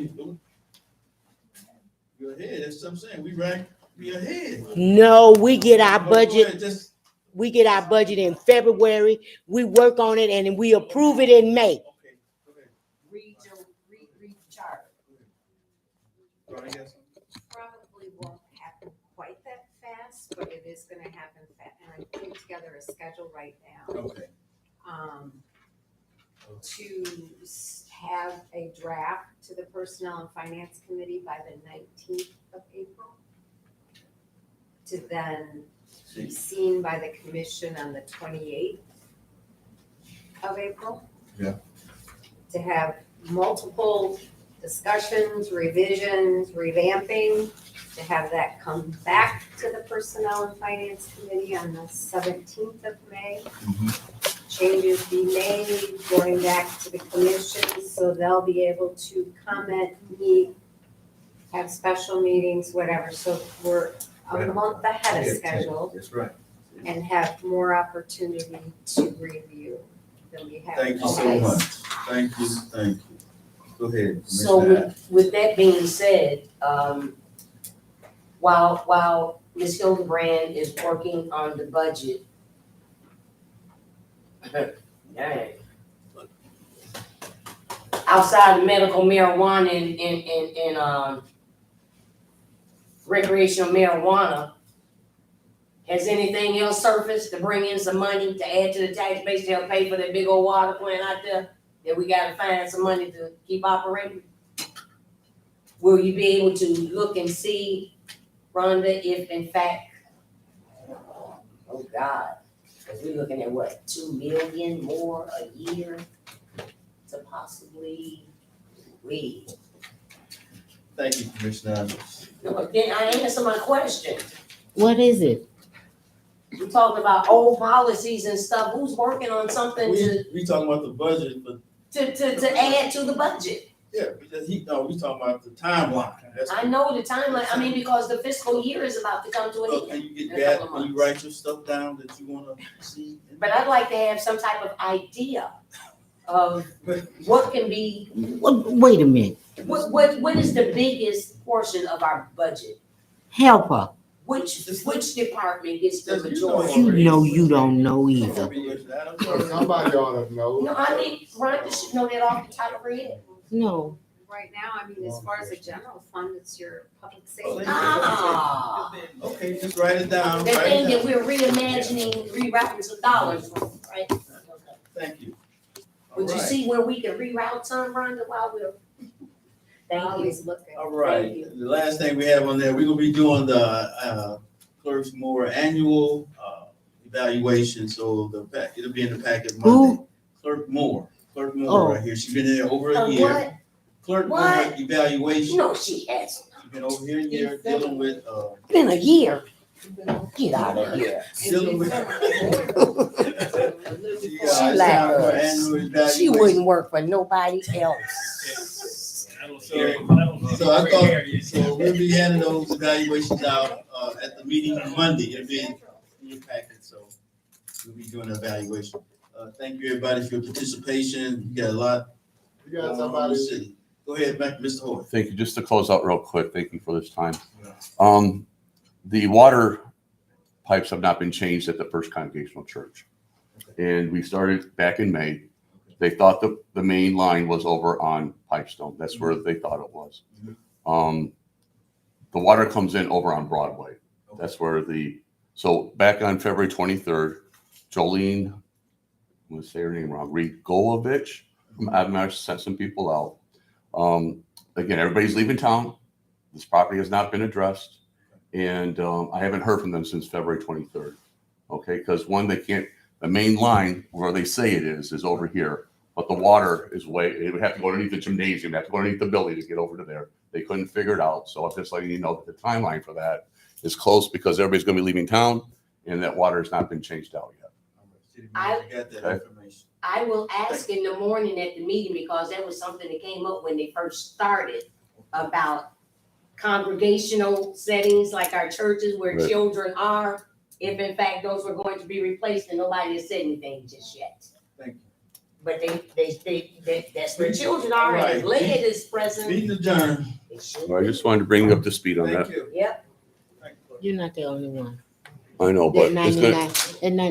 Speaker 1: you're ahead, that's what I'm saying, we ahead.
Speaker 10: No, we get our
Speaker 1: Go ahead,
Speaker 10: budget,
Speaker 1: just-
Speaker 10: we get our budget in February. We work on it and we approve it in May.
Speaker 1: Okay, go ahead.
Speaker 12: Read the chart.
Speaker 1: Ronnie, you got something?
Speaker 7: Probably won't happen quite that fast, but it is gonna happen fast, and I'm putting together a schedule right now.
Speaker 1: Okay.
Speaker 7: Have a draft to the Personnel and Finance Committee by the 19th of April. To then be seen by the commission on the 28th of April.
Speaker 1: Yeah.
Speaker 7: To have multiple discussions, revisions, revamping, to have that come back to the Personnel and Finance Committee on the 17th of May. Changes be made, going back to the commission, so they'll be able to comment, meet, have special meetings, whatever, so we're a month ahead of schedule
Speaker 1: That's right.
Speaker 7: and have more opportunity to review than we have.
Speaker 1: Thank you so
Speaker 12: Okay.
Speaker 1: much. Thank you. Go ahead.
Speaker 12: So
Speaker 1: Commissioner.
Speaker 12: with that being said, while Ms. Hildebrand is working on the budget, dang. Outside of medical marijuana and recreational marijuana, has anything else surfaced to bring in some money to add to the tax base to help pay for that big old water plant out there that we gotta find some money to keep operating? Will you be able to look and see, Rhonda, if in fact, oh God, because we're looking at what, 2 million more a year to possibly read?
Speaker 1: Thank you, Commissioner.
Speaker 12: No, then I answer my question.
Speaker 10: What is it?
Speaker 12: We talked about old policies and stuff. Who's working on something
Speaker 1: We talking about the budget, but
Speaker 12: to add to the budget?
Speaker 1: yeah, we talking about the timeline. That's
Speaker 12: I know the timeline, I mean, because the fiscal year is about to come to an
Speaker 1: So
Speaker 12: end.
Speaker 1: can you get
Speaker 12: in a couple
Speaker 1: that,
Speaker 12: of
Speaker 1: can you
Speaker 12: months.
Speaker 1: write your stuff down that you wanna see?
Speaker 12: But I'd like to have some type of idea of what can be,
Speaker 10: Wait a minute,
Speaker 12: what is the biggest portion of our budget?
Speaker 10: help her.
Speaker 12: Which department gets the
Speaker 1: Just, you know,
Speaker 12: majority?
Speaker 10: You know you don't know either.
Speaker 9: Somebody ought to know.
Speaker 12: No, I mean, Rhonda should know that off the top of her head.
Speaker 10: No.
Speaker 7: Right now, I mean, as far as the general fund, it's your public safety.
Speaker 12: Ah,
Speaker 1: Okay, just write it down.
Speaker 12: the
Speaker 1: write
Speaker 12: thing
Speaker 1: it
Speaker 12: that
Speaker 1: down.
Speaker 12: we're reimagining, rerouting some dollars from, right?
Speaker 1: Thank you. All
Speaker 12: Would you
Speaker 1: right.
Speaker 12: see where we can reroute some, Rhonda, while we're? Thank you.
Speaker 7: Always looking.
Speaker 1: All right,
Speaker 12: Thank you.
Speaker 1: the last thing we have on there, we're gonna be doing the Clerks Moore annual evaluation, so it'll be in the packet Monday.
Speaker 10: Who?
Speaker 1: Clerk Moore
Speaker 10: Oh.
Speaker 1: right here, she's been here over a
Speaker 12: What?
Speaker 1: year. Clerk Moore
Speaker 12: What?
Speaker 1: evaluation,
Speaker 12: No, she hasn't.
Speaker 1: she's been over here a year dealing with,
Speaker 10: Been a year. Get out of here.
Speaker 1: dealing with.
Speaker 10: She
Speaker 1: It's time
Speaker 10: like
Speaker 1: for
Speaker 10: us.
Speaker 1: annual
Speaker 10: She
Speaker 1: evaluation.
Speaker 10: wouldn't work for nobody else.
Speaker 1: So I thought, so we'll be handing those evaluations out, at the meeting on Monday, it'll be in your packet, so we'll be doing the evaluation. Thank you, everybody, for your participation, you got a lot
Speaker 9: You got
Speaker 1: going on in the
Speaker 9: somebody,
Speaker 1: city. Go ahead, Mr. Hoy.
Speaker 16: Thank you. Just to close out real quick, thank you for this time. The water pipes have not been changed at the First Congregational Church. And we started back in May. They thought the main line was over on Pipestone. That's where they thought it was. The water comes in over on Broadway. That's where so back on February 23rd, Jolene, I'm gonna say her name wrong, Rigolovich from Admar sent some people out. Again, everybody's leaving town. This property has not been addressed. And I haven't heard from them since February 23rd. Okay, because the main line where they say it is over here, but the water is it would have to go underneath the gymnasium, have to go underneath the building to get over to there. They couldn't figure it out. So I'm just letting you know that the timeline for that is close because everybody's gonna be leaving town and that water has not been changed out yet.
Speaker 1: City manager got that information.
Speaker 12: I will ask in the morning at the meeting because that was something that came up when they first started about congregational settings like our churches where
Speaker 16: Right.
Speaker 12: children are, if in fact those were going to be replaced and nobody has said anything just yet.
Speaker 1: Thank you.
Speaker 12: But that's where children are and if
Speaker 1: Right.
Speaker 12: lead is present.
Speaker 1: Meeting adjourned.
Speaker 12: it should
Speaker 16: So I just wanted to bring you up to speed on
Speaker 1: Thank
Speaker 16: that.
Speaker 1: you.
Speaker 12: Yep.
Speaker 1: Thank you.
Speaker 10: You're not the only one.
Speaker 16: I know, but
Speaker 10: At
Speaker 16: it's gonna.
Speaker 10: 99, at 99.